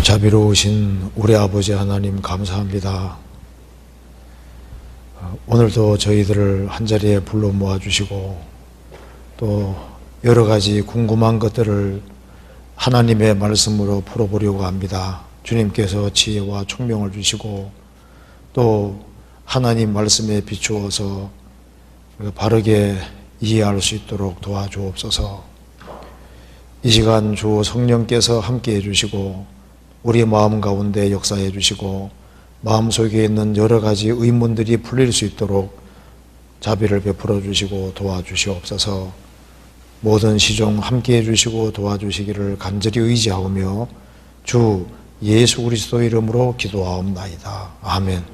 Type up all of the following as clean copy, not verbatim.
자비로우신 우리 아버지 하나님 감사합니다. 오늘도 저희들을 한자리에 불러 모아주시고 또 여러 가지 궁금한 것들을 하나님의 말씀으로 풀어보려고 합니다. 주님께서 지혜와 총명을 주시고 또 하나님 말씀에 비추어서 바르게 이해할 수 있도록 도와주옵소서. 이 시간 주 성령께서 함께 해주시고 우리 마음 가운데 역사해 주시고 마음속에 있는 여러 가지 의문들이 풀릴 수 있도록 자비를 베풀어 주시고 도와주시옵소서. 모든 시종 함께 해주시고 도와주시기를 간절히 의지하오며 주 예수 그리스도 이름으로 기도하옵나이다. 아멘.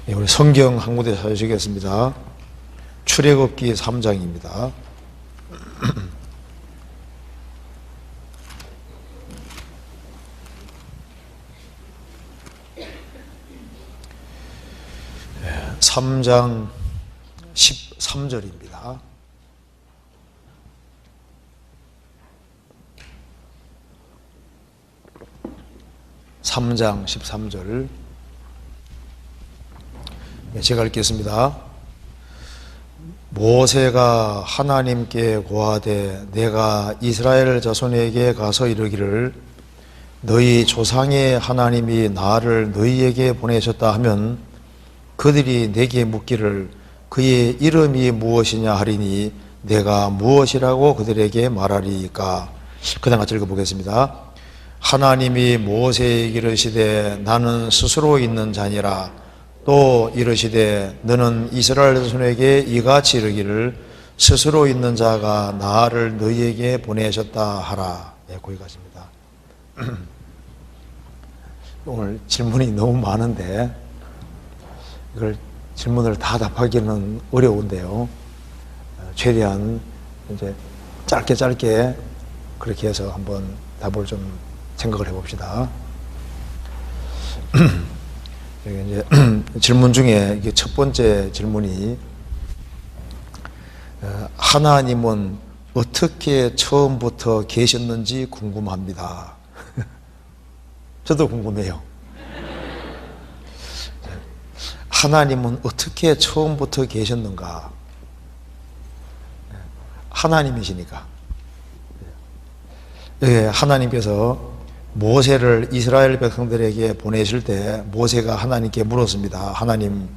우리 성경 한 군데 찾으시겠습니다. 출애굽기 3장입니다. 3장 13절입니다. 제가 읽겠습니다. 모세가 하나님께 고하되 내가 이스라엘 자손에게 가서 이르기를 너희 조상의 하나님이 나를 너희에게 보내셨다 하면 그들이 내게 묻기를 그의 이름이 무엇이냐 하리니 내가 무엇이라고 그들에게 말하리이까. 그 다음 같이 읽어보겠습니다. 하나님이 모세에게 이르시되 나는 스스로 있는 자니라. 또 이르시되 너는 이스라엘 자손에게 이같이 이르기를 스스로 있는 자가 나를 너희에게 보내셨다 하라. 네, 거기까지입니다. 오늘 질문이 너무 많은데 이걸 질문을 다 답하기는 어려운데요. 최대한 이제 짧게 그렇게 해서 한번 답을 좀 생각을 해봅시다. 이제 질문 중에 이게 첫 번째 질문이 하나님은 어떻게 처음부터 계셨는지 궁금합니다. 저도 궁금해요. 하나님은 어떻게 처음부터 계셨는가? 하나님이시니까. 하나님께서 모세를 이스라엘 백성들에게 보내실 때 모세가 하나님께 물었습니다. 하나님,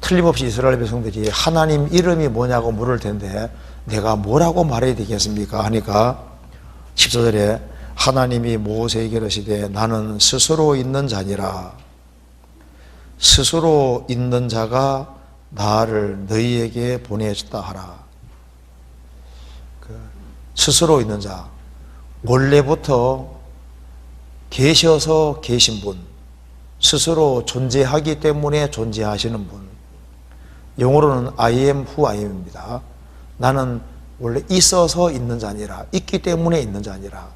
틀림없이 이스라엘 백성들이 하나님 이름이 뭐냐고 물을 텐데 내가 뭐라고 말해야 되겠습니까? 하니까 14절에 하나님이 모세에게 이르시되 나는 스스로 있는 자니라. 스스로 있는 자가 나를 너희에게 보내셨다 하라. 스스로 있는 자, 원래부터 계셔서 계신 분, 스스로 존재하기 때문에 존재하시는 분. 영어로는 I am who I am입니다. 나는 원래 있어서 있는 자니라, 있기 때문에 있는 자니라.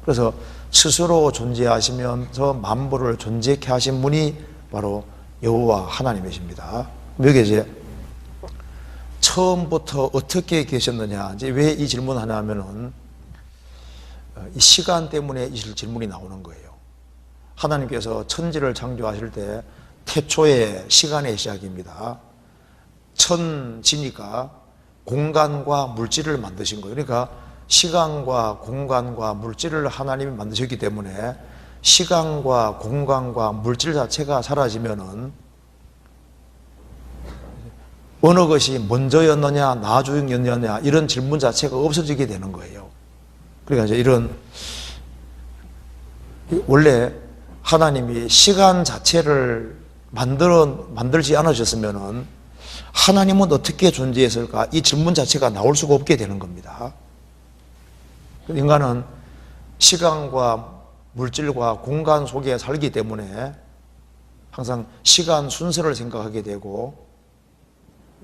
그래서 스스로 존재하시면서 만물을 존재케 하신 분이 바로 여호와 하나님이십니다. 여기 이제 처음부터 어떻게 계셨느냐, 이제 왜 이 질문을 하냐 하면은 이 시간 때문에 이 질문이 나오는 거예요. 하나님께서 천지를 창조하실 때 태초의 시간의 시작입니다. 천지니까 공간과 물질을 만드신 거예요. 그러니까 시간과 공간과 물질을 하나님이 만드셨기 때문에 시간과 공간과 물질 자체가 사라지면은 어느 것이 먼저였느냐 나중이었느냐 이런 질문 자체가 없어지게 되는 거예요. 그러니까 이제 이런 원래 하나님이 시간 자체를 만들지 않으셨으면은 하나님은 어떻게 존재했을까? 이 질문 자체가 나올 수가 없게 되는 겁니다. 인간은 시간과 물질과 공간 속에 살기 때문에 항상 시간 순서를 생각하게 되고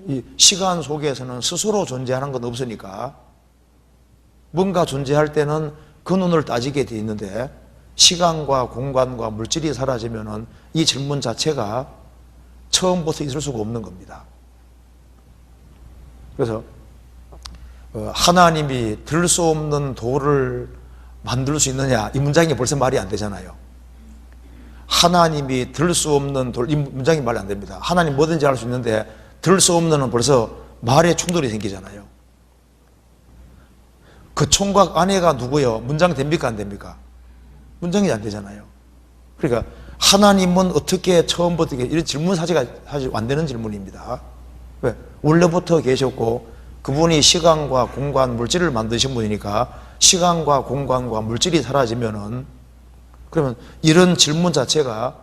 이 시간 속에서는 스스로 존재하는 건 없으니까 뭔가 존재할 때는 그 눈을 따지게 돼 있는데 시간과 공간과 물질이 사라지면은 이 질문 자체가 처음부터 있을 수가 없는 겁니다. 그래서 하나님이 들 수 없는 돌을 만들 수 있느냐? 이 문장이 벌써 말이 안 되잖아요. 하나님이 들 수 없는 돌, 이 문장이 말이 안 됩니다. 하나님 뭐든지 할 수 있는데 들 수 없는은 벌써 말에 충돌이 생기잖아요. 그 총각 아내가 누구요? 문장 됩니까? 안 됩니까? 문장이 안 되잖아요. 그러니까 하나님은 어떻게 처음부터 이런 질문 사실 안 되는 질문입니다. 왜? 원래부터 계셨고 그분이 시간과 공간, 물질을 만드신 분이니까 시간과 공간과 물질이 사라지면은 그러면 이런 질문 자체가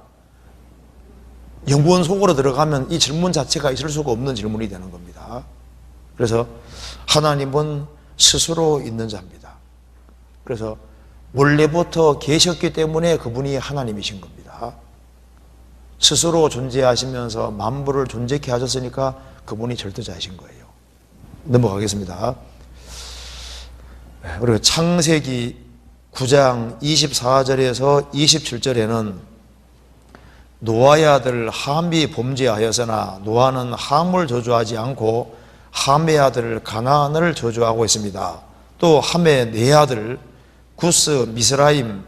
영원 속으로 들어가면 이 질문 자체가 있을 수가 없는 질문이 되는 겁니다. 그래서 하나님은 스스로 있는 자입니다. 그래서 원래부터 계셨기 때문에 그분이 하나님이신 겁니다. 스스로 존재하시면서 만물을 존재케 하셨으니까 그분이 절대자이신 거예요. 넘어가겠습니다. 그리고 창세기 9장 24절에서 27절에는 노아의 아들 함이 범죄하였으나 노아는 함을 저주하지 않고 함의 아들 가나안을 저주하고 있습니다. 또 함의 네 아들 구스, 미스라임,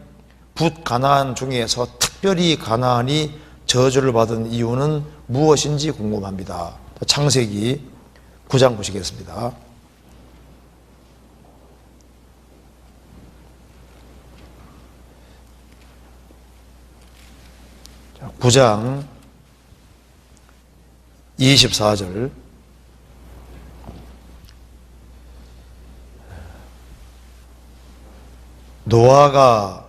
붓, 가나안 중에서 특별히 가나안이 저주를 받은 이유는 무엇인지 궁금합니다. 창세기 9장 보시겠습니다. 9장 24절 노아가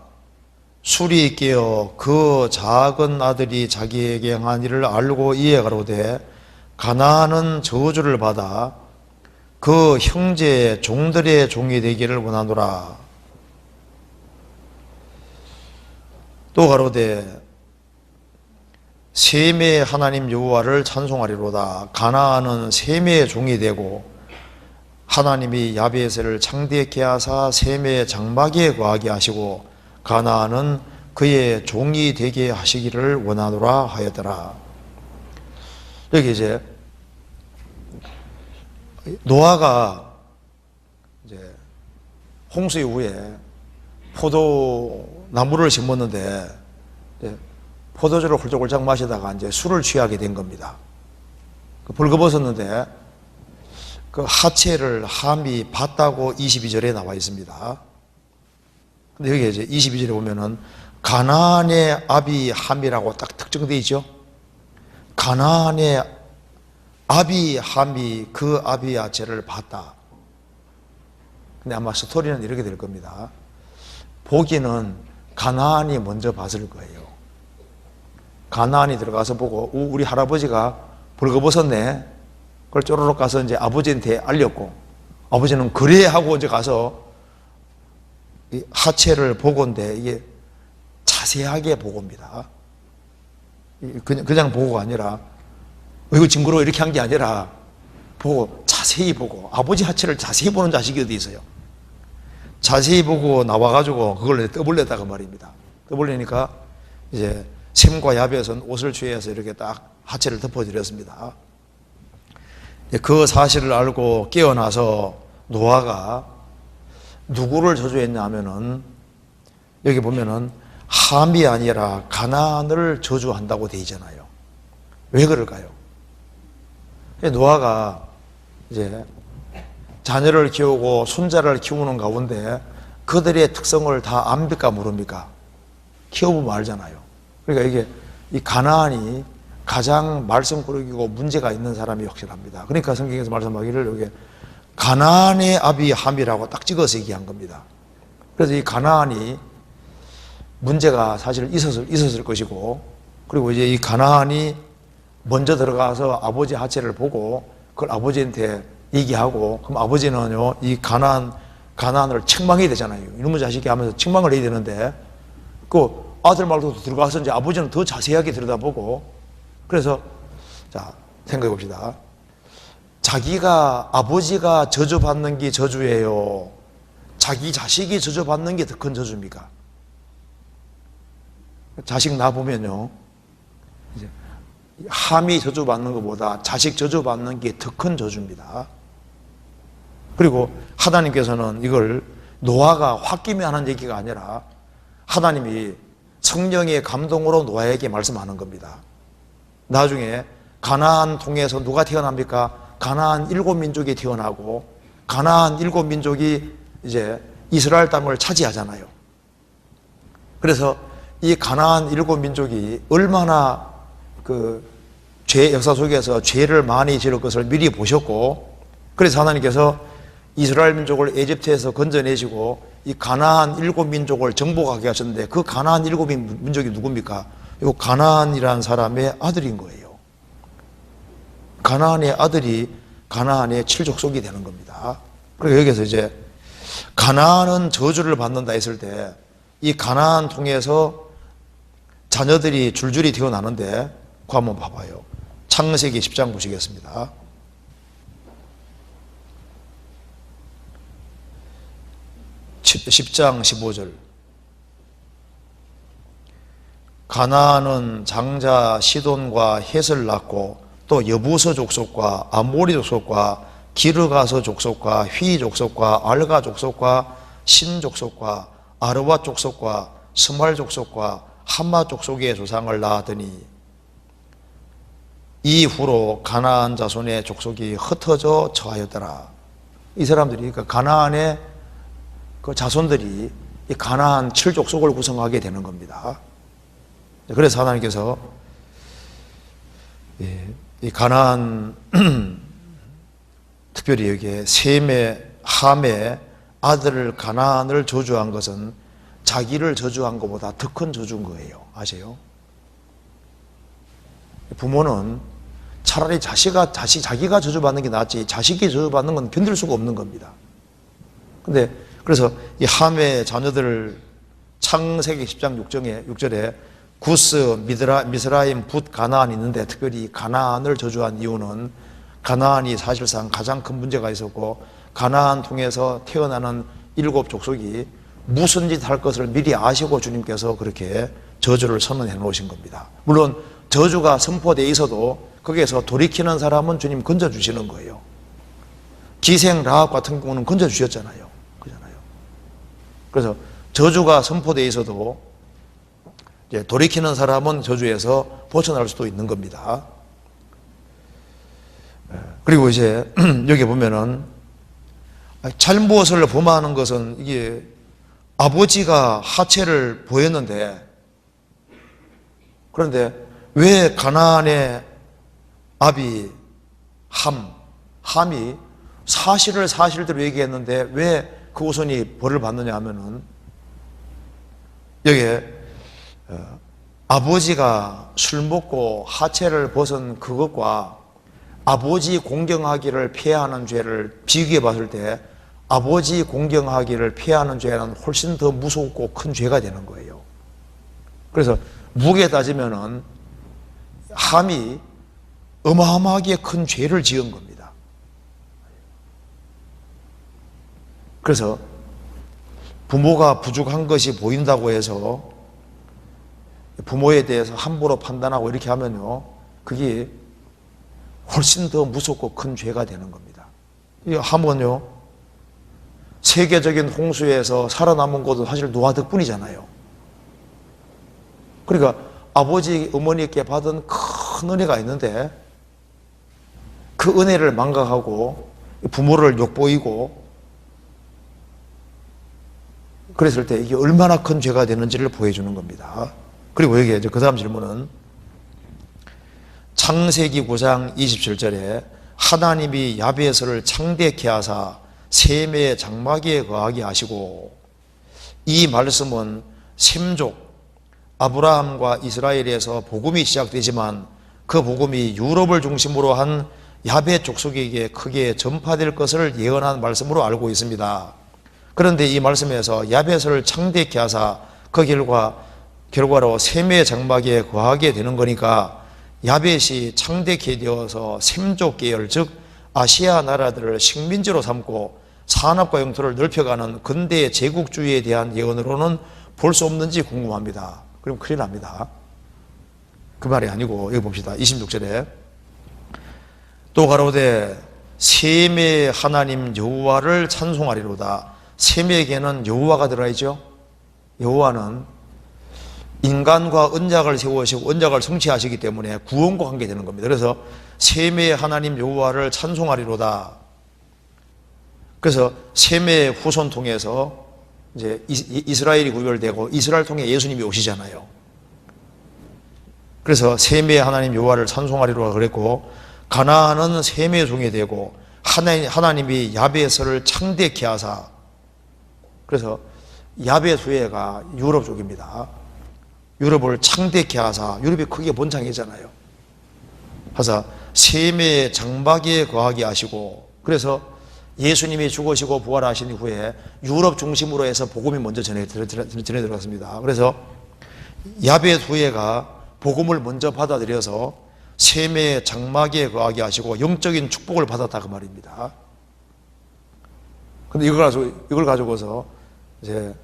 술이 깨어 그 작은 아들이 자기에게 한 일을 알고 이에 가로되 가나안은 저주를 받아 그 형제의 종들의 종이 되기를 원하노라. 또 가로되 셈의 하나님 여호와를 찬송하리로다. 가나안은 셈의 종이 되고 하나님이 야베스를 창대케 하사 셈의 장막에 거하게 하시고 가나안은 그의 종이 되게 하시기를 원하노라 하였더라. 여기 이제 노아가 이제 홍수 이후에 포도나무를 심었는데 포도주를 홀짝홀짝 마시다가 이제 술을 취하게 된 겁니다. 벌거벗었는데 그 하체를 함이 봤다고 22절에 나와 있습니다. 근데 여기 이제 22절에 보면은 가나안의 아비 함이라고 딱 특정되어 있죠. 가나안의 아비 함이 그 아비 하체를 봤다. 근데 아마 스토리는 이렇게 될 겁니다. 보기는 가나안이 먼저 봤을 거예요. 가나안이 들어가서 보고 우리 할아버지가 벌거벗었네. 그걸 쪼르륵 가서 이제 아버지한테 알렸고 아버지는 그래 하고 이제 가서 이 하체를 보고인데 이게 자세하게 보고입니다. 그냥 보고가 아니라 이거 징그러워 이렇게 한 게 아니라 보고 자세히 보고 아버지 하체를 자세히 보는 자식이 어디 있어요. 자세히 보고 나와가지고 그걸 떠벌렸다가 말입니다. 떠벌리니까 이제 셈과 야벳은 옷을 취해서 이렇게 딱 하체를 덮어드렸습니다. 그 사실을 알고 깨어나서 노아가 누구를 저주했냐 하면은 여기 보면은 함이 아니라 가나안을 저주한다고 되어 있잖아요. 왜 그럴까요? 노아가 이제 자녀를 키우고 손자를 키우는 가운데 그들의 특성을 다 압니까 모릅니까? 키워보면 알잖아요. 그러니까 이게 이 가나안이 가장 말썽꾸러기고 문제가 있는 사람이 확실합니다. 그러니까 성경에서 말씀하기를 여기 가나안의 아비 함이라고 딱 찍어서 얘기한 겁니다. 그래서 이 가나안이 문제가 사실 있었을 것이고, 그리고 이제 이 가나안이 먼저 들어가서 아버지 하체를 보고 그걸 아버지한테 얘기하고, 그럼 아버지는요 이 가나안을 책망해야 되잖아요. 이놈의 자식이 하면서 책망을 해야 되는데 그 아들 말고 들어가서 이제 아버지는 더 자세하게 들여다보고, 그래서 자 생각해 봅시다. 자기가 아버지가 저주받는 게 저주예요? 자기 자식이 저주받는 게 더 큰 저주입니까? 자식 낳아보면요 이제 함이 저주받는 것보다 자식 저주받는 게 더 큰 저주입니다. 그리고 하나님께서는 이걸 노아가 홧김에 하는 얘기가 아니라 하나님이 성령의 감동으로 노아에게 말씀하는 겁니다. 나중에 가나안 통해서 누가 태어납니까? 가나안 7민족이 태어나고 가나안 7민족이 이제 이스라엘 땅을 차지하잖아요. 그래서 이 가나안 7민족이 얼마나 그 죄 역사 속에서 죄를 많이 지을 것을 미리 보셨고, 그래서 하나님께서 이스라엘 민족을 에집트에서 건져내시고 이 가나안 7민족을 정복하게 하셨는데, 그 가나안 7민족이 누굽니까? 이 가나안이라는 사람의 아들인 거예요. 가나안의 아들이 가나안의 7족속이 되는 겁니다. 그리고 여기서 이제 가나안은 저주를 받는다 했을 때 이 가나안 통해서 자녀들이 줄줄이 태어나는데, 그거 한번 봐봐요. 창세기 10장 보시겠습니다. (10장 15절) 가나안은 장자 시돈과 헷을 낳고 또 여부서 족속과 아모리 족속과 기르가서 족속과 휘 족속과 알가 족속과 신 족속과 아르와 족속과 스말 족속과 함마 족속의 조상을 낳았더니 이후로 가나안 자손의 족속이 흩어져 처하였더라. 이 사람들이, 그러니까 가나안의 그 자손들이 이 가나안 7족속을 구성하게 되는 겁니다. 그래서 하나님께서 이 가나안 특별히 여기에 셈의 함의 아들을 가나안을 저주한 것은 자기를 저주한 것보다 더 큰 저주인 거예요. 아세요? 부모는 차라리 자기가 저주받는 게 낫지 자식이 저주받는 건 견딜 수가 없는 겁니다. 근데 그래서 이 함의 자녀들을 창세기 10장 6절에 구스, 미스라임, 붓, 가나안이 있는데, 특별히 가나안을 저주한 이유는 가나안이 사실상 가장 큰 문제가 있었고, 가나안 통해서 태어나는 7족속이 무슨 짓 할 것을 미리 아시고 주님께서 그렇게 저주를 선언해 놓으신 겁니다. 물론 저주가 선포되어 있어도 거기에서 돌이키는 사람은 주님 건져주시는 거예요. 기생 라합 같은 경우는 건져주셨잖아요. 그잖아요. 그래서 저주가 선포되어 있어도 이제 돌이키는 사람은 저주에서 벗어날 수도 있는 겁니다. 그리고 이제 여기 보면은 잘못을 범하는 것은 이게 아버지가 하체를 보였는데, 그런데 왜 가나안의 아비 함이 사실을 사실대로 얘기했는데 왜 그 후손이 벌을 받느냐 하면은, 여기에 아버지가 술 먹고 하체를 벗은 그것과 아버지 공경하기를 피하는 죄를 비교해 봤을 때 아버지 공경하기를 피하는 죄는 훨씬 더 무섭고 큰 죄가 되는 거예요. 그래서 무게 따지면은 함이 어마어마하게 큰 죄를 지은 겁니다. 그래서 부모가 부족한 것이 보인다고 해서 부모에 대해서 함부로 판단하고 이렇게 하면요, 그게 훨씬 더 무섭고 큰 죄가 되는 겁니다. 이 함은요, 세계적인 홍수에서 살아남은 것도 사실 노아 덕분이잖아요. 그러니까 아버지, 어머니께 받은 큰 은혜가 있는데 그 은혜를 망각하고 부모를 욕보이고 그랬을 때 이게 얼마나 큰 죄가 되는지를 보여주는 겁니다. 그리고 여기에 이제 그 다음 질문은 창세기 9장 27절에 하나님이 야베스를 창대케 하사 셈의 장막에 거하게 하시고, 이 말씀은 셈족 아브라함과 이스라엘에서 복음이 시작되지만 그 복음이 유럽을 중심으로 한 야베 족속에게 크게 전파될 것을 예언한 말씀으로 알고 있습니다. 그런데 이 말씀에서 야벳을 창대케 하사 그 결과로 셈의 장막에 거하게 되는 거니까, 야벳이 창대케 되어서 셈족 계열, 즉 아시아 나라들을 식민지로 삼고 산업과 영토를 넓혀가는 근대 제국주의에 대한 예언으로는 볼 수 없는지 궁금합니다. 그럼 큰일 납니다. 그 말이 아니고 여기 봅시다. 26절에 또 가로되 셈의 하나님 여호와를 찬송하리로다. 셈에게는 여호와가 들어있죠. 여호와는 인간과 언약을 세우시고 언약을 성취하시기 때문에 구원과 관계되는 겁니다. 그래서 셈의 하나님 여호와를 찬송하리로다. 그래서 셈의 후손 통해서 이제 이스라엘이 구별되고 이스라엘 통해 예수님이 오시잖아요. 그래서 셈의 하나님 여호와를 찬송하리로다 그랬고, 가나안은 셈의 종이 되고 하나님이 야베스를 창대케 하사. 그래서 야베수에가 유럽 쪽입니다. 유럽을 창대케 하사, 유럽이 크게 본창이잖아요. 하사 셈의 장막에 거하게 하시고, 그래서 예수님이 죽으시고 부활하신 후에 유럽 중심으로 해서 복음이 먼저 전해 들어갔습니다. 그래서 야베수에가 복음을 먼저 받아들여서 셈의 장막에 거하게 하시고 영적인 축복을 받았다 그 말입니다. 근데 이걸 가지고서 이제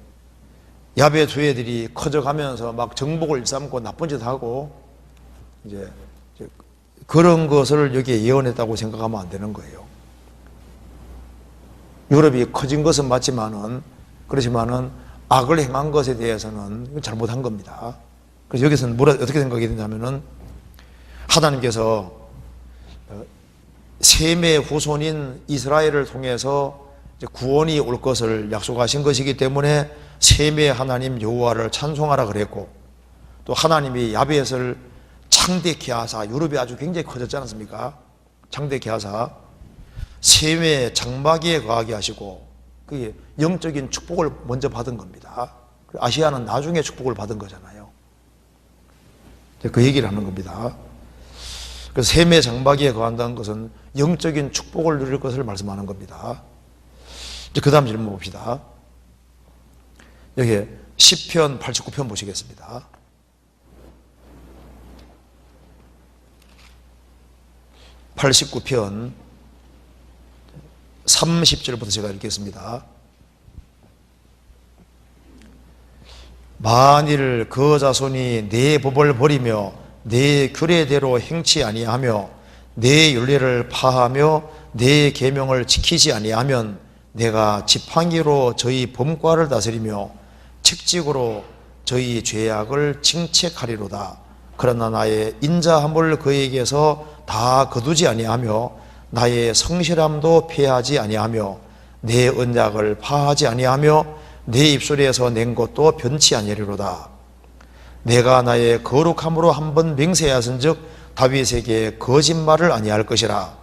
야베 주애들이 커져가면서 막 정복을 일삼고 나쁜 짓 하고 이제 그런 것을 여기에 예언했다고 생각하면 안 되는 거예요. 유럽이 커진 것은 맞지만은, 그렇지만은 악을 행한 것에 대해서는 잘못한 겁니다. 그래서 여기서는 어떻게 생각이 되냐면은, 하나님께서 셈의 후손인 이스라엘을 통해서 구원이 올 것을 약속하신 것이기 때문에 셈의 하나님 여호와를 찬송하라 그랬고, 또 하나님이 야벳을 창대케 하사, 유럽이 아주 굉장히 커졌지 않습니까? 창대케 하사 셈의 장막에 거하게 하시고, 그게 영적인 축복을 먼저 받은 겁니다. 아시아는 나중에 축복을 받은 거잖아요. 그 얘기를 하는 겁니다. 그래서 셈의 장막에 거한다는 것은 영적인 축복을 누릴 것을 말씀하는 겁니다. 이제 그 다음 질문 봅시다. 여기 시편 89편 보시겠습니다. 89편 30절부터 제가 읽겠습니다. 만일 그 자손이 내 법을 버리며 내 규례대로 행치 아니하며 내 율례를 파하며 내 계명을 지키지 아니하면 내가 지팡이로 저희 범과를 다스리며 책직으로 저희 죄악을 징책하리로다. 그러나 나의 인자함을 그에게서 다 거두지 아니하며 나의 성실함도 폐하지 아니하며 내 언약을 파하지 아니하며 내 입술에서 낸 것도 변치 아니하리로다. 내가 나의 거룩함으로 한번 맹세하선즉 다윗에게 거짓말을 아니할 것이라.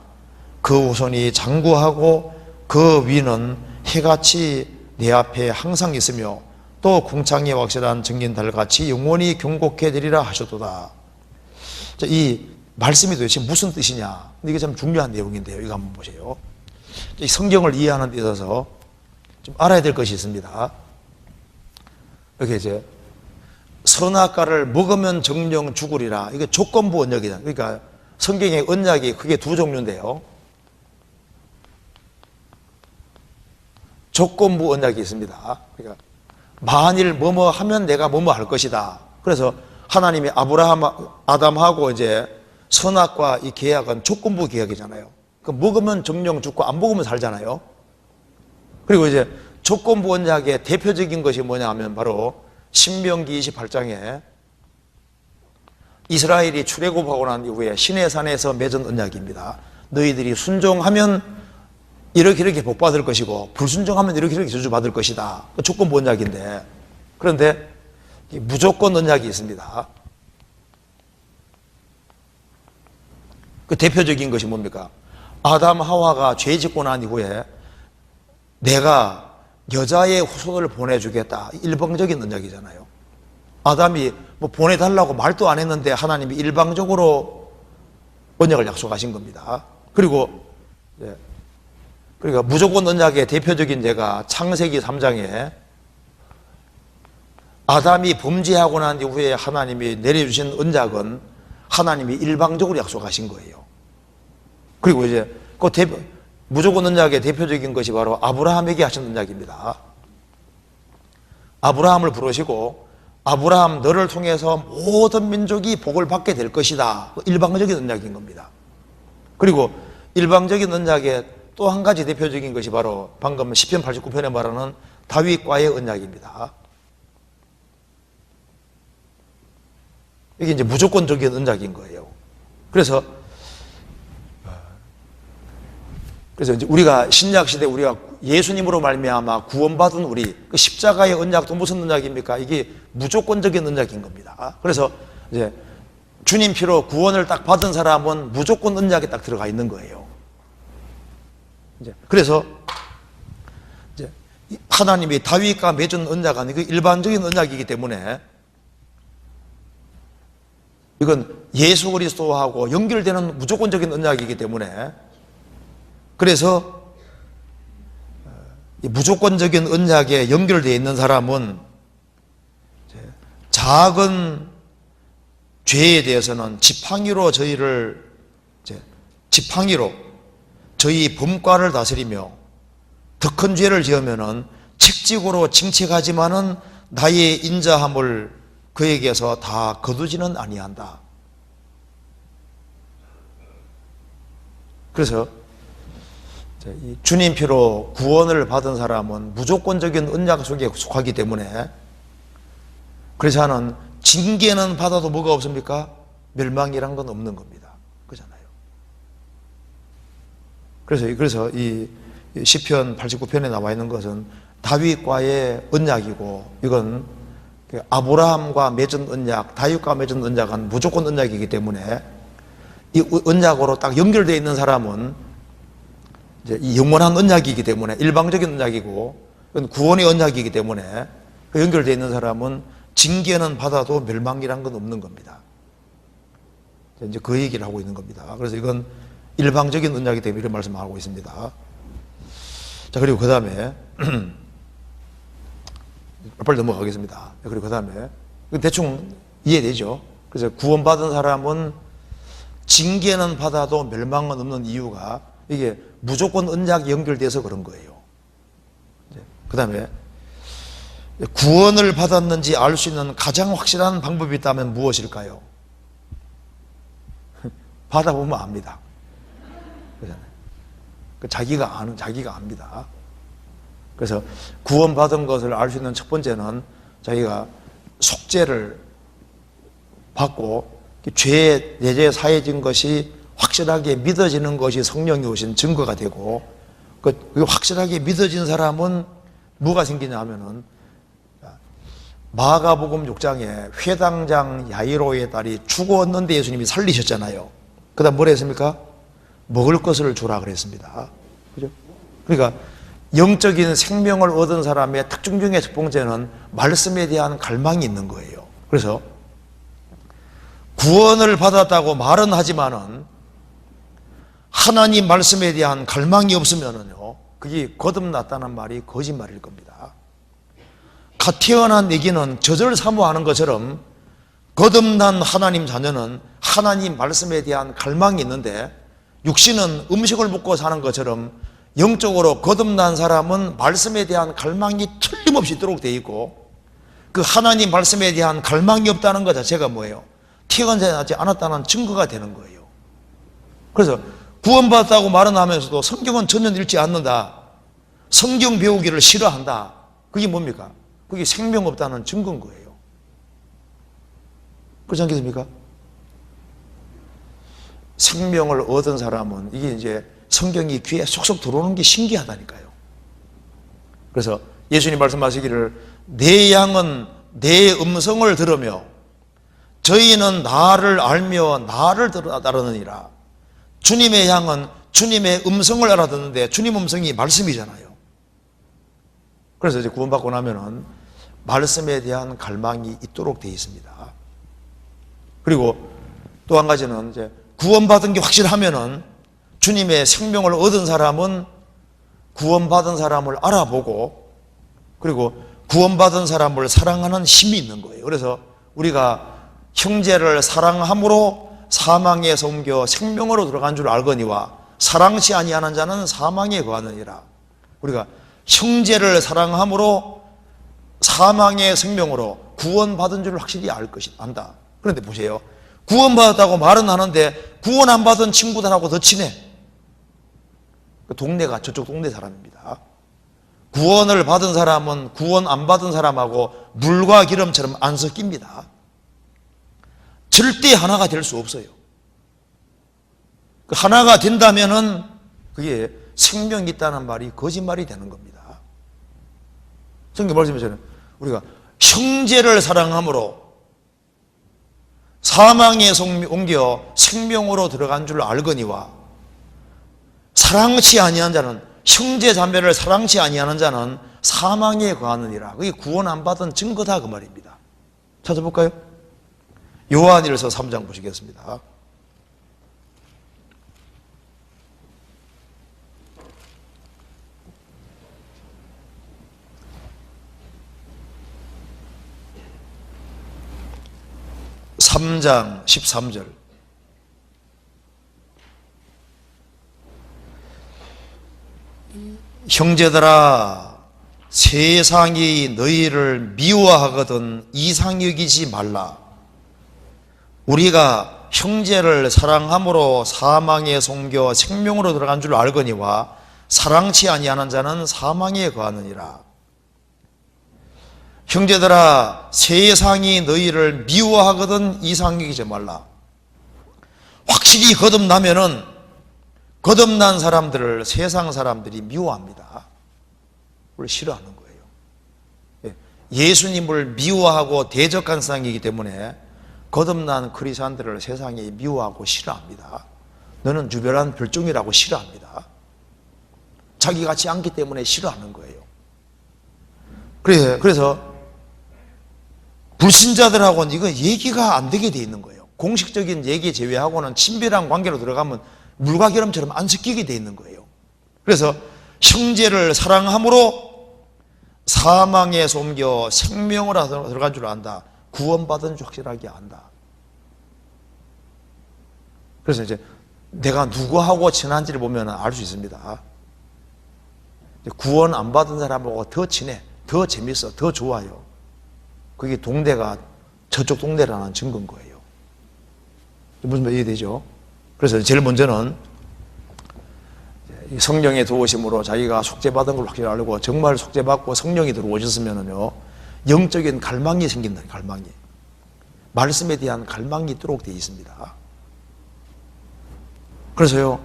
그 후손이 장구하고 그 위는 해같이 내 앞에 항상 있으며 또 궁창이 확실한 증인달같이 영원히 경고케 되리라 하셨도다. 자, 이 말씀이 도대체 무슨 뜻이냐? 이게 참 중요한 내용인데요. 이거 한번 보세요. 이 성경을 이해하는 데 있어서 좀 알아야 될 것이 있습니다. 여기 이제 선악과를 먹으면 정령 죽으리라. 이게 조건부 언약이다. 그러니까 성경의 언약이 크게 두 종류인데요. 조건부 언약이 있습니다. 그러니까 만일 뭐뭐 하면 내가 뭐뭐 할 것이다. 그래서 하나님이 아담하고 이제 선악과 이 계약은 조건부 계약이잖아요. 그 먹으면 정령 죽고 안 먹으면 살잖아요. 그리고 이제 조건부 언약의 대표적인 것이 뭐냐 하면 바로 신명기 28장에 이스라엘이 출애굽하고 난 이후에 시내산에서 맺은 언약입니다. 너희들이 순종하면 이렇게 복 받을 것이고 불순종하면 이렇게 저주받을 것이다. 그 조건부 언약인데, 그런데 무조건 언약이 있습니다. 그 대표적인 것이 뭡니까? 아담 하와가 죄 짓고 난 이후에 내가 여자의 후손을 보내주겠다. 일방적인 언약이잖아요. 아담이 뭐 보내달라고 말도 안 했는데 하나님이 일방적으로 언약을 약속하신 겁니다. 그리고 그러니까 무조건 언약의 대표적인 예가 창세기 3장에 아담이 범죄하고 난 이후에 하나님이 내려주신 언약은 하나님이 일방적으로 약속하신 거예요. 그리고 이제 그 무조건 언약의 대표적인 것이 바로 아브라함에게 하신 언약입니다. 아브라함을 부르시고 아브라함 너를 통해서 모든 민족이 복을 받게 될 것이다. 일방적인 언약인 겁니다. 그리고 일방적인 언약의 또 한 가지 대표적인 것이 바로 방금 시편 89편에 말하는 다윗과의 언약입니다. 이게 이제 무조건적인 언약인 거예요. 그래서 이제 우리가 신약 시대 우리가 예수님으로 말미암아 구원받은 우리 그 십자가의 언약도 무슨 언약입니까? 이게 무조건적인 언약인 겁니다. 그래서 이제 주님 피로 구원을 딱 받은 사람은 무조건 언약에 딱 들어가 있는 거예요. 이제 그래서 이제 하나님이 다윗과 맺은 언약은 이거 일반적인 언약이기 때문에 이건 예수 그리스도하고 연결되는 무조건적인 언약이기 때문에 그래서 이 무조건적인 언약에 연결되어 있는 사람은 작은 죄에 대해서는 지팡이로 저희 범과를 다스리며 더 큰 죄를 지으면은 책직으로 징책하지만은 나의 인자함을 그에게서 다 거두지는 아니한다. 그래서 주님 피로 구원을 받은 사람은 무조건적인 언약 속에 속하기 때문에 그래서 하는 징계는 받아도 뭐가 없습니까? 멸망이란 건 없는 겁니다. 그렇잖아요. 그래서 이 시편 89편에 나와 있는 것은 다윗과의 언약이고 이건 아브라함과 맺은 언약, 다윗과 맺은 언약은 무조건 언약이기 때문에 이 언약으로 딱 연결되어 있는 사람은 이제 이 영원한 언약이기 때문에 일방적인 언약이고 이건 구원의 언약이기 때문에 그 연결되어 있는 사람은 징계는 받아도 멸망이란 건 없는 겁니다. 이제 그 얘기를 하고 있는 겁니다. 그래서 이건 일방적인 언약이기 때문에 이런 말씀을 하고 있습니다. 자, 그리고 그 다음에 빨리 넘어가겠습니다. 그리고 그 다음에 대충 이해되죠? 그래서 구원받은 사람은 징계는 받아도 멸망은 없는 이유가 이게 무조건 언약이 연결돼서 그런 거예요. 그 다음에 구원을 받았는지 알 수 있는 가장 확실한 방법이 있다면 무엇일까요? 받아보면 압니다. 자기가 압니다. 그래서 구원받은 것을 알 수 있는 첫 번째는 자기가 속죄를 받고 내죄 사해진 것이 확실하게 믿어지는 것이 성령이 오신 증거가 되고 그 확실하게 믿어진 사람은 뭐가 생기냐 하면은 마가복음 6장에 회당장 야이로의 딸이 죽었는데 예수님이 살리셨잖아요. 그 다음 뭐라 했습니까? 먹을 것을 주라 그랬습니다. 그죠? 그러니까 영적인 생명을 얻은 사람의 특징 중에 첫 번째는 말씀에 대한 갈망이 있는 거예요. 그래서 구원을 받았다고 말은 하지만은 하나님 말씀에 대한 갈망이 없으면은요, 그게 거듭났다는 말이 거짓말일 겁니다. 갓 태어난 애기는 젖을 사모하는 것처럼 거듭난 하나님 자녀는 하나님 말씀에 대한 갈망이 있는데 육신은 음식을 먹고 사는 것처럼 영적으로 거듭난 사람은 말씀에 대한 갈망이 틀림없이 있도록 되어 있고 그 하나님 말씀에 대한 갈망이 없다는 것 자체가 뭐예요? 태어나지 않았다는 증거가 되는 거예요. 그래서 구원받았다고 말은 하면서도 성경은 전혀 읽지 않는다, 성경 배우기를 싫어한다, 그게 뭡니까? 그게 생명 없다는 증거인 거예요. 그렇지 않겠습니까? 생명을 얻은 사람은 이게 이제 성경이 귀에 쏙쏙 들어오는 게 신기하다니까요. 그래서 예수님 말씀하시기를 내 양은 내 음성을 들으며 저희는 나를 알며 나를 따르느니라. 주님의 양은 주님의 음성을 알아듣는데 주님 음성이 말씀이잖아요. 그래서 이제 구원받고 나면은 말씀에 대한 갈망이 있도록 되어 있습니다. 그리고 또 한 가지는 이제 구원받은 게 확실하면은 주님의 생명을 얻은 사람은 구원받은 사람을 알아보고 그리고 구원받은 사람을 사랑하는 힘이 있는 거예요. 그래서 우리가 형제를 사랑함으로 사망에서 옮겨 생명으로 들어간 줄 알거니와 사랑치 아니하는 자는 사망에 거하느니라. 우리가 형제를 사랑함으로 사망의 생명으로 구원받은 줄 확실히 안다. 그런데 보세요. 구원받았다고 말은 하는데 구원 안 받은 친구들하고 더 친해. 그 동네가 저쪽 동네 사람입니다. 구원을 받은 사람은 구원 안 받은 사람하고 물과 기름처럼 안 섞입니다. 절대 하나가 될 수 없어요. 하나가 된다면은 그게 생명이 있다는 말이 거짓말이 되는 겁니다. 성경 말씀에서는 우리가 형제를 사랑함으로 사망에 옮겨 생명으로 들어간 줄 알거니와 사랑치 아니한 자는 형제 자매를 사랑치 아니하는 자는 사망에 거하느니라. 그게 구원 안 받은 증거다 그 말입니다. 찾아볼까요? 요한일서 3장 보시겠습니다. (3장) 13절 형제들아 세상이 너희를 미워하거든 이상 여기지 말라. 우리가 형제를 사랑함으로 사망에 속겨 생명으로 들어간 줄 알거니와 사랑치 아니하는 자는 사망에 거하느니라. 형제들아 세상이 너희를 미워하거든 이상 여기지 말라. 확실히 거듭나면은 거듭난 사람들을 세상 사람들이 미워합니다. 그걸 싫어하는 거예요. 예수님을 미워하고 대적한 세상이기 때문에 거듭난 크리스찬들을 세상이 미워하고 싫어합니다. 너는 유별한 별종이라고 싫어합니다. 자기 같지 않기 때문에 싫어하는 거예요. 그래서 불신자들하고는 이거 얘기가 안 되게 돼 있는 거예요. 공식적인 얘기 제외하고는 친밀한 관계로 들어가면 물과 기름처럼 안 섞이게 돼 있는 거예요. 그래서 형제를 사랑함으로 사망에서 옮겨 생명으로 들어간 줄 안다. 구원받은 줄 확실하게 안다. 그래서 이제 내가 누구하고 친한지를 보면 알 수 있습니다. 구원 안 받은 사람하고 더 친해, 더 재밌어, 더 좋아요. 그게 동네가 저쪽 동네라는 증거인 거예요. 무슨 말 이해되죠? 그래서 제일 먼저는 성령의 도우심으로 자기가 속죄받은 걸 확실히 알고 정말 속죄받고 성령이 들어오셨으면요 영적인 갈망이 생긴다. 갈망이, 말씀에 대한 갈망이 있도록 되어 있습니다. 그래서요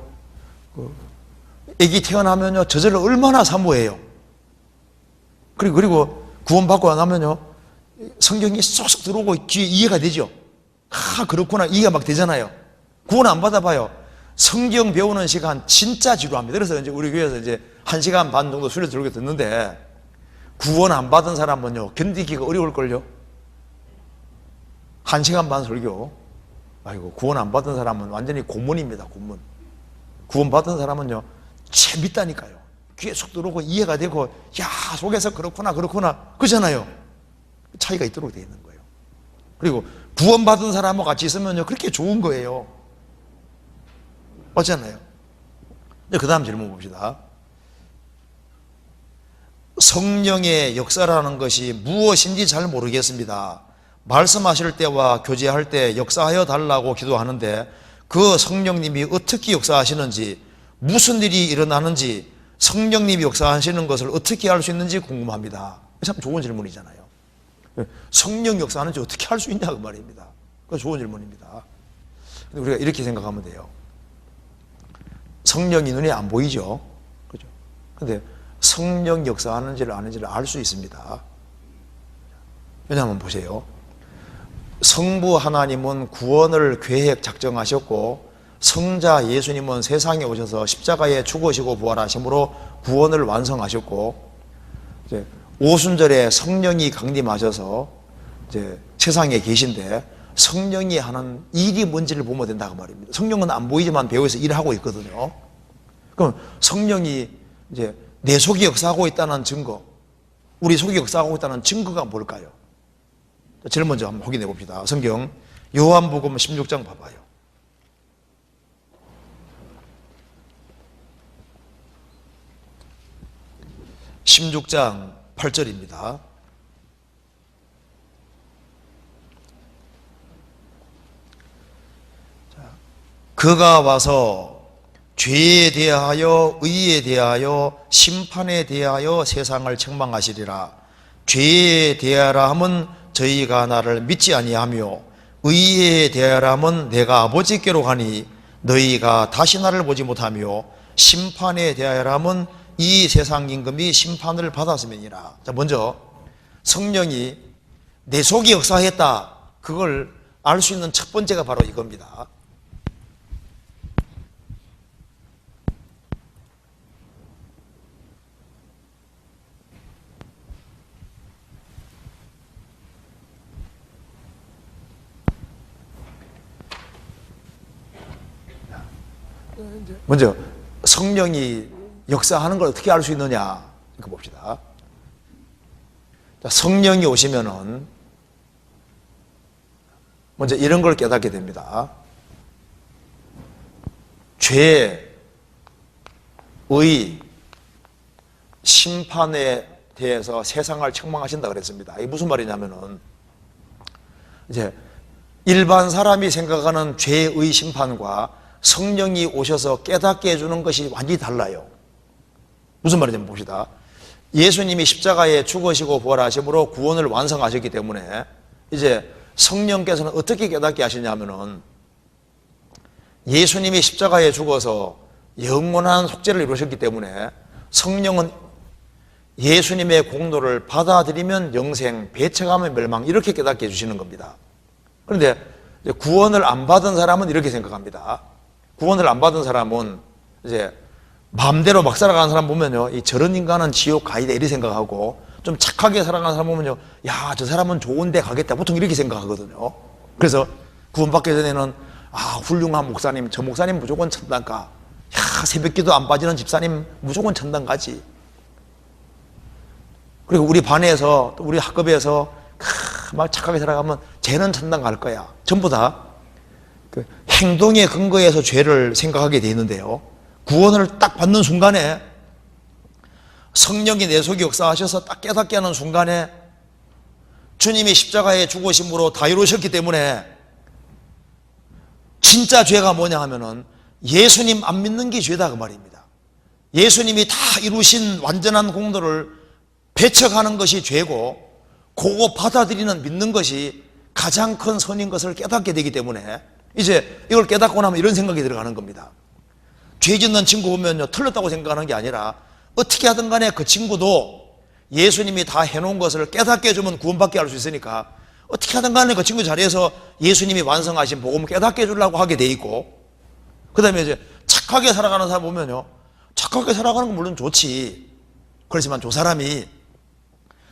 애기 태어나면요 저절로 얼마나 사모해요. 그리고 구원받고 나면요 성경이 쏙쏙 들어오고 귀에 이해가 되죠. 그렇구나 이해가 막 되잖아요. 구원 안 받아봐요. 성경 배우는 시간 진짜 지루합니다. 그래서 이제 우리 교회에서 이제 1시간 반 정도 수련 들고 듣는데 구원 안 받은 사람은요 견디기가 어려울걸요. 1시간 반 설교. 아이고, 구원 안 받은 사람은 완전히 고문입니다. 고문. 구원 받은 사람은요 재밌다니까요. 귀에 쏙 들어오고 이해가 되고 야 속에서 그렇구나 그러잖아요. 차이가 있도록 되어 있는 거예요. 그리고 구원 받은 사람하고 같이 있으면요 그렇게 좋은 거예요. 맞잖아요. 그 다음 질문 봅시다. 성령의 역사라는 것이 무엇인지 잘 모르겠습니다. 말씀하실 때와 교제할 때 역사하여 달라고 기도하는데 그 성령님이 어떻게 역사하시는지, 무슨 일이 일어나는지, 성령님이 역사하시는 것을 어떻게 알 수 있는지 궁금합니다. 참 좋은 질문이잖아요. 성령 역사하는지 어떻게 할 수 있냐 그 말입니다. 그거 좋은 질문입니다. 근데 우리가 이렇게 생각하면 돼요. 성령이 눈에 안 보이죠. 그죠? 근데 성령 역사하는지를 아는지를 알 수 있습니다. 왜냐하면 보세요. 성부 하나님은 구원을 계획 작정하셨고 성자 예수님은 세상에 오셔서 십자가에 죽으시고 부활하심으로 구원을 완성하셨고 이제 오순절에 성령이 강림하셔서 이제 세상에 계신데 성령이 하는 일이 뭔지를 보면 된다고 말입니다. 성령은 안 보이지만 배후에서 일을 하고 있거든요. 그럼 성령이 이제 내 속에 역사하고 있다는 증거, 우리 속에 역사하고 있다는 증거가 뭘까요? 제일 먼저 한번 확인해 봅시다. 성경 요한복음 16장 봐봐요. 16장 8절입니다. 그가 와서 죄에 대하여, 의에 대하여, 심판에 대하여 세상을 책망하시리라. 죄에 대하라 함은 저희가 나를 믿지 아니하며, 의에 대하라 함은 내가 아버지께로 가니 너희가 다시 나를 보지 못하며, 심판에 대하라 함은 이 세상 임금이 심판을 받았음이니라. 자, 먼저 성령이 내 속에 역사했다, 그걸 알 수 있는 첫 번째가 바로 이겁니다. 먼저 성령이 역사하는 걸 어떻게 알 수 있느냐, 이거 봅시다. 자, 성령이 오시면은 먼저 이런 걸 깨닫게 됩니다. 죄, 의, 심판에 대해서 세상을 책망하신다 그랬습니다. 이게 무슨 말이냐면은, 이제 일반 사람이 생각하는 죄의 심판과 성령이 오셔서 깨닫게 해주는 것이 완전히 달라요. 무슨 말이냐면 봅시다. 예수님이 십자가에 죽으시고 부활하심으로 구원을 완성하셨기 때문에 이제 성령께서는 어떻게 깨닫게 하시냐면은, 예수님이 십자가에 죽어서 영원한 속죄를 이루셨기 때문에 성령은 예수님의 공로를 받아들이면 영생, 배척하면 멸망, 이렇게 깨닫게 해주시는 겁니다. 그런데 구원을 안 받은 사람은 이렇게 생각합니다. 구원을 안 받은 사람은 이제 마음대로 막 살아가는 사람 보면요, 이 저런 인간은 지옥 가이다 이렇게 생각하고, 좀 착하게 살아가는 사람 보면요, 야, 저 사람은 좋은 데 가겠다, 보통 이렇게 생각하거든요. 그래서 구원받기 전에는 훌륭한 목사님, 저 목사님 무조건 천당 가. 야, 새벽기도 안 빠지는 집사님 무조건 천당 가지. 그리고 우리 반에서, 또 우리 학급에서 막 착하게 살아가면 쟤는 천당 갈 거야. 전부 다 그 행동의 근거에서 죄를 생각하게 돼 있는데요, 구원을 딱 받는 순간에 성령이 내 속에 역사하셔서 딱 깨닫게 하는 순간에 주님이 십자가에 죽으심으로 다 이루셨기 때문에 진짜 죄가 뭐냐 하면은 예수님 안 믿는 게 죄다, 그 말입니다. 예수님이 다 이루신 완전한 공로를 배척하는 것이 죄고, 그거 받아들이는, 믿는 것이 가장 큰 선인 것을 깨닫게 되기 때문에 이제 이걸 깨닫고 나면 이런 생각이 들어가는 겁니다. 죄 짓는 친구 보면요, 틀렸다고 생각하는 게 아니라 어떻게 하든 간에 그 친구도 예수님이 다 해놓은 것을 깨닫게 해주면 구원받게 할 수 있으니까 어떻게 하든 간에 그 친구 자리에서 예수님이 완성하신 복음을 깨닫게 해주려고 하게 돼 있고, 그 다음에 이제 착하게 살아가는 사람 보면요, 착하게 살아가는 건 물론 좋지. 그렇지만 저 사람이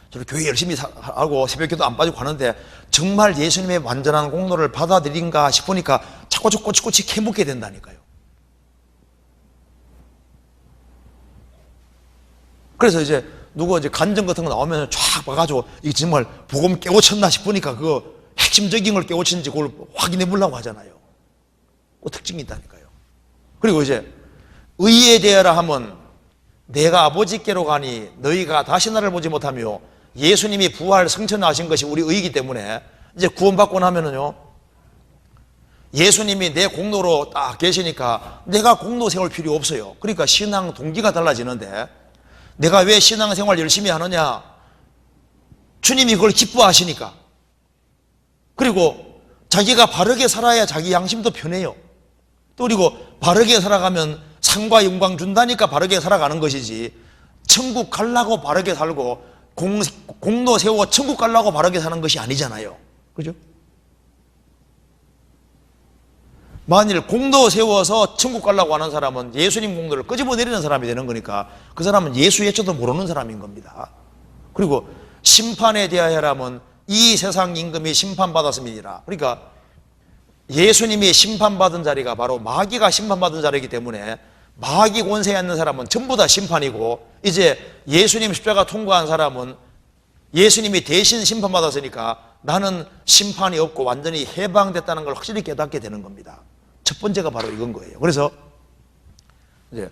저를 교회 열심히 하고 새벽기도 안 빠지고 하는데 정말 예수님의 완전한 공로를 받아들인가 싶으니까 자꾸 꼬치꼬치 캐묻게 된다니까요. 그래서 이제 누구 이제 간증 같은 거 나오면 쫙 봐가지고 이게 정말 복음 깨우쳤나 싶으니까 그 핵심적인 걸 깨우친지 그걸 확인해 보려고 하잖아요. 그 특징이 있다니까요. 그리고 이제 의에 대하라 하면 내가 아버지께로 가니 너희가 다시 나를 보지 못하며, 예수님이 부활 성천하신 것이 우리 의이기 때문에 이제 구원받고 나면은요, 예수님이 내 공로로 딱 계시니까 내가 공로 세울 필요 없어요. 그러니까 신앙 동기가 달라지는데, 내가 왜 신앙생활 열심히 하느냐? 주님이 그걸 기뻐하시니까. 그리고 자기가 바르게 살아야 자기 양심도 편해요. 또 그리고 바르게 살아가면 상과 영광 준다니까 바르게 살아가는 것이지, 천국 가려고 바르게 살고 공로 세워 천국 가려고 바르게 사는 것이 아니잖아요. 그죠? 만일 공로 세워서 천국 가려고 하는 사람은 예수님 공로를 끄집어 내리는 사람이 되는 거니까 그 사람은 예수 예조도 모르는 사람인 겁니다. 그리고 심판에 대하여라면 이 세상 임금이 심판받았음이니라. 그러니까 예수님이 심판받은 자리가 바로 마귀가 심판받은 자리이기 때문에 마귀 권세에 있는 사람은 전부 다 심판이고, 이제 예수님 십자가 통과한 사람은 예수님이 대신 심판받았으니까 나는 심판이 없고 완전히 해방됐다는 걸 확실히 깨닫게 되는 겁니다. 첫 번째가 바로 이건 거예요. 그래서 이제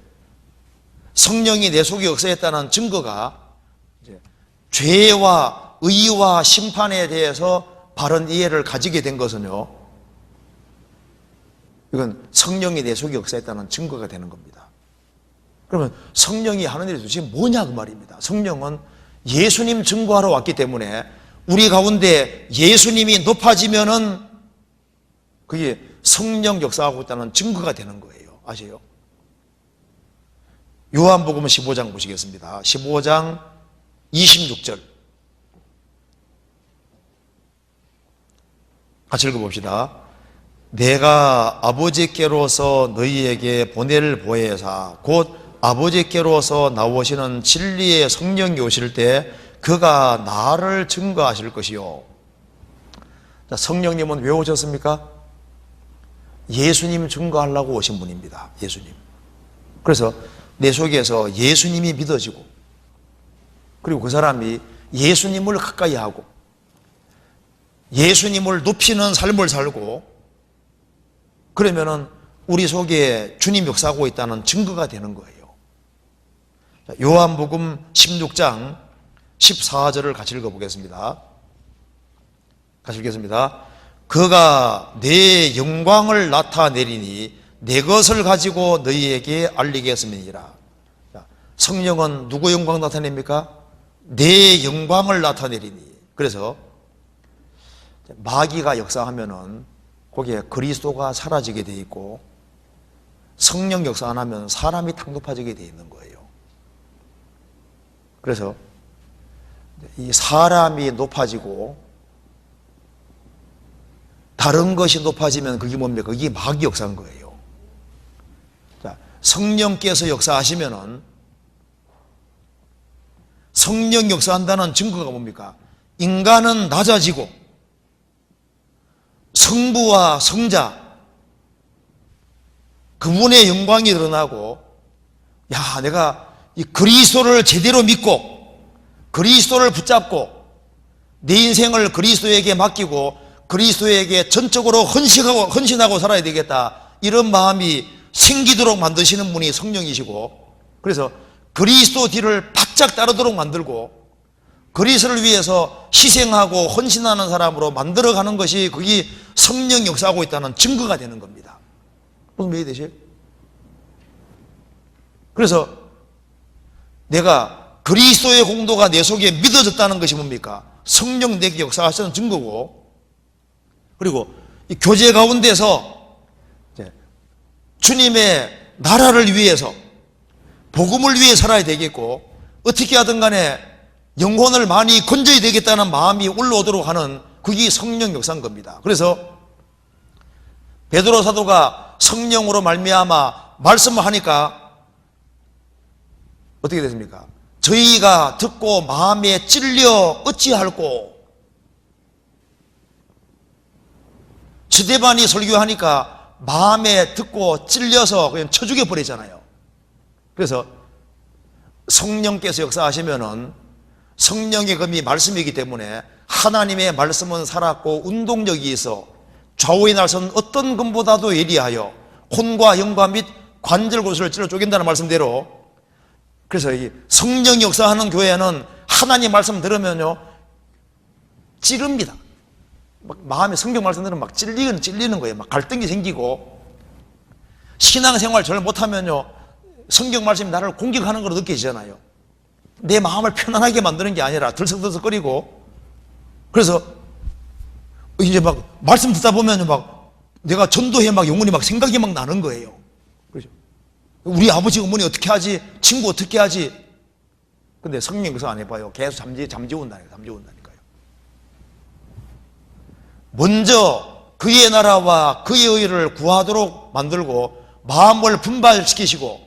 성령이 내 속에 역사했다는 증거가 이제 죄와 의와 심판에 대해서 바른 이해를 가지게 된 것은요, 이건 성령이 내 속에 역사했다는 증거가 되는 겁니다. 그러면 성령이 하는 일이 도대체 뭐냐 그 말입니다. 성령은 예수님 증거하러 왔기 때문에 우리 가운데 예수님이 높아지면은 그게 성령 역사하고 있다는 증거가 되는 거예요. 아세요? 요한복음 15장 보시겠습니다. 15장 26절 같이 읽어봅시다. 내가 아버지께로서 너희에게 보낼 보혜사 곧 아버지께로서 나오시는 진리의 성령이 오실 때 그가 나를 증거하실 것이요. 자, 성령님은 왜 오셨습니까? 예수님 증거하려고 오신 분입니다. 예수님. 그래서 내 속에서 예수님이 믿어지고 그리고 그 사람이 예수님을 가까이 하고 예수님을 높이는 삶을 살고 그러면은 우리 속에 주님 역사하고 있다는 증거가 되는 거예요. 요한복음 16장 14절을 같이 읽어보겠습니다. 같이 읽겠습니다. 그가 내 영광을 나타내리니 내 것을 가지고 너희에게 알리겠음이니라. 성령은 누구 영광 나타냅니까? 내 영광을 나타내리니. 그래서 마귀가 역사하면은 거기에 그리스도가 사라지게 돼 있고 성령 역사 안 하면 사람이 탁 높아지게 돼 있는 거예요. 그래서 이 사람이 높아지고 다른 것이 높아지면 그게 뭡니까? 그게 마귀 역사인 거예요. 자, 성령께서 역사하시면은 성령 역사한다는 증거가 뭡니까? 인간은 낮아지고 성부와 성자 그분의 영광이 드러나고 야 내가 이 그리스도를 제대로 믿고 그리스도를 붙잡고 내 인생을 그리스도에게 맡기고 그리스도에게 전적으로 헌신하고 살아야 되겠다 이런 마음이 생기도록 만드시는 분이 성령이시고 그래서 그리스도 뒤를 바짝 따르도록 만들고 그리스도를 위해서 희생하고 헌신하는 사람으로 만들어가는 것이 그게 성령 역사하고 있다는 증거가 되는 겁니다. 무슨 말이 되세요? 그래서 내가 그리스도의 공도가 내 속에 믿어졌다는 것이 뭡니까? 성령 내게 역사하시는 증거고 그리고 이 교제 가운데서 주님의 나라를 위해서 복음을 위해 살아야 되겠고 어떻게 하든 간에 영혼을 많이 건져야 되겠다는 마음이 올라오도록 하는 그게 성령 역사인 겁니다. 그래서 베드로 사도가 성령으로 말미암아 말씀을 하니까 어떻게 됐습니까? 저희가 듣고 마음에 찔려 어찌할꼬 스데반이 설교하니까 마음에 듣고 찔려서 그냥 쳐 죽여버리잖아요. 그래서 성령께서 역사하시면은 성령의 검이 말씀이기 때문에 하나님의 말씀은 살았고 운동력이 있어 좌우의 날선 어떤 검보다도 예리하여 혼과 영과 및 관절골수를 찔러 쪼갠다는 말씀대로 그래서 이 성령이 역사하는 교회는 하나님 말씀 들으면요 찌릅니다. 막 마음에 성경 말씀 들으면 막 찔리는 거예요. 막 갈등이 생기고 신앙생활 잘 못하면요 성경 말씀이 나를 공격하는 걸로 느껴지잖아요. 내 마음을 편안하게 만드는 게 아니라 들썩들썩거리고 그래서 이제 막 말씀 듣다 보면 막 내가 전도해 막 영혼이 막 생각이 막 나는 거예요. 그렇죠? 우리 아버지 어머니 어떻게 하지? 친구 어떻게 하지? 근데 성령 역사 안 해봐요. 계속 잠재운다니까요. 먼저 그의 나라와 그의 의를 구하도록 만들고 마음을 분발시키시고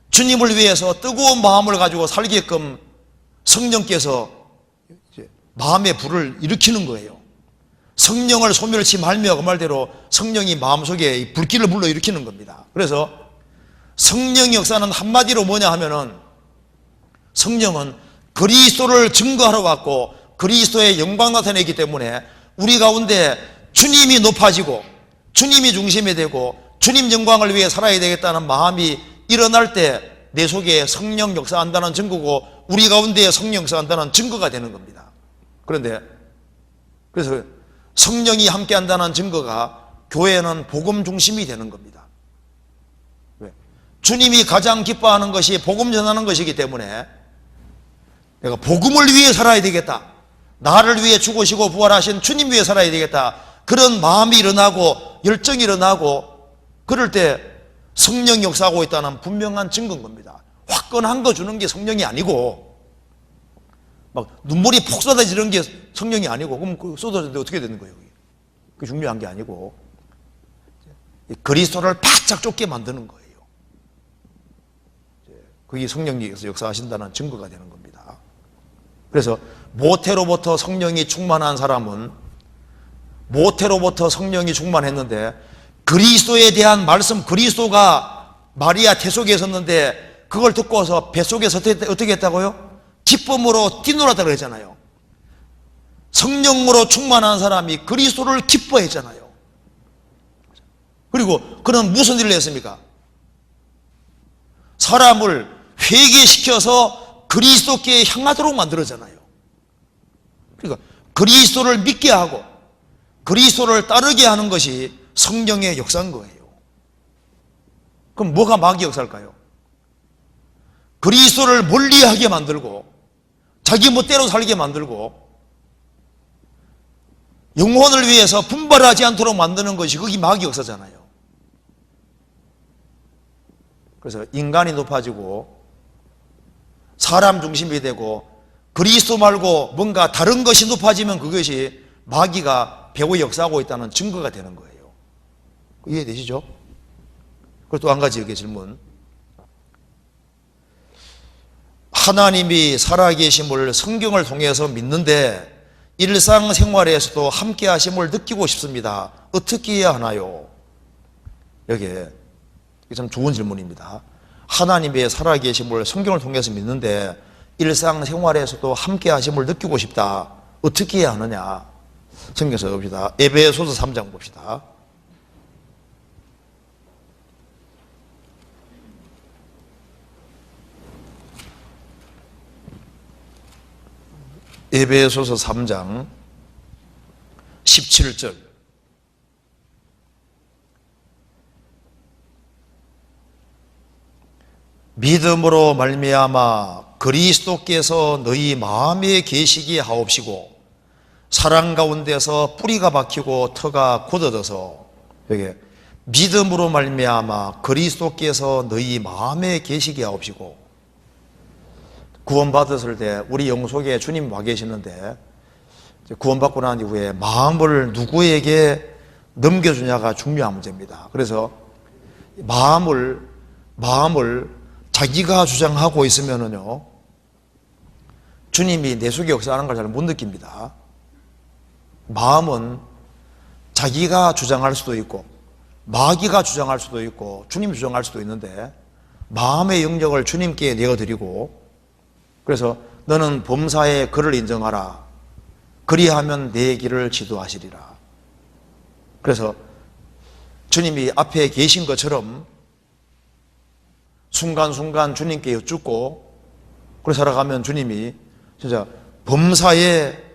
주님을 위해서 뜨거운 마음을 가지고 살게끔 성령께서 마음의 불을 일으키는 거예요. 성령을 소멸치 말며 그 말대로 성령이 마음속에 불길을 불러일으키는 겁니다. 그래서 성령의 역사는 한마디로 뭐냐 하면은 성령은 그리스도를 증거하러 왔고 그리스도의 영광 나타내기 때문에 우리 가운데 주님이 높아지고 주님이 중심이 되고 주님 영광을 위해 살아야 되겠다는 마음이 일어날 때 내 속에 성령 역사한다는 증거고 우리 가운데 성령 역사한다는 증거가 되는 겁니다. 그런데 그래서 성령이 함께한다는 증거가 교회는 복음 중심이 되는 겁니다. 왜? 주님이 가장 기뻐하는 것이 복음 전하는 것이기 때문에 내가 복음을 위해 살아야 되겠다, 나를 위해 죽으시고 부활하신 주님 위해 살아야 되겠다, 그런 마음이 일어나고 열정이 일어나고 그럴 때 성령이 역사하고 있다는 분명한 증거인 겁니다. 화끈한 거 주는 게 성령이 아니고, 막 눈물이 폭 쏟아지는 게 성령이 아니고, 그럼 그 쏟아지는데 어떻게 되는 거예요? 그게 중요한 게 아니고 그리스도를 바짝 쫓게 만드는 거예요. 그게 성령이 역사하신다는 증거가 되는 겁니다. 그래서 모태로부터 성령이 충만한 사람은, 모태로부터 성령이 충만했는데 그리스도에 대한 말씀, 그리스도가 마리아 태속에 있었는데 그걸 듣고서 뱃속에서 어떻게 했다고요? 기쁨으로 뛰놀았다고 그랬잖아요. 성령으로 충만한 사람이 그리스도를 기뻐했잖아요. 그리고 그는 무슨 일을 했습니까? 사람을 회개시켜서 그리스도께 향하도록 만들었잖아요. 그러니까 그리스도를 믿게 하고 그리스도를 따르게 하는 것이 성령의 역사인 거예요. 그럼 뭐가 마귀 역사일까요? 그리스도를 멀리하게 만들고 자기 멋대로 살게 만들고 영혼을 위해서 분발하지 않도록 만드는 것이 그게 마귀 역사잖아요. 그래서 인간이 높아지고 사람 중심이 되고 그리스도 말고 뭔가 다른 것이 높아지면 그것이 마귀가 배후에 역사하고 있다는 증거가 되는 거예요. 이해되시죠? 그리고 또 한 가지 여기 질문. 하나님이 살아계심을 성경을 통해서 믿는데 일상생활에서도 함께 하심을 느끼고 싶습니다. 어떻게 해야 하나요? 이게 참 좋은 질문입니다. 하나님의 살아계심을 성경을 통해서 믿는데 일상생활에서도 함께 하심을 느끼고 싶다. 어떻게 해야 하느냐? 성경에서 봅시다. 에베소서 3장 봅시다. 에베소서 3장 17절. 믿음으로 말미암아 그리스도께서 너희 마음에 계시게 하옵시고 사랑 가운데서 뿌리가 박히고 터가 굳어져서, 여기 믿음으로 말미암아 그리스도께서 너희 마음에 계시게 하옵시고, 구원받았을 때 우리 영속에 주님 와 계시는데 구원받고 난 이후에 마음을 누구에게 넘겨주냐가 중요한 문제입니다. 그래서 마음을 자기가 주장하고 있으면은요, 주님이 내 속에 역사하는 걸 잘 못 느낍니다. 마음은 자기가 주장할 수도 있고 마귀가 주장할 수도 있고 주님이 주장할 수도 있는데 마음의 영역을 주님께 내어드리고, 그래서 너는 범사에 그를 인정하라. 그리하면 내 길을 지도하시리라. 그래서 주님이 앞에 계신 것처럼 순간순간 주님께 여쭙고 그래서 살아가면 주님이 진짜 범사에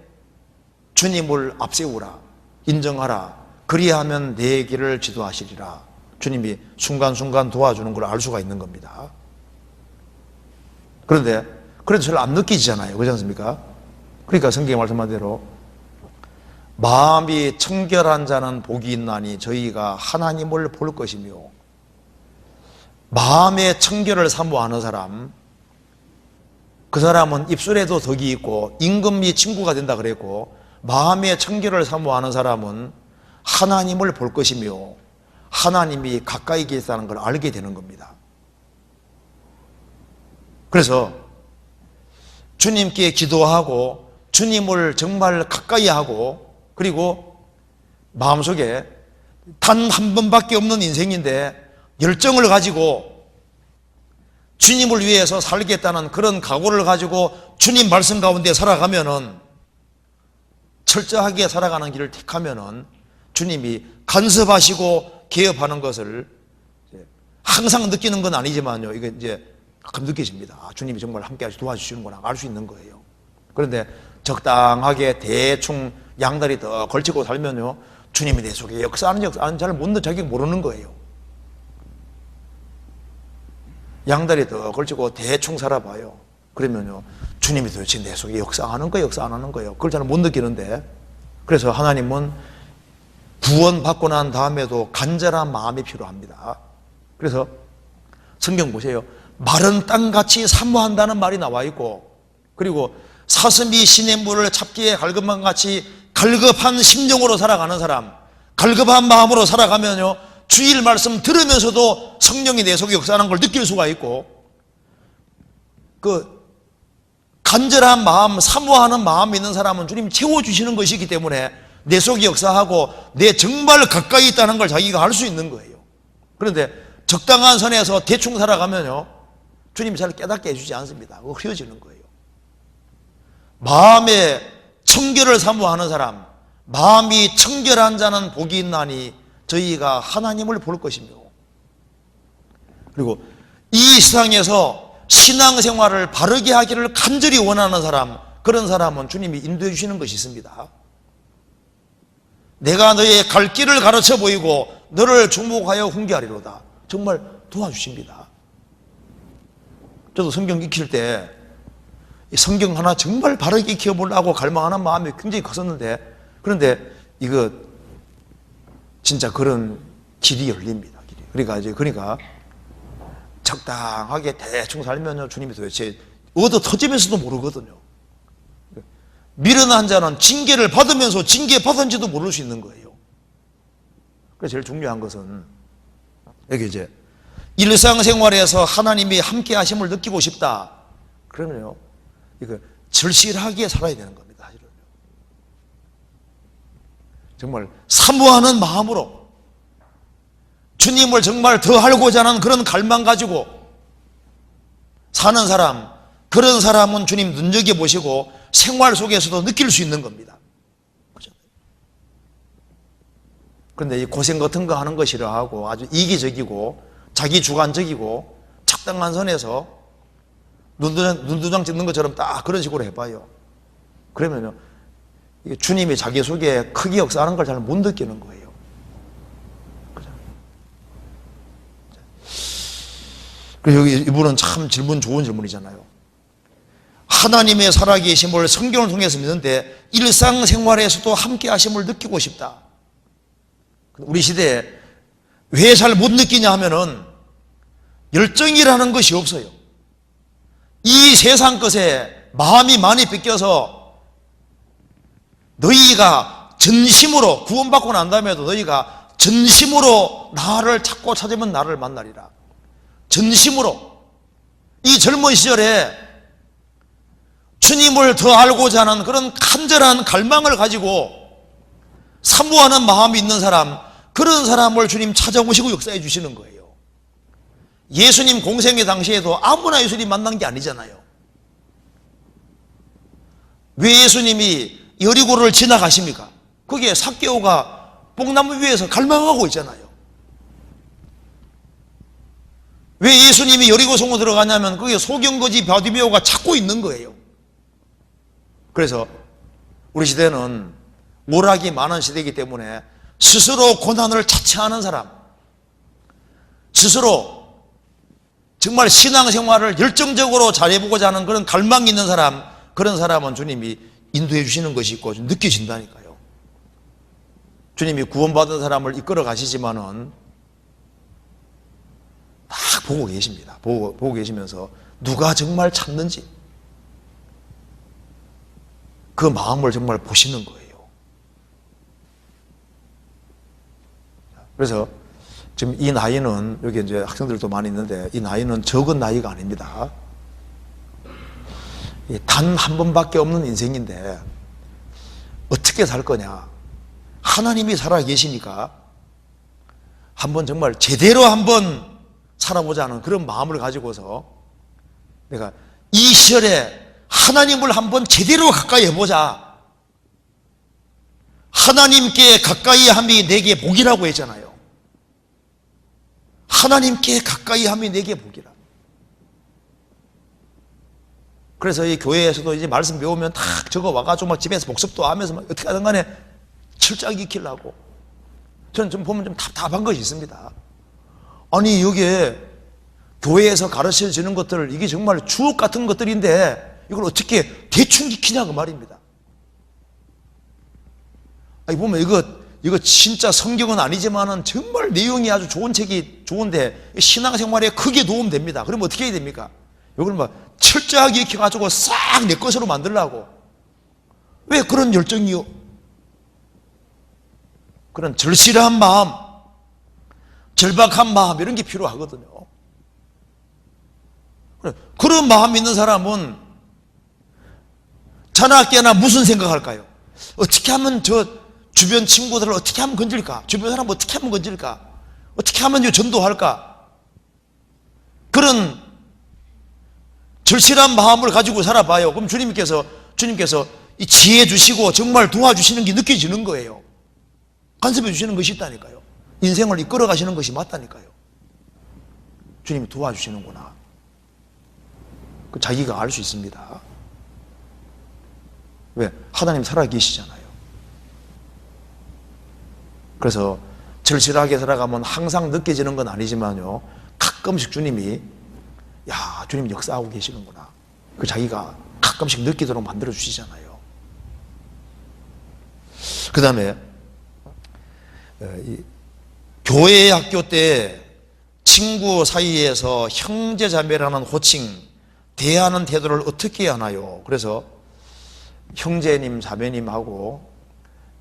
주님을 앞세우라, 인정하라, 그리하면 내 길을 지도하시리라. 주님이 순간순간 도와주는 걸 알 수가 있는 겁니다. 그런데 그래도 잘 안 느끼지잖아요. 그렇지 않습니까? 그러니까 성경에 말씀한 대로 마음이 청결한 자는 복이 있나니 저희가 하나님을 볼 것이며, 마음의 청결을 사모하는 사람, 그 사람은 입술에도 덕이 있고 임금이 친구가 된다 그랬고, 마음의 청결을 사모하는 사람은 하나님을 볼 것이며 하나님이 가까이 계시다는 걸 알게 되는 겁니다. 그래서 주님께 기도하고 주님을 정말 가까이 하고, 그리고 마음속에 단 한 번밖에 없는 인생인데 열정을 가지고 주님을 위해서 살겠다는 그런 각오를 가지고 주님 말씀 가운데 살아가면은, 철저하게 살아가는 길을 택하면은 주님이 간섭하시고 개업하는 것을 항상 느끼는 건 아니지만요, 이게 이제 가끔 느껴집니다. 아, 주님이 정말 함께 도와주시는구나 알 수 있는 거예요. 그런데 적당하게 대충 양다리 더 걸치고 살면요, 주님이 내 속에 역사하는 잘 자기 모르는 거예요. 양다리 더 걸치고 대충 살아봐요. 그러면요, 주님이 도대체 내 속에 역사하는 거예요, 역사 안 하는 거예요? 그걸 잘 못 느끼는데, 그래서 하나님은 구원받고 난 다음에도 간절한 마음이 필요합니다. 그래서 성경 보세요. 마른 땅같이 사모한다는 말이 나와 있고, 그리고 사슴이 시냇물을 잡기에 갈급한 같이 갈급한 심령으로 살아가는 사람, 갈급한 마음으로 살아가면요, 주일 말씀 들으면서도 성령이 내 속에 역사하는 걸 느낄 수가 있고, 그 간절한 마음, 사모하는 마음이 있는 사람은 주님 채워주시는 것이기 때문에 내 속에 역사하고 내 정말 가까이 있다는 걸 자기가 알 수 있는 거예요. 그런데 적당한 선에서 대충 살아가면요, 주님이 잘 깨닫게 해주지 않습니다. 그거 흐려지는 거예요. 마음에 청결을 사모하는 사람, 마음이 청결한 자는 복이 있나니 저희가 하나님을 볼 것이며, 그리고 이 세상에서 신앙생활을 바르게 하기를 간절히 원하는 사람, 그런 사람은 주님이 인도해 주시는 것이 있습니다. 내가 너의 갈 길을 가르쳐 보이고 너를 주목하여 훈계하리로다. 정말 도와주십니다. 저도 성경 익힐 때 성경 하나 정말 바르게 익혀보려고 갈망하는 마음이 굉장히 컸었는데, 그런데 이거 진짜 그런 길이 열립니다. 그러니까 적당하게 대충 살면요, 주님이 도대체 얻어 터지면서도 모르거든요. 미련한 자는 징계를 받으면서 징계 받은지도 모를 수 있는 거예요. 그래서 제일 중요한 것은 여기 이제 일상생활에서 하나님이 함께 하심을 느끼고 싶다. 그러면요, 이거 절실하게 살아야 되는 겁니다. 사실은요. 정말 사모하는 마음으로 주님을 정말 더 알고자 하는 그런 갈망 가지고 사는 사람, 그런 사람은 주님 눈여겨보시고 생활 속에서도 느낄 수 있는 겁니다. 그런데 이 고생 같은 거 하는 거 싫어하고 아주 이기적이고 자기 주관적이고 적당한 선에서 눈두장 찍는 것처럼 딱 그런 식으로 해봐요. 그러면요, 이게 주님이 자기 속에 크게 역사하는 걸 잘 못 느끼는 거예요. 그래서 여기 이분은 참 좋은 질문이잖아요. 하나님의 살아계심을 성경을 통해서 믿는데 일상생활에서도 함께 하심을 느끼고 싶다. 우리 시대에 왜 잘 못 느끼냐 하면은 열정이라는 것이 없어요. 이 세상 것에 마음이 많이 뺏겨서 너희가 전심으로 구원받고 난 다음에도 너희가 전심으로 나를 찾으면 나를 만나리라. 전심으로 이 젊은 시절에 주님을 더 알고자 하는 그런 간절한 갈망을 가지고 사모하는 마음이 있는 사람, 그런 사람을 주님 찾아오시고 역사해 주시는 거예요. 예수님 공생의 당시에도 아무나 예수님 만난 게 아니잖아요. 왜 예수님이 여리고를 지나가십니까? 거기에 삭개오가 뽕나무 위에서 갈망하고 있잖아요. 왜 예수님이 여리고성으로 들어가냐면 거기에 소경거지 바디메오가 찾고 있는 거예요. 그래서 우리 시대는 오락이 많은 시대이기 때문에 스스로 고난을 자처하는 사람, 스스로 정말 신앙생활을 열정적으로 잘해보고자 하는 그런 갈망이 있는 사람, 그런 사람은 주님이 인도해 주시는 것이 있고 느껴진다니까요. 주님이 구원받은 사람을 이끌어 가시지만은 딱 보고 계십니다. 보고 계시면서 누가 정말 찾는지 그 마음을 정말 보시는 거예요. 그래서 지금 이 나이는, 여기 이제 학생들도 많이 있는데, 이 나이는 적은 나이가 아닙니다. 단 한 번밖에 없는 인생인데 어떻게 살 거냐. 하나님이 살아 계시니까 한번 정말 제대로 한번 살아보자는 그런 마음을 가지고서 내가 이 시절에 하나님을 한번 제대로 가까이 해보자. 하나님께 가까이 함이 내게 복이라고 했잖아요. 하나님께 가까이 함이 내게 복이라. 그래서 이 교회에서도 이제 말씀 배우면 딱 적어 와가지고 막 집에서 복습도 하면서 막 어떻게 하든 간에 철저하게 익히려고 저는 좀 보면 좀 답답한 것이 있습니다. 아니, 여기에 교회에서 가르쳐지는 것들, 이게 정말 주옥 같은 것들인데 이걸 어떻게 대충 익히냐고 말입니다. 아니, 보면 이거 진짜 성경은 아니지만은 정말 내용이 아주 좋은 책이 좋은데 신앙생활에 크게 도움됩니다. 그러면 어떻게 해야 됩니까? 이걸 막 철저하게 익혀가지고 싹 내 것으로 만들려고. 왜 그런 열정이요? 그런 절실한 마음, 절박한 마음, 이런 게 필요하거든요. 그런 마음 있는 사람은 자나 깨나 무슨 생각할까요? 어떻게 하면 저 주변 친구들을 어떻게 하면 건질까? 주변 사람 어떻게 하면 건질까? 어떻게 하면 전도할까? 그런 절실한 마음을 가지고 살아봐요. 그럼 주님께서 이 지혜 주시고 정말 도와주시는 게 느껴지는 거예요. 간섭해 주시는 것이 있다니까요. 인생을 이끌어 가시는 것이 맞다니까요. 주님이 도와주시는구나. 그 자기가 알 수 있습니다. 왜? 하나님 살아계시잖아요. 그래서 절실하게 살아가면 항상 느껴지는 건 아니지만요, 가끔씩 주님이 주님 역사하고 계시는구나. 그 자기가 가끔씩 느끼도록 만들어 주시잖아요. 그 다음에 교회 학교 때 친구 사이에서 형제자매라는 호칭, 대하는 태도를 어떻게 해야 하나요? 그래서 형제님, 자매님하고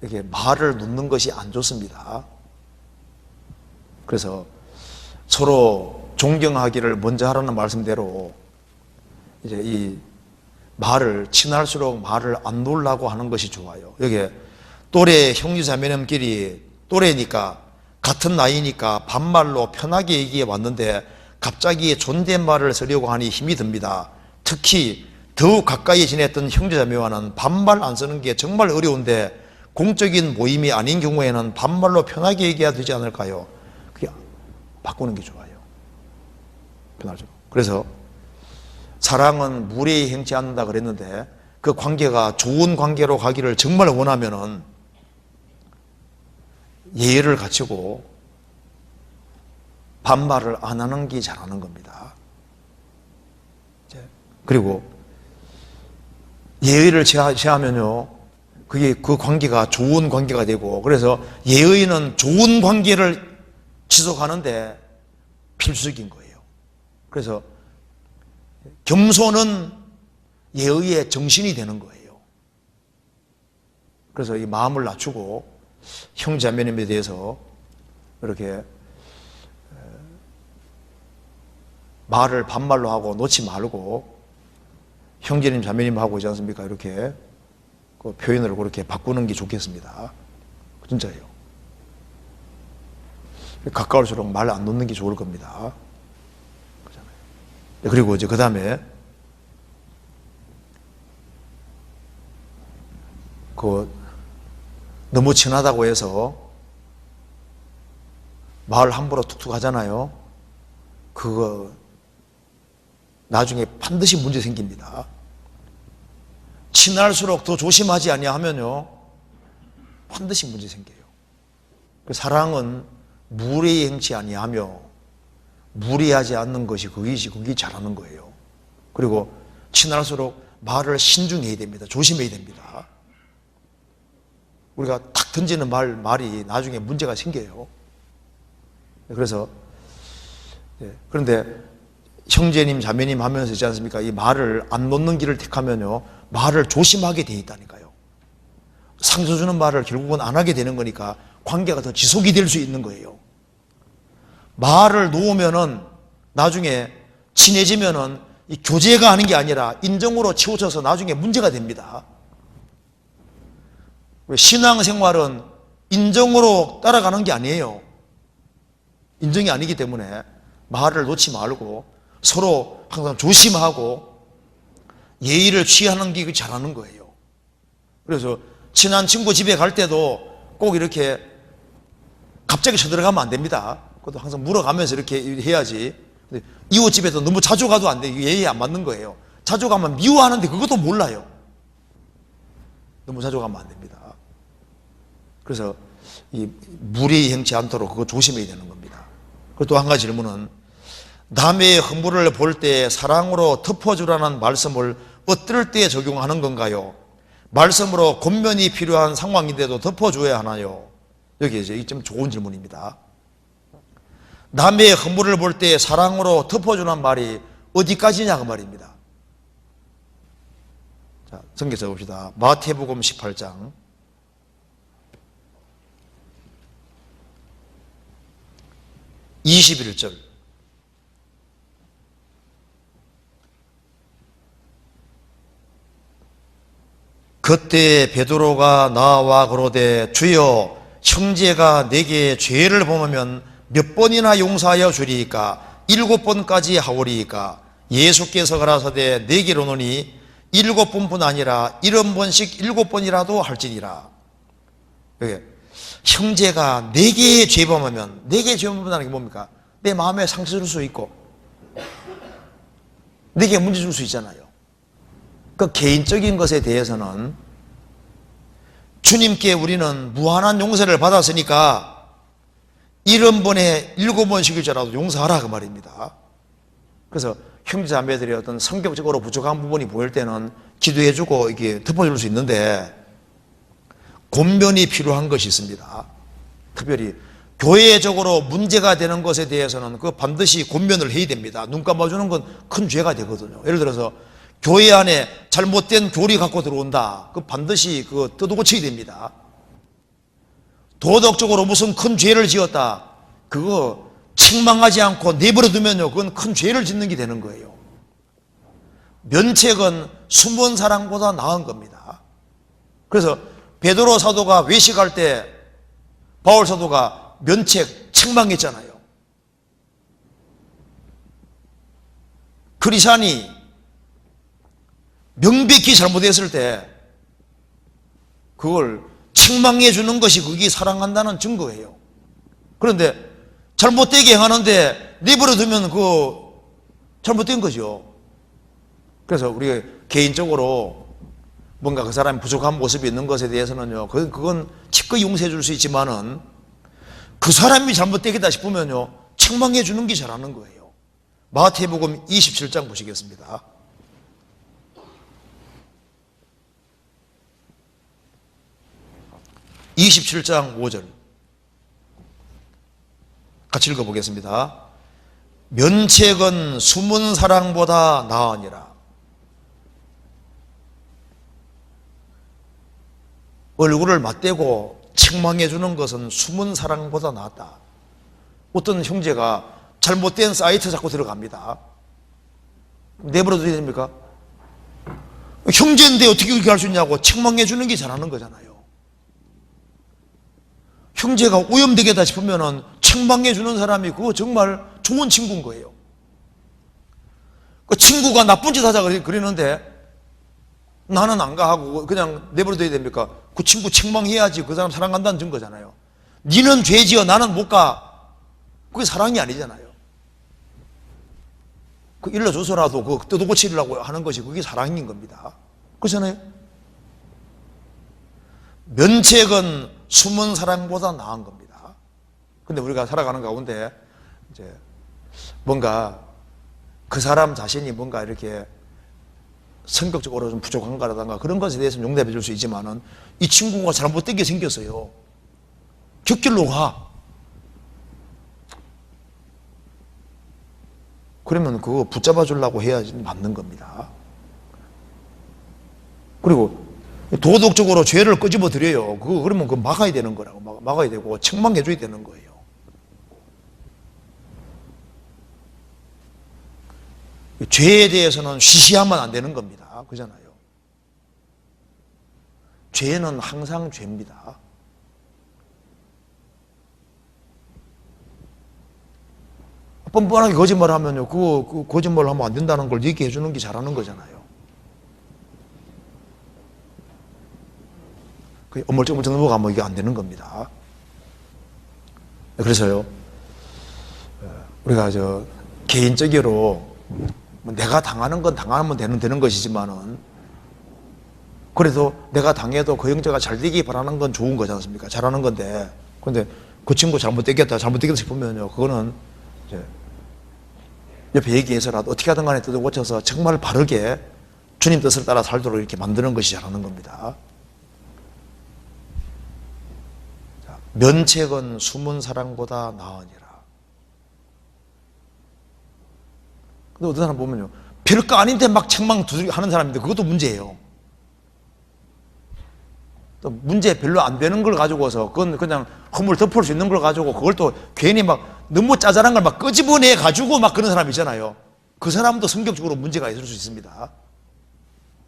이렇게 말을 놓는 것이 안 좋습니다. 그래서 서로 존경하기를 먼저 하라는 말씀대로 이제 이 말을, 친할수록 말을 안 놓으려고 하는 것이 좋아요. 여기 또래 형제자매님끼리 또래니까, 같은 나이니까 반말로 편하게 얘기해 왔는데 갑자기 존댓말을 쓰려고 하니 힘이 듭니다. 특히 더욱 가까이 지냈던 형제자매와는 반말 안 쓰는 게 정말 어려운데 공적인 모임이 아닌 경우에는 반말로 편하게 얘기해야 되지 않을까요? 그게 바꾸는 게 좋아요. 편하죠. 그래서 사랑은 무례히 행치 않는다 그랬는데 그 관계가 좋은 관계로 가기를 정말 원하면은 예의를 갖추고 반말을 안 하는 게 잘하는 겁니다. 그리고 예의를 취하면요, 그게 그 관계가 좋은 관계가 되고, 그래서 예의는 좋은 관계를 지속하는데 필수적인 거예요. 그래서 겸손은 예의의 정신이 되는 거예요. 그래서 이 마음을 낮추고 형제자매님에 대해서 이렇게 말을 반말로 하고 놓지 말고 형제님 자매님 하고 있지 않습니까? 이렇게 그 표현을 그렇게 바꾸는 게 좋겠습니다. 진짜예요. 가까울수록 말 안 놓는 게 좋을 겁니다. 그렇잖아요. 그리고 이제 그 다음에 너무 친하다고 해서 말 함부로 툭툭 하잖아요. 그거 나중에 반드시 문제 생깁니다. 친할수록 더 조심하지 아니하면요, 반드시 문제 생겨요. 사랑은 무례히 행치 아니하며 무리하지 않는 것이 그게 잘하는 거예요. 그리고 친할수록 말을 신중해야 됩니다. 조심해야 됩니다. 우리가 탁 던지는 말이 나중에 문제가 생겨요. 그래서 그런데 형제님, 자매님 하면서 있지 않습니까? 이 말을 안 놓는 길을 택하면요, 말을 조심하게 돼 있다니까요. 상처 주는 말을 결국은 안 하게 되는 거니까 관계가 더 지속이 될 수 있는 거예요. 말을 놓으면은 나중에 친해지면은 이 교제가 하는 게 아니라 인정으로 치우쳐서 나중에 문제가 됩니다. 신앙생활은 인정으로 따라가는 게 아니에요. 인정이 아니기 때문에 말을 놓지 말고 서로 항상 조심하고 예의를 취하는 게 잘하는 거예요. 그래서 친한 친구 집에 갈 때도 꼭 이렇게 갑자기 쳐들어가면 안 됩니다. 그것도 항상 물어가면서 이렇게 해야지. 근데 이웃 집에도 너무 자주 가도 안 돼요. 예의에 안 맞는 거예요. 자주 가면 미워하는데 그것도 몰라요. 너무 자주 가면 안 됩니다. 그래서 이 무리 행치 않도록 그거 조심해야 되는 겁니다. 그리고 또 한 가지 질문은 남의 허물을 볼 때 사랑으로 덮어주라는 말씀을 어떨 때 적용하는 건가요? 말씀으로 권면이 필요한 상황인데도 덮어줘야 하나요? 여기 이제 좀 좋은 질문입니다. 남의 허물을 볼 때 사랑으로 덮어주는 말이 어디까지냐 그 말입니다. 자, 성경 써봅시다. 마태복음 18장 21절. 그때 베드로가 나와 그러되 주여 형제가 내게 죄를 범하면 몇 번이나 용서하여 주리이까 7번까지 하오리이까 예수께서 가라사대 내게로 오노니 7번뿐 아니라 70번씩 7번이라도 할지니라. 형제가 내게 죄 범하면, 내게 죄 범한다는 게 뭡니까? 내 마음에 상처 줄 수 있고 내게 문제 줄 수 있잖아요. 그 개인적인 것에 대해서는 주님께 우리는 무한한 용서를 받았으니까 70번에 7번씩일지라도 용서하라 그 말입니다. 그래서 형제자매들이 어떤 성격적으로 부족한 부분이 보일 때는 기도해주고 이렇게 덮어줄 수 있는데 권면이 필요한 것이 있습니다. 특별히 교회적으로 문제가 되는 것에 대해서는 그 반드시 권면을 해야 됩니다. 눈 감아주는 건 큰 죄가 되거든요. 예를 들어서 교회 안에 잘못된 교리 갖고 들어온다. 그 반드시 그 뜯어고쳐야 됩니다. 도덕적으로 무슨 큰 죄를 지었다. 그거 책망하지 않고 내버려 두면요, 그건 큰 죄를 짓는 게 되는 거예요. 면책은 숨은 사랑보다 나은 겁니다. 그래서 베드로 사도가 외식할 때 바울 사도가 면책, 책망했잖아요. 크리스찬이 명백히 잘못했을 때 그걸 책망해 주는 것이 그게 사랑한다는 증거예요. 그런데 잘못되게 행하는데 내버려 두면 그거 잘못된 거죠. 그래서 우리가 개인적으로 뭔가 그 사람이 부족한 모습이 있는 것에 대해서는요, 그건 기꺼이 용서해 줄 수 있지만은 그 사람이 잘못되겠다 싶으면요, 책망해 주는 게 잘하는 거예요. 마태복음 27장 보시겠습니다. 27장 5절 같이 읽어보겠습니다. 면책은 숨은 사랑보다 나으니라. 얼굴을 맞대고 책망해 주는 것은 숨은 사랑보다 낫다. 어떤 형제가 잘못된 사이트 자꾸 들어갑니다. 내버려 둬야 됩니까? 형제인데 어떻게 그렇게 할 수 있냐고 책망해 주는 게 잘하는 거잖아요. 형제가 오염되겠다 싶으면은 책망해 주는 사람이 그거 정말 좋은 친구인 거예요. 그 친구가 나쁜 짓 하자 그러는데 나는 안 가하고 그냥 내버려둬야 됩니까? 그 친구 책망해야지 그 사람 사랑한다는 증거잖아요. 니는 죄지어 나는 못 가. 그게 사랑이 아니잖아요. 그 일러줘서라도 그 뜯어고치려고 하는 것이 그게 사랑인 겁니다. 그렇잖아요. 면책은 숨은 사랑보다 나은 겁니다. 근데 우리가 살아가는 가운데 이제 뭔가 그 사람 자신이 뭔가 이렇게 성격적으로 좀 부족한 거라든가 그런 것에 대해서는 용납해 줄 수 있지만은 이 친구가 잘못되게 생겼어요. 곁길로 가. 그러면 그거 붙잡아 주려고 해야지 맞는 겁니다. 그리고 도덕적으로 죄를 끄집어 드려요. 그러면 그거 막아야 되는 거라고. 막아야 되고 책망해 줘야 되는 거예요. 죄에 대해서는 쉬쉬하면 안 되는 겁니다. 그잖아요. 죄는 항상 죄입니다. 뻔뻔하게 거짓말하면요, 그 거짓말 하면 안 된다는 걸 얘기해 주는 게 잘하는 거잖아요. 그 어물쩍어물쩍 넘어가면 이게 안 되는 겁니다. 그래서요, 우리가 개인적으로 내가 당하는 건 당하면 되는 것이지만은 그래도 내가 당해도 그 형제가 잘 되기 바라는 건 좋은 거지 않습니까? 잘하는 건데. 근데 그 친구 잘못되겠다 싶으면요, 그거는 이제 옆에 얘기해서라도 어떻게 하든 간에 뜻을 고쳐서 정말 바르게 주님 뜻을 따라 살도록 이렇게 만드는 것이 잘하는 겁니다. 자, 면책은 숨은 사랑보다 나으니라. 근데 어떤 사람 보면요, 별거 아닌데 막 책망 하는 사람인데 그것도 문제예요. 또 문제 별로 안 되는 걸 가지고서 그건 그냥 허물 덮을 수 있는 걸 가지고 그걸 또 괜히 막 너무 짜잘한 걸 막 끄집어내 가지고 막 그런 사람 있잖아요. 그 사람도 성격적으로 문제가 있을 수 있습니다.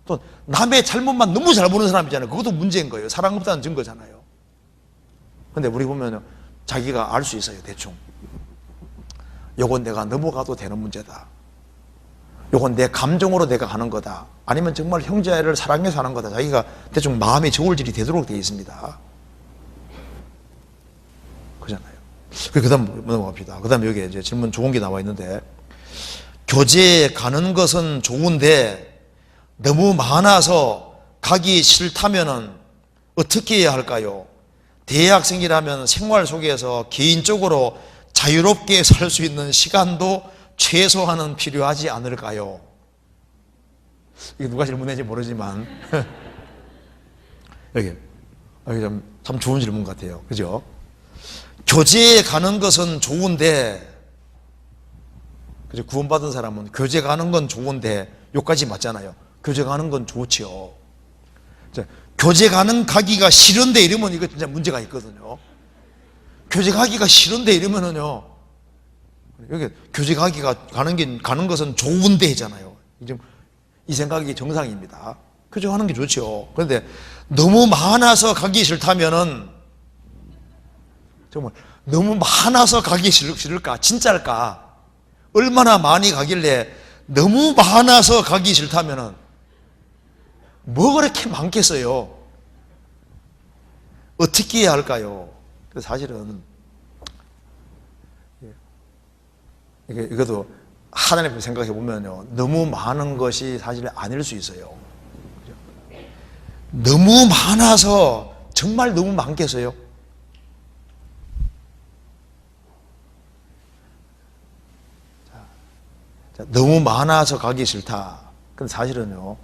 또 남의 잘못만 너무 잘 보는 사람 있잖아요. 그것도 문제인 거예요. 사랑 없다는 증거잖아요. 근데 우리 보면 자기가 알 수 있어요. 대충 요건 내가 넘어가도 되는 문제다, 요건 내 감정으로 내가 하는 거다, 아니면 정말 형제를 사랑해서 하는 거다, 자기가 대충 마음의 저울질이 되도록 되어 있습니다. 그렇잖아요. 그 다음 넘어갑시다. 그 다음에 여기 이제 질문 좋은 게 나와 있는데, 교제에 가는 것은 좋은데 너무 많아서 가기 싫다면은 어떻게 해야 할까요? 대학생이라면 생활 속에서 개인적으로 자유롭게 살 수 있는 시간도 최소한은 필요하지 않을까요? 이게 누가 질문했는지 모르지만 여기 참 좋은 질문 같아요. 그죠? 교제에 가는 것은 좋은데, 그죠? 구원받은 사람은 교제 가는 건 좋은데, 요까지 맞잖아요. 교제 가는 건 좋지요. 교제 가기가 싫은데 이러면 이거 진짜 문제가 있거든요. 교제 가기가 싫은데 이러면은요, 여기 교제 가는 것은 좋은데 잖아요. 이 생각이 정상입니다. 교제 가는 게 좋죠. 그런데 너무 많아서 가기 싫다면은, 정말 너무 많아서 가기 싫을까? 진짜일까? 얼마나 많이 가길래 너무 많아서 가기 싫다면은 뭐 그렇게 많겠어요? 어떻게 해야 할까요? 사실은 이것도 하나님 생각해 보면요, 너무 많은 것이 사실 아닐 수 있어요. 너무 많아서 정말 너무 많겠어요? 자, 너무 많아서 가기 싫다. 근데 사실은요,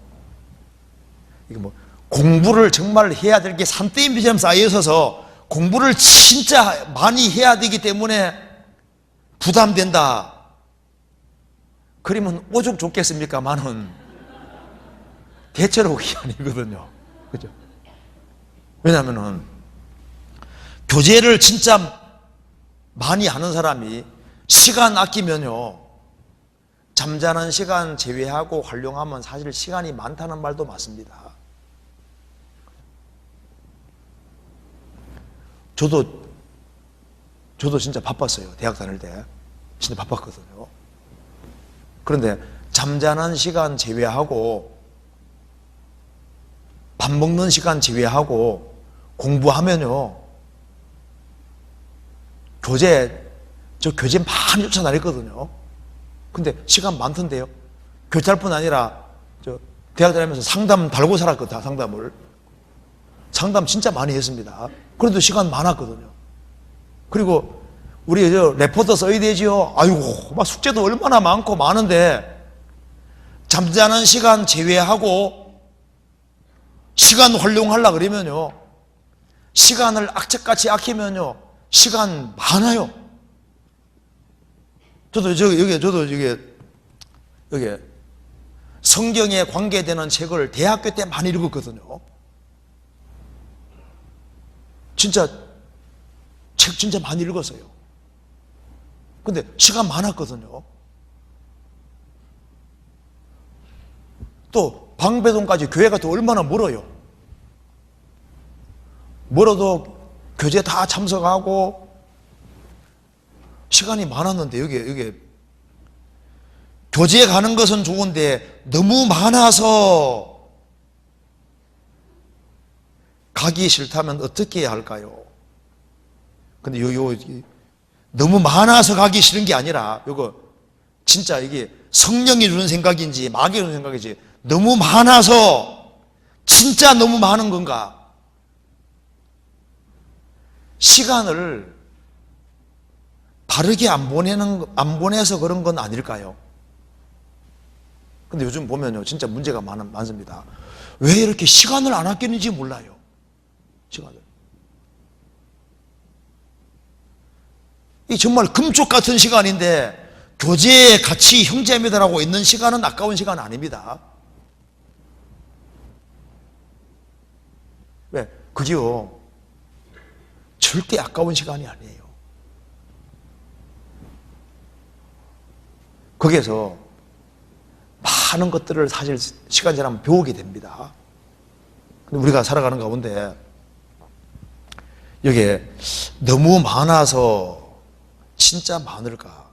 이게 뭐 공부를 정말 해야 될 게 산더미 비처럼 쌓여 있어서 공부를 진짜 많이 해야 되기 때문에 부담된다, 그러면 오죽 좋겠습니까만은 대체로 그게 아니거든요. 그죠? 왜냐하면은 교제를 진짜 많이 하는 사람이 시간 아끼면요, 잠자는 시간 제외하고 활용하면 사실 시간이 많다는 말도 맞습니다. 저도 진짜 바빴어요. 대학 다닐 때 진짜 바빴거든요. 그런데 잠자는 시간 제외하고 밥 먹는 시간 제외하고 공부하면요, 저 교재 많이 쫓아다녔거든요. 근데 시간 많던데요. 교찰뿐 아니라 저 대학 다니면서 상담 달고 살았거든요. 상담 진짜 많이 했습니다. 그래도 시간 많았거든요. 그리고 우리 저 레포터 써야 되지요. 아이고, 막 숙제도 얼마나 많고 많은데 잠자는 시간 제외하고 시간 활용하려고 그러면요, 시간을 악착같이 아끼면요, 시간 많아요. 저도 여기 성경에 관계되는 책을 대학교 때 많이 읽었거든요. 책 진짜 많이 읽었어요. 근데 시간 많았거든요. 또 방배동까지 교회가 또 얼마나 멀어요. 멀어도 교제 다 참석하고 시간이 많았는데, 여기 교제에 가는 것은 좋은데 너무 많아서 가기 싫다면 어떻게 해야 할까요? 근데 너무 많아서 가기 싫은 게 아니라, 이거 진짜 이게 성령이 주는 생각인지 마귀가 주는 생각인지, 너무 많아서 진짜 너무 많은 건가? 시간을 바르게 안 보내서 그런 건 아닐까요? 근데 요즘 보면요, 진짜 문제가 많습니다. 왜 이렇게 시간을 안 아끼는지 몰라요. 시간을. 이 정말 금쪽 같은 시간인데 교제에 같이 형제매들하고 있는 시간은 아까운 시간 아닙니다. 왜? 그게요, 절대 아까운 시간이 아니에요. 거기에서 많은 것들을 사실 시간 지나면 배우게 됩니다. 근데 우리가 살아가는 가운데 여기에 너무 많아서 진짜 많을까?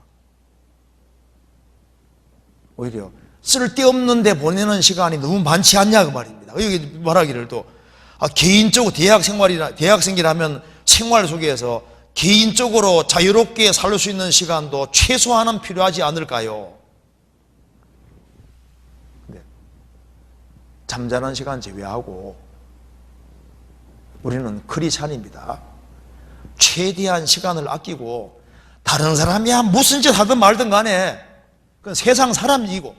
오히려 쓸데없는 데 보내는 시간이 너무 많지 않냐 그 말입니다. 여기 말하기를 또 개인적으로 대학생이라면 생활 속에서 개인적으로 자유롭게 살 수 있는 시간도 최소한은 필요하지 않을까요? 네. 잠자는 시간 제외하고 우리는 크리스찬입니다. 최대한 시간을 아끼고 다른 사람이야 무슨 짓 하든 말든 간에 그건 세상 사람이고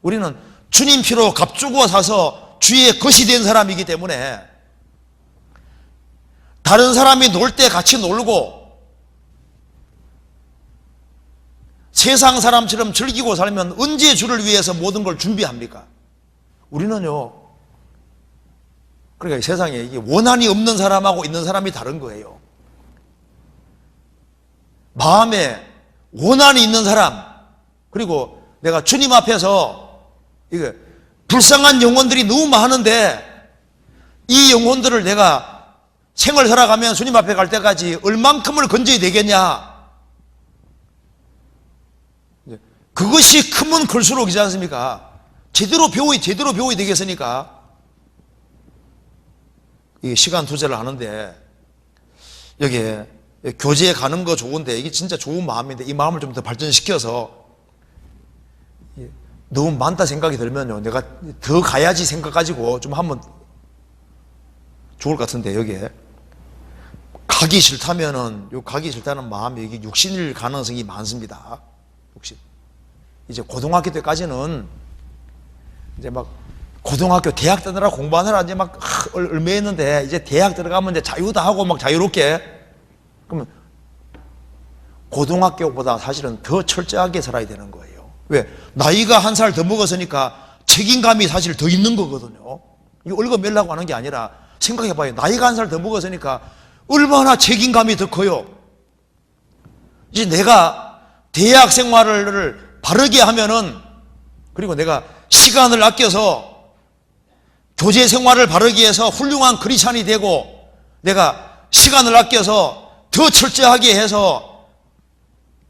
우리는 주님 피로 값주고 사서 주의 것이 된 사람이기 때문에 다른 사람이 놀 때 같이 놀고 세상 사람처럼 즐기고 살면 언제 주를 위해서 모든 걸 준비합니까? 우리는요, 그러니까 세상에 이게 원한이 없는 사람하고 있는 사람이 다른 거예요. 마음에 원한이 있는 사람, 그리고 내가 주님 앞에서 이게 불쌍한 영혼들이 너무 많은데 이 영혼들을 내가 생을 살아가면 주님 앞에 갈 때까지 얼만큼을 건져야 되겠냐? 그것이 크면 클수록이지 않습니까? 제대로 배워야 되겠으니까 이게 시간 투자를 하는데 여기에 교제에 가는 거 좋은데 이게 진짜 좋은 마음인데 이 마음을 좀 더 발전시켜서 너무 많다 생각이 들면요, 내가 더 가야지 생각 가지고 좀 하면 좋을 것 같은데 여기에 가기 싫다면은 요 가기 싫다는 마음이 이게 육신일 가능성이 많습니다. 육신. 이제 고등학교 때까지는 이제 막 고등학교 대학 때느라 공부하느라 이제 막 얼매했는데 이제 대학 들어가면 이제 자유다 하고 막 자유롭게 그러면 고등학교보다 사실은 더 철저하게 살아야 되는 거예요. 왜? 나이가 한 살 더 먹었으니까 책임감이 사실 더 있는 거거든요. 이거 얽어매려고 하는 게 아니라 생각해봐요. 나이가 한 살 더 먹었으니까 얼마나 책임감이 더 커요. 이제 내가 대학 생활을 바르게 하면은 그리고 내가 시간을 아껴서 교제 생활을 바르게 해서 훌륭한 크리스찬이 되고 내가 시간을 아껴서 더 철저하게 해서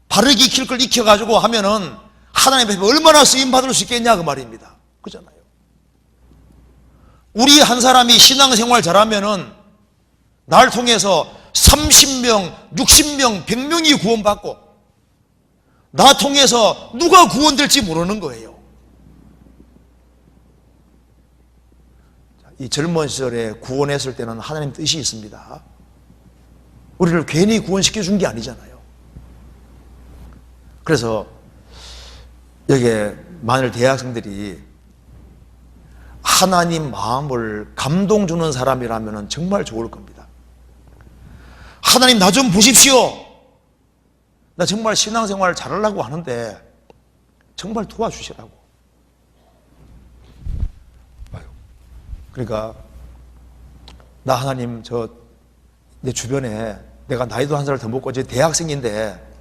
바르게 익힐 걸 익혀가지고 하면은 하나님 앞에 얼마나 쓰임받을 수 있겠냐 그 말입니다. 그렇잖아요. 우리 한 사람이 신앙생활 잘하면은 날 통해서 30명, 60명, 100명이 구원받고 나 통해서 누가 구원될지 모르는 거예요. 이 젊은 시절에 구원했을 때는 하나님 뜻이 있습니다. 우리를 괜히 구원시켜 준 게 아니잖아요. 그래서 여기에 만일 대학생들이 하나님 마음을 감동 주는 사람이라면 정말 좋을 겁니다. 하나님 나 좀 보십시오. 나 정말 신앙생활 잘하려고 하는데 정말 도와주시라고. 그러니까 나 하나님 내 주변에 내가 나이도 한 살 더 먹고 이제 대학생인데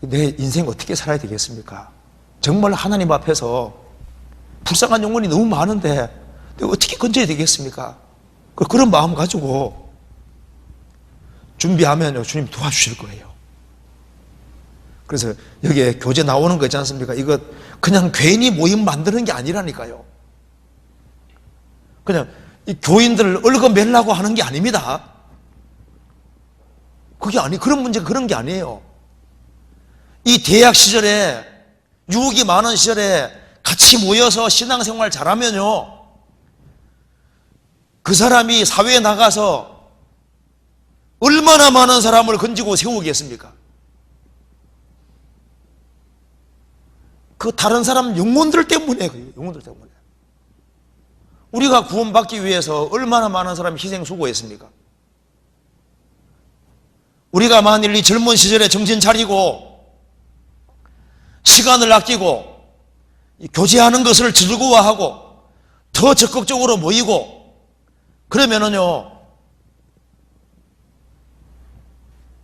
내 인생 어떻게 살아야 되겠습니까? 정말 하나님 앞에서 불쌍한 영혼이 너무 많은데 내가 어떻게 건져야 되겠습니까? 그런 마음 가지고 준비하면요 주님 도와주실 거예요. 그래서 여기에 교재 나오는 거 있지 않습니까? 이거 그냥 괜히 모임 만드는 게 아니라니까요. 그냥 이 교인들을 얽어매려고 하는 게 아닙니다. 그런 문제가 그런 게 아니에요. 이 대학 시절에 유혹이 많은 시절에 같이 모여서 신앙생활 잘하면요 그 사람이 사회에 나가서 얼마나 많은 사람을 건지고 세우겠습니까? 그 다른 사람 영혼들 때문에, 영혼들 때문에. 우리가 구원받기 위해서 얼마나 많은 사람이 희생 수고했습니까? 우리가 만일 이 젊은 시절에 정신 차리고 시간을 아끼고 교제하는 것을 즐거워하고 더 적극적으로 모이고 그러면은요,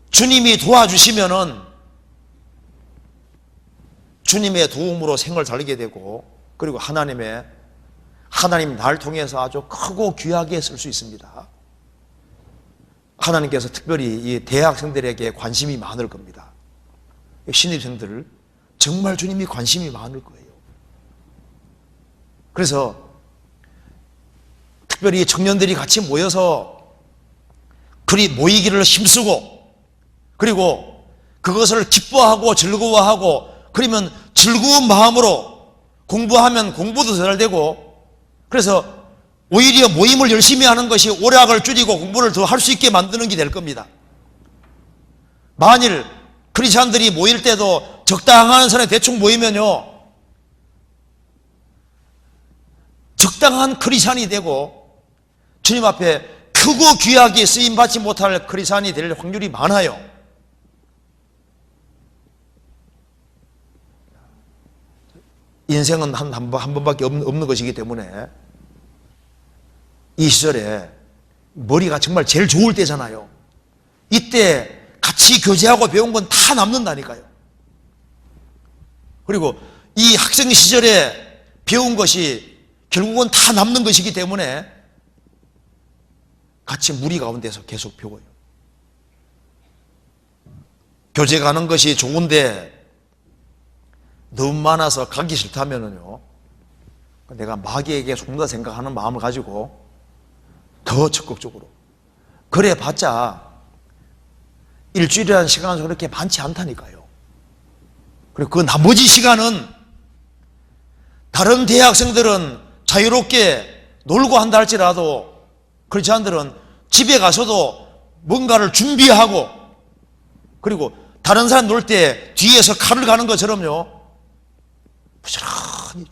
주님이 도와주시면은 주님의 도움으로 생을 살게 되고, 그리고 하나님 날 통해서 아주 크고 귀하게 쓸 수 있습니다. 하나님께서 특별히 이 대학생들에게 관심이 많을 겁니다. 신입생들 정말 주님이 관심이 많을 거예요. 그래서 특별히 청년들이 같이 모여서 그리 모이기를 힘쓰고, 그리고 그것을 기뻐하고 즐거워하고, 그러면 즐거운 마음으로 공부하면 공부도 잘 되고, 그래서 오히려 모임을 열심히 하는 것이 오락을 줄이고 공부를 더 할 수 있게 만드는 게 될 겁니다. 만일 크리스찬들이 모일 때도 적당한 선에 대충 모이면요, 적당한 크리스찬이 되고 주님 앞에 크고 귀하게 쓰임받지 못할 크리스찬이 될 확률이 많아요. 인생은 한 번밖에 없는 것이기 때문에 이 시절에 머리가 정말 제일 좋을 때잖아요. 이때 같이 교제하고 배운 건 다 남는다니까요. 그리고 이 학생 시절에 배운 것이 결국은 다 남는 것이기 때문에 같이 무리 가운데서 계속 배워요. 교제 가는 것이 좋은데 너무 많아서 가기 싫다면은요, 내가 마귀에게 속는다 생각하는 마음을 가지고 더 적극적으로, 그래 봤자 일주일이라는 시간은 그렇게 많지 않다니까요. 그리고 그 나머지 시간은 다른 대학생들은 자유롭게 놀고 한다 할지라도 크리스찬들은 집에 가서도 뭔가를 준비하고, 그리고 다른 사람 놀 때 뒤에서 칼을 가는 것처럼요, 부지런히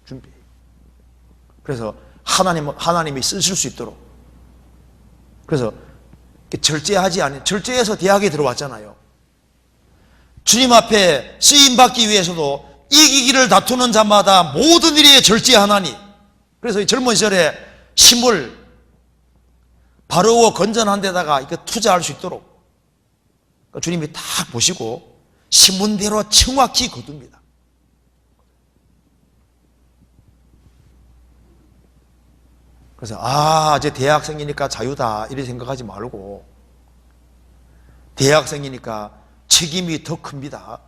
준비. 그래서 하나님이 쓰실 수 있도록. 그래서 절제해서 대학에 들어왔잖아요. 주님 앞에 쓰임 받기 위해서도 이기기를 다투는 자마다 모든 일에 절제하나니. 그래서 이 젊은 시절에 심을 바르고 건전한 데다가 이렇게 투자할 수 있도록 주님이 딱 보시고 심은 대로 정확히 거둡니다. 그래서 이제 대학생이니까 자유다 이렇게 생각하지 말고, 대학생이니까 책임이 더 큽니다.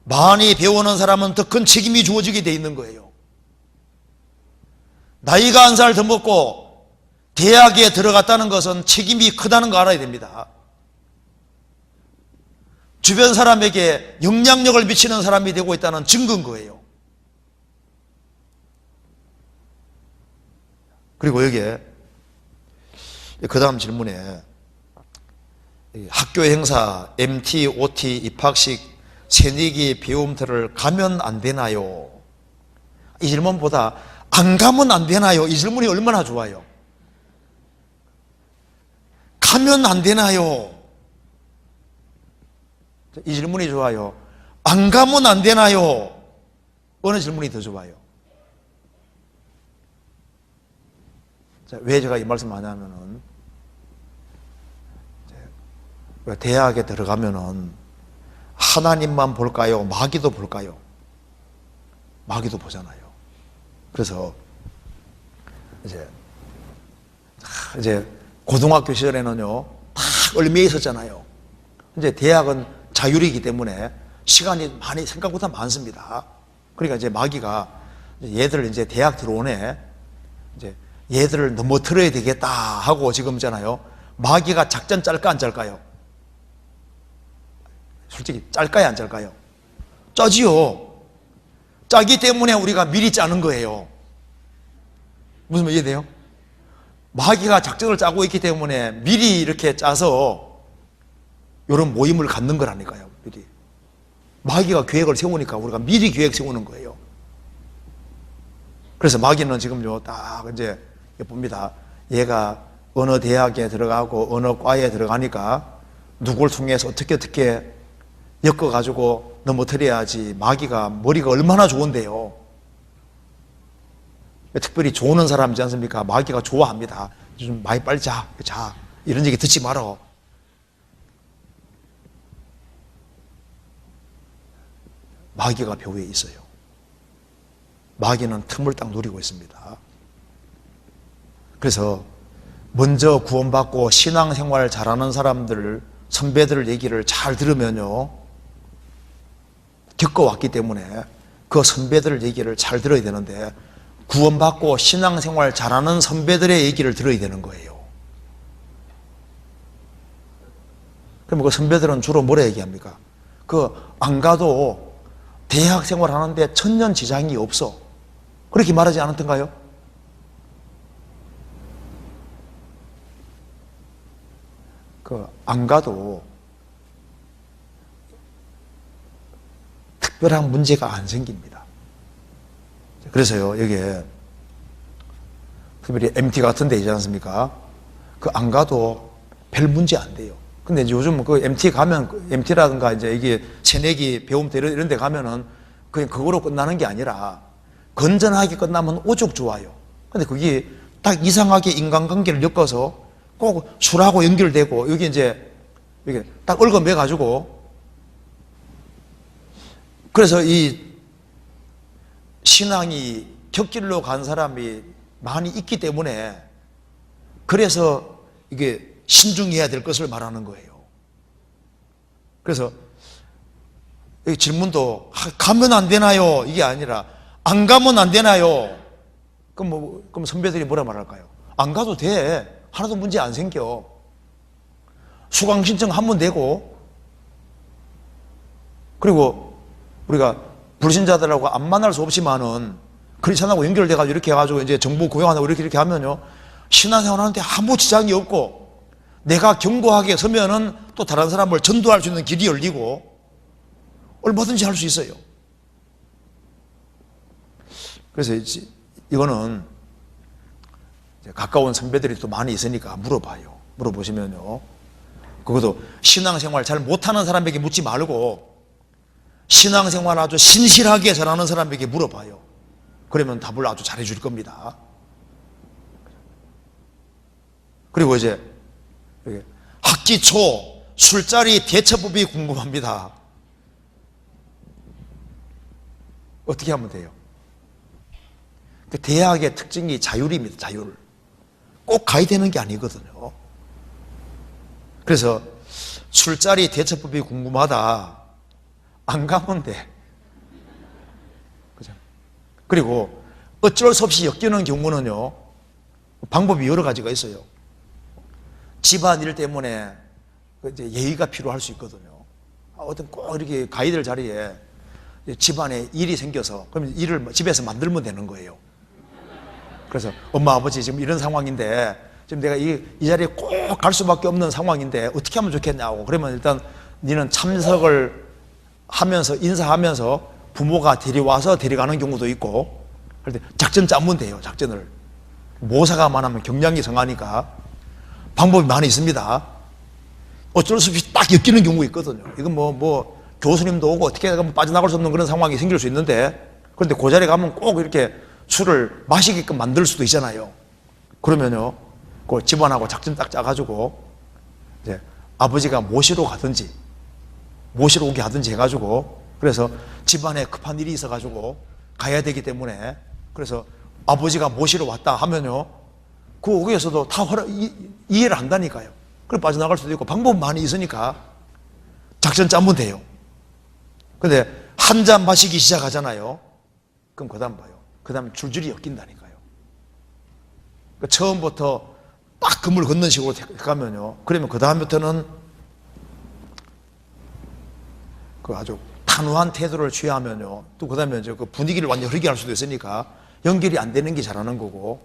많이 배우는 사람은 더 큰 책임이 주어지게 돼 있는 거예요. 나이가 한 살 더 먹고 대학에 들어갔다는 것은 책임이 크다는 거 알아야 됩니다. 주변 사람에게 영향력을 미치는 사람이 되고 있다는 증거인 거예요. 그리고 여기에 그 다음 질문에 학교 행사, MT, OT, 입학식, 새내기 배움터를 가면 안 되나요? 이 질문보다 안 가면 안 되나요? 이 질문이 얼마나 좋아요. 가면 안 되나요? 이 질문이 좋아요. 안 가면 안 되나요? 어느 질문이 더 좋아요? 자, 왜 제가 이 말씀 하냐면은, 대학에 들어가면은 하나님만 볼까요? 마귀도 볼까요? 마귀도 보잖아요. 그래서 이제 고등학교 시절에는요, 다 얽매여 있었잖아요. 이제 대학은 자율이기 때문에 시간이 많이 생각보다 많습니다. 그러니까 이제 마귀가 얘들 이제 대학 들어오네, 이제 얘들을 넘어뜨려야 되겠다 하고 지금 있잖아요. 마귀가 작전 짤까 안 짤까요? 솔직히 짤까요 안 짤까요? 짜지요. 짜기 때문에 우리가 미리 짜는 거예요. 무슨 말 이해돼요? 마귀가 작전을 짜고 있기 때문에 미리 이렇게 짜서 이런 모임을 갖는 거라니까요. 미리. 마귀가 계획을 세우니까 우리가 미리 계획 세우는 거예요. 그래서 마귀는 지금요, 딱 이제 봅니다. 얘가 어느 대학에 들어가고 어느 과에 들어가니까 누굴 통해서 어떻게 엮어가지고 넘어뜨려야지. 마귀가 머리가 얼마나 좋은데요. 특별히 좋은 사람이지 않습니까? 마귀가 좋아합니다. 좀 많이 빨리 자. 이런 얘기 듣지 말어. 마귀가 벽 위에 있어요. 마귀는 틈을 딱 노리고 있습니다. 그래서 먼저 구원받고 신앙생활 잘하는 사람들, 선배들 얘기를 잘 들으면요, 겪어왔기 때문에 그 선배들 얘기를 잘 들어야 되는데, 구원받고 신앙생활 잘하는 선배들의 얘기를 들어야 되는 거예요. 그럼 그 선배들은 주로 뭐라 얘기합니까? 안 가도 대학생활 하는데 천년 지장이 없어. 그렇게 말하지 않았던가요? 안 가도 특별한 문제가 안 생깁니다. 그래서요, 여기에 특별히 MT 같은 데 있지 않습니까? 안 가도 별 문제 안 돼요. 근데 요즘 MT 가면, MT라든가 이제 이게 새내기 배움터 이런 데 가면은 그냥 그거로 끝나는 게 아니라 건전하게 끝나면 오죽 좋아요. 근데 그게 딱 이상하게 인간관계를 엮어서 꼭 술하고 연결되고, 여기 이제 이게 딱 얽어매가지고, 그래서 이 신앙이 격길로 간 사람이 많이 있기 때문에, 그래서 이게 신중해야 될 것을 말하는 거예요. 그래서 여기 질문도 가면 안 되나요? 이게 아니라 안 가면 안 되나요? 그럼 선배들이 뭐라 말할까요? 안 가도 돼. 하나도 문제 안 생겨. 수강 신청 하면 되고, 그리고 우리가 불신자들하고 안 만날 수 없지만은 크리스천하고 연결돼가지고 이렇게 해가지고 이제 정보 구형하고 이렇게 하면요, 신앙생활 하는데 아무 지장이 없고, 내가 견고하게 서면은 또 다른 사람을 전도할 수 있는 길이 열리고, 얼마든지 할 수 있어요. 그래서 이거는 가까운 선배들이 또 많이 있으니까 물어봐요. 물어보시면요, 그것도 신앙생활 잘 못하는 사람에게 묻지 말고 신앙생활 아주 신실하게 잘하는 사람에게 물어봐요. 그러면 답을 아주 잘해 줄 겁니다. 그리고 이제 학기 초 술자리 대처법이 궁금합니다. 어떻게 하면 돼요? 대학의 특징이 자율입니다. 자율. 꼭 가야 되는 게 아니거든요. 그래서 술자리 대처법이 궁금하다. 안 가면 돼. 그죠? 그리고 어쩔 수 없이 엮이는 경우는요, 방법이 여러 가지가 있어요. 집안일 때문에 이제 예의가 필요할 수 있거든요. 어떤 꼭 이렇게 가야 될 자리에 집안에 일이 생겨서, 그럼 일을 집에서 만들면 되는 거예요. 그래서 엄마, 아버지 지금 이런 상황인데, 지금 내가 이 자리에 꼭 갈 수밖에 없는 상황인데 어떻게 하면 좋겠냐고. 그러면 일단 니는 참석을 하면서, 인사하면서 부모가 데려와서 데려가는 경우도 있고, 할 때 작전 짜면 돼요. 작전을. 모사가 많으면 경량이 성하니까 방법이 많이 있습니다. 어쩔 수 없이 딱 엮이는 경우가 있거든요. 이건 뭐 교수님도 오고 어떻게 하면 빠져나갈 수 없는 그런 상황이 생길 수 있는데, 그런데 그 자리에 가면 꼭 이렇게 술을 마시게끔 만들 수도 있잖아요. 그러면요, 그 집안하고 작전 딱 짜가지고 이제 아버지가 모시러 가든지 모시러 오게 하든지 해가지고, 그래서 집안에 급한 일이 있어가지고 가야 되기 때문에, 그래서 아버지가 모시러 왔다 하면요, 그 오기에서도 다 이해를 한다니까요. 그럼 빠져나갈 수도 있고 방법은 많이 있으니까 작전 짜면 돼요. 근데 한 잔 마시기 시작하잖아요. 그럼 그 다음 봐요. 그 다음에 줄줄이 엮인다니까요. 그러니까 처음부터 딱 금을 걷는 식으로 가면요, 그러면 그 다음부터는 그 아주 단호한 태도를 취하면요, 또 그 다음에 이제 그 분위기를 완전히 흐리게 할 수도 있으니까 연결이 안 되는 게 잘하는 거고,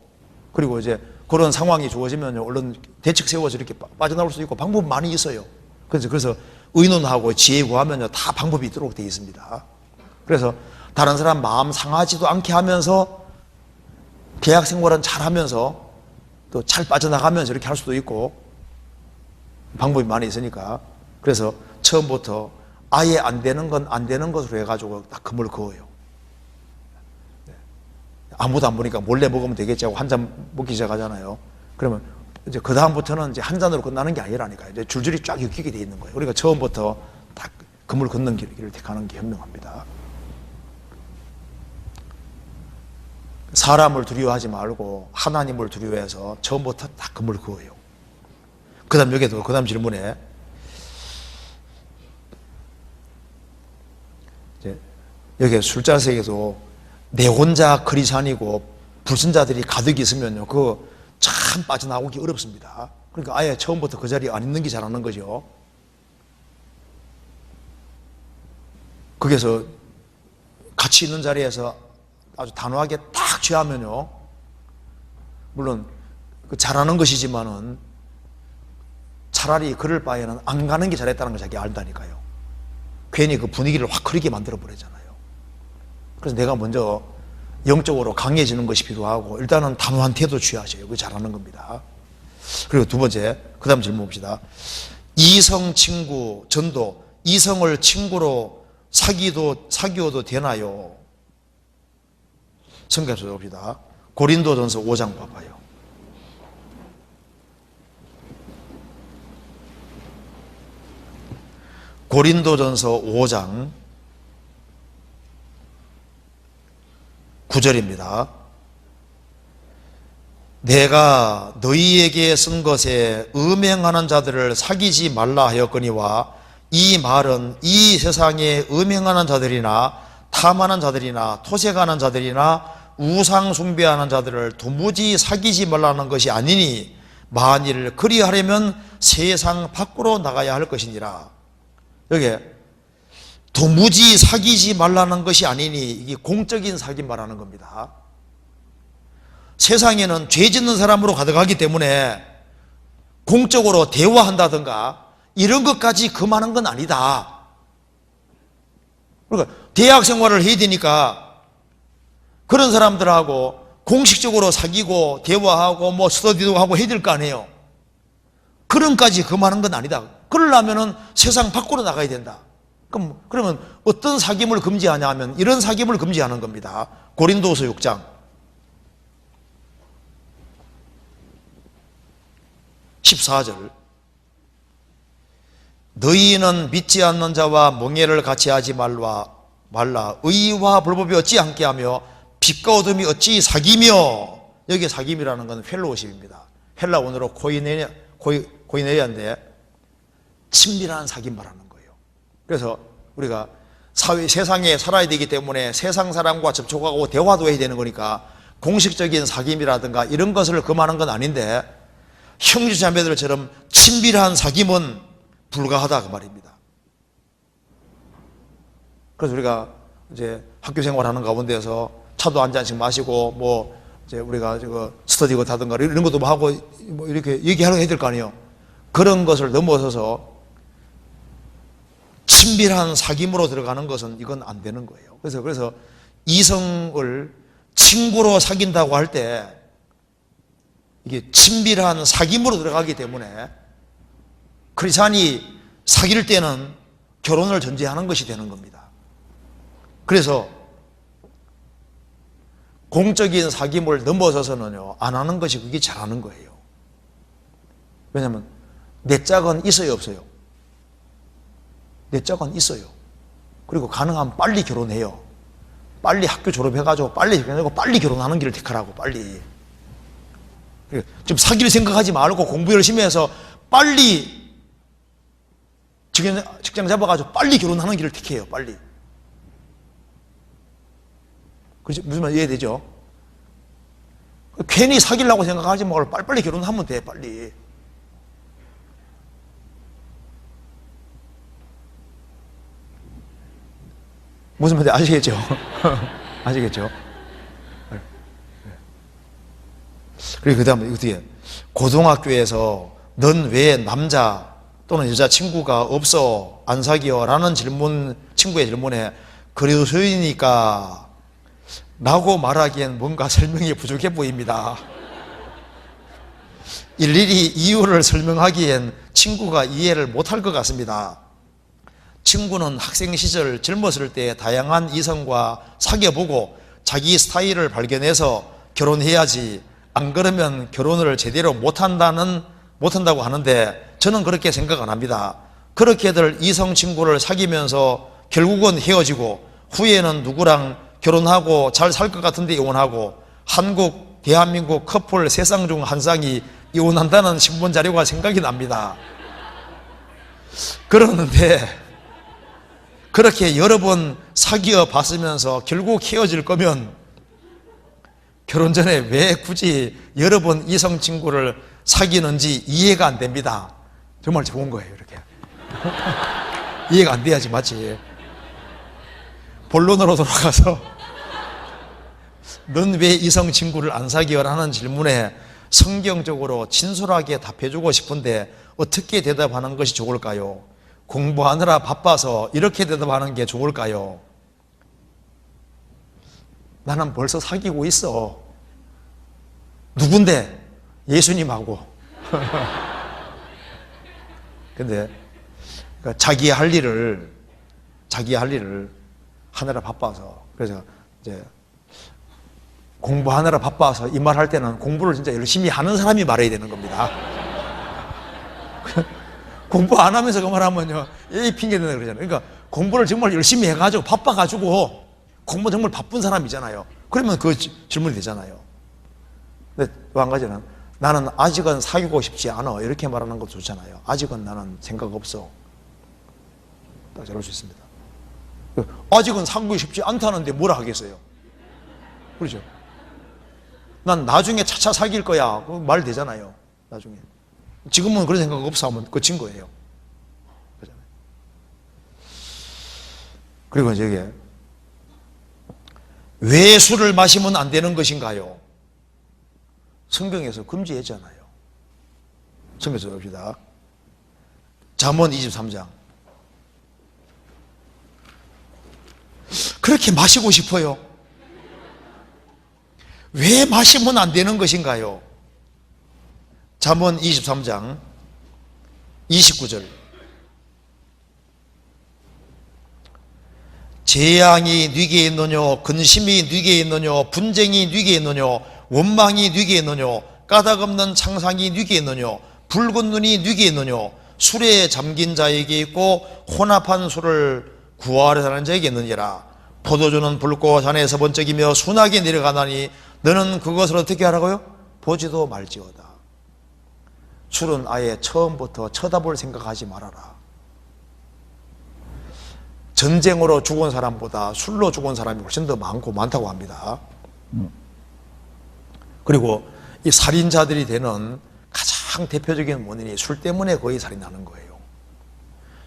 그리고 이제 그런 상황이 주어지면 얼른 대책 세워서 이렇게 빠져나올 수 있고 방법 많이 있어요. 그래서 의논하고 지혜 구하면요 다 방법이 있도록 되어 있습니다. 그래서 다른 사람 마음 상하지도 않게 하면서 계약 생활은 잘 하면서 또 잘 빠져나가면서 이렇게 할 수도 있고 방법이 많이 있으니까, 그래서 처음부터 아예 안 되는 건 안 되는 것으로 해가지고 딱 금을 그어요. 아무도 안 보니까 몰래 먹으면 되겠지 하고 한 잔 먹기 시작하잖아요. 그러면 이제 그 다음부터는 이제 한 잔으로 끝나는 게 아니라니까요. 이제 줄줄이 쫙 엮이게 돼 있는 거예요. 우리가 처음부터 딱 금을 긋는 길을 택하는 게 현명합니다. 사람을 두려워하지 말고 하나님을 두려워해서 처음부터 딱 금을 그어요. 그 다음 여기에도 그 다음 질문에 이제 여기 술자석에도 내 혼자 크리스찬이고 불신자들이 가득 있으면요 그거 참 빠져나오기 어렵습니다. 그러니까 아예 처음부터 그 자리에 안 있는 게 잘하는 거죠. 거기서 같이 있는 자리에서 아주 단호하게 딱 취하면요, 물론 잘하는 것이지만은 차라리 그럴 바에는 안 가는 게 잘했다는 걸 자기 알다니까요. 괜히 그 분위기를 확 흐리게 만들어 버리잖아요. 그래서 내가 먼저 영적으로 강해지는 것이 필요하고 일단은 단호한 태도 취하셔요. 그게 잘하는 겁니다. 그리고 두 번째, 그 다음 질문 봅시다. 이성 친구 전도, 이성을 친구로 사귀어도 되나요? 성경에서 봅시다. 고린도전서 5장 봐봐요. 고린도전서 5장 9절입니다. 내가 너희에게 쓴 것에 음행하는 자들을 사귀지 말라 하였거니와, 이 말은 이 세상에 음행하는 자들이나 탐하는 자들이나 토색하는 자들이나 우상 숭배하는 자들을 도무지 사귀지 말라는 것이 아니니, 만일 그리하려면 세상 밖으로 나가야 할 것이니라. 여기 도무지 사귀지 말라는 것이 아니니, 이게 공적인 사귐 말하는 겁니다. 세상에는 죄 짓는 사람으로 가득하기 때문에 공적으로 대화한다든가 이런 것까지 금하는 건 아니다. 그러니까 대학 생활을 해야 되니까 그런 사람들하고 공식적으로 사귀고 대화하고 뭐 스터디도 하고 해야 될 거 아니에요. 그런까지 금하는 건 아니다. 그러려면은 세상 밖으로 나가야 된다. 그러면 어떤 사귐을 금지하냐 하면 이런 사귐을 금지하는 겁니다. 고린도서 6장 14절. 너희는 믿지 않는 자와 멍에를 같이 하지 말라. 의와 불법이 어찌 함께하며 빛과 어둠이 어찌 사귀며. 여기 사귐이라는 건 펠로우십입니다. 헬라 원어로 코이네리아인데 친밀한 사귐 말하는 거예요. 그래서 우리가 세상에 살아야 되기 때문에 세상 사람과 접촉하고 대화도 해야 되는 거니까 공식적인 사귐이라든가 이런 것을 금하는 건 아닌데, 형제 자매들처럼 친밀한 사귐은 불가하다 그 말입니다. 그래서 우리가 이제 학교 생활하는 가운데서 차도 한 잔씩 마시고 뭐 이제 우리가 스터디 하든가 이런 것도 하고 뭐 이렇게 얘기하려고 해야 될 거 아니에요. 그런 것을 넘어서서 친밀한 사귐으로 들어가는 것은 이건 안 되는 거예요. 그래서 이성을 친구로 사귄다고 할 때 이게 친밀한 사귐으로 들어가기 때문에 크리스찬이 사귈 때는 결혼을 전제하는 것이 되는 겁니다. 그래서 공적인 사귐을 넘어서서는요 안 하는 것이 그게 잘하는 거예요. 왜냐하면 내 짝은 있어요 없어요? 내 짝은 있어요. 그리고 가능하면 빨리 결혼해요. 빨리 학교 졸업해가지고 빨리 결혼하고 빨리 결혼하는 길을 택하라고. 빨리 좀 사귈 생각하지 말고 공부 열심히 해서 빨리 직장 잡아가지고 빨리 결혼하는 길을 택해요. 빨리. 그렇죠? 무슨 말 이해되죠? 괜히 사귀려고 생각하지 말고 빨리 결혼하면 돼. 빨리. 무슨 말인지 아시겠죠? 아시겠죠? 그리고 그 다음에 어떻게 고등학교에서 넌 왜 남자 또는 여자 친구가 없어 안 사귀어? 라는 질문, 친구의 질문에 그리스도이니까 라고 말하기엔 뭔가 설명이 부족해 보입니다. 일일이 이유를 설명하기엔 친구가 이해를 못할 것 같습니다. 친구는 학생 시절 젊었을 때 다양한 이성과 사귀어보고 자기 스타일을 발견해서 결혼해야지 안 그러면 결혼을 제대로 못한다고 하는데 저는 그렇게 생각 안 합니다. 그렇게들 이성 친구를 사귀면서 결국은 헤어지고 후에는 누구랑 결혼하고 잘 살 것 같은데 이혼하고 한국, 대한민국 커플 3쌍 중 1쌍이 이혼한다는 신문 자료가 생각이 납니다. 그러는데 그렇게 여러 번 사귀어 봤으면서 결국 헤어질 거면 결혼 전에 왜 굳이 여러 번 이성 친구를 사귀는지 이해가 안 됩니다. 정말 좋은 거예요, 이렇게. 이해가 안 돼야지 맞지. 본론으로 돌아가서 넌 왜 이성 친구를 안 사귀어라는 질문에 성경적으로 진솔하게 답해주고 싶은데 어떻게 대답하는 것이 좋을까요? 공부하느라 바빠서 이렇게 대답하는 게 좋을까요? 나는 벌써 사귀고 있어. 누군데? 예수님하고. 근데 자기 할 일을 하느라 바빠서, 그래서 이제 공부하느라 바빠서 이 말 할 때는 공부를 진짜 열심히 하는 사람이 말해야 되는 겁니다. 공부 안 하면서 그 말 하면요, 이 핑계 대는 그러잖아요. 그러니까 공부를 정말 열심히 해가지고 바빠가지고 공부 정말 바쁜 사람이잖아요. 그러면 그 질문이 되잖아요. 근데 또 한 가지는 나는 아직은 사귀고 싶지 않아 이렇게 말하는 것도 좋잖아요. 아직은 나는 생각 없어. 딱 저럴 수 있습니다. 아직은 사귀고 싶지 않다는데 뭐라 하겠어요? 그렇죠? 난 나중에 차차 사귈 거야. 말 되잖아요. 나중에. 지금은 그런 생각 없어 하면 끝인 거예요. 그렇잖아요. 그리고 저게 왜 술을 마시면 안 되는 것인가요? 성경에서 금지했잖아요. 성경에서 봅시다. 잠언 23장. 그렇게 마시고 싶어요. 왜 마시면 안 되는 것인가요? 잠언 23장 29절. 재앙이 네게 있느뇨, 근심이 네게 있느뇨, 분쟁이 네게 있느뇨, 원망이 네게 있느뇨, 까닭없는 창상이 네게 있느뇨, 붉은 눈이 네게 있느뇨, 술에 잠긴 자에게 있고 혼합한 술을 구하려 하는 자에게 있느니라. 포도주는 붉고 잔에서 번쩍이며 순하게 내려가나니 너는 그것을 어떻게 하라고요? 보지도 말지어다. 술은 아예 처음부터 쳐다볼 생각하지 말아라. 전쟁으로 죽은 사람보다 술로 죽은 사람이 훨씬 더 많다고 합니다. 그리고 이 살인자들이 되는 가장 대표적인 원인이 술 때문에 거의 살인하는 거예요.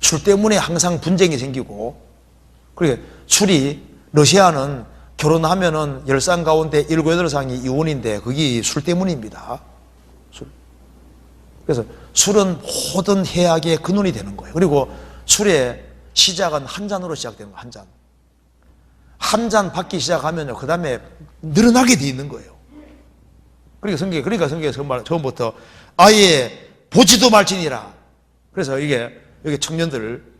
술 때문에 항상 분쟁이 생기고, 그리고 술이, 러시아는 결혼하면은 10쌍 가운데 7, 8쌍이 이혼인데 그게 술 때문입니다. 술. 그래서 술은 모든 해악의 근원이 되는 거예요. 그리고 술의 시작은 한 잔으로 시작되는 거예요. 한 잔. 한 잔 받기 시작하면요, 그 다음에 늘어나게 돼 있는 거예요. 그러니까 성경에서 처음부터 아예 보지도 말지니라. 그래서 여기 청년들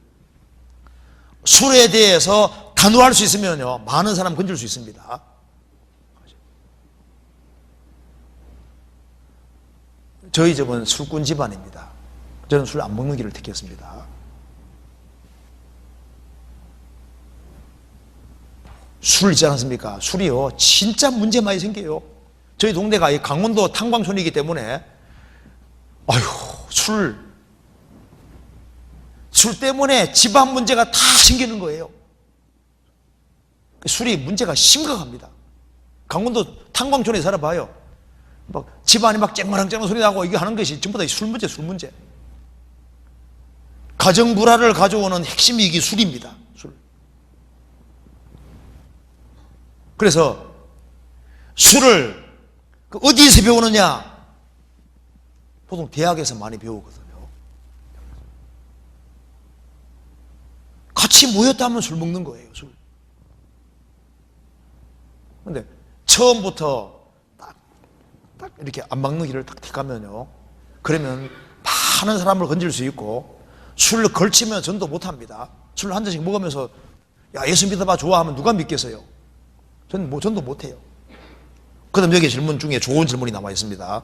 술에 대해서 단호할 수 있으면요, 많은 사람 건질 수 있습니다. 저희 집은 술꾼 집안입니다. 저는 술 안 먹는 길을 택했습니다. 술 있지 않습니까? 술이요, 진짜 문제 많이 생겨요. 저희 동네가 강원도 탄광촌이기 때문에, 술 때문에 집안 문제가 다 생기는 거예요. 술이 문제가 심각합니다. 강원도 탄광촌에 살아봐요. 막 집안이 막 쨍마랑쨍마랑 소리 나고 이게 하는 것이 전부 다 술 문제. 가정 불화를 가져오는 핵심이 이게 술입니다. 술. 그래서 술을 그 어디에서 배우느냐? 보통 대학에서 많이 배우거든요. 같이 모였다면 술 먹는 거예요, 술. 근데 처음부터 딱 이렇게 안 막는 길을 딱 택하면요, 그러면 많은 사람을 건질 수 있고, 술을 걸치면 전도 못 합니다. 술 한 잔씩 먹으면서 야, 예수 믿어봐 좋아하면 누가 믿겠어요? 전도 못 해요. 그 다음 여기 질문 중에 좋은 질문이 남아 있습니다.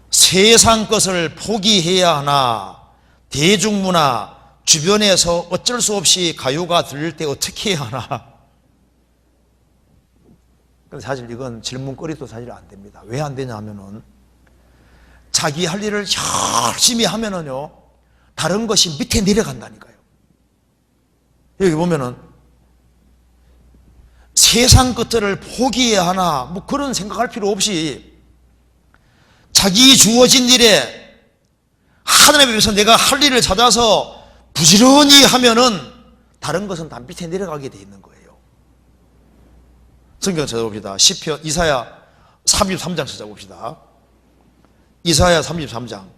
세상 것을 포기해야 하나, 대중문화, 주변에서 어쩔 수 없이 가요가 들릴 때 어떻게 해야 하나? 근데 사실 이건 질문거리도 사실 안 됩니다. 왜 안 되냐 하면은, 자기 할 일을 열심히 하면은요, 다른 것이 밑에 내려간다니까요. 여기 보면은, 세상 것들을 포기해야 하나, 뭐 그런 생각할 필요 없이, 자기 주어진 일에 하나님 앞에서 내가 할 일을 찾아서 부지런히 하면은 다른 것은 다 밑에 내려가게 돼 있는 거예요. 성경 찾아봅시다. 시편 이사야 33장 찾아봅시다. 이사야 33장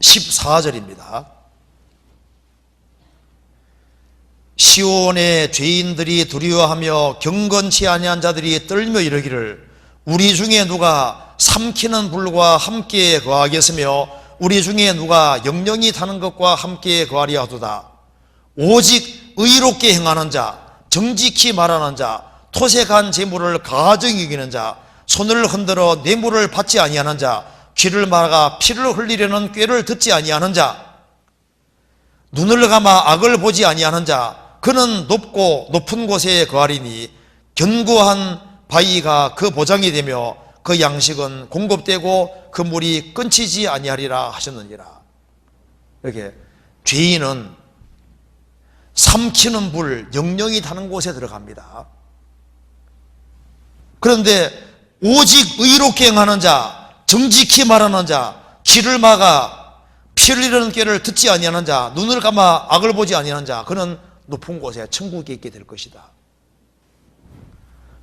14절입니다. 시온의 죄인들이 두려워하며 경건치 아니한 자들이 떨며 이르기를 우리 중에 누가 삼키는 불과 함께 거하겠으며 우리 중에 누가 영영이 타는 것과 함께 거하리라 하도다. 오직 의롭게 행하는 자, 정직히 말하는 자, 토색한 재물을 가정히 여기는 자, 손을 흔들어 뇌물을 받지 아니하는 자, 귀를 막아 피를 흘리려는 꾀를 듣지 아니하는 자, 눈을 감아 악을 보지 아니하는 자, 그는 높고 높은 곳에 거하리니 견고한 바위가 그 보장이 되며 그 양식은 공급되고 그 물이 끊치지 아니하리라 하셨느니라. 이렇게 죄인은 삼키는 불, 영영이 타는 곳에 들어갑니다. 그런데 오직 의롭게 행하는 자, 정직히 말하는 자, 귀를 막아 피를 흘리는 꾀를 듣지 아니하는 자, 눈을 감아 악을 보지 아니하는 자, 그는 높은 곳에 천국에 있게 될 것이다.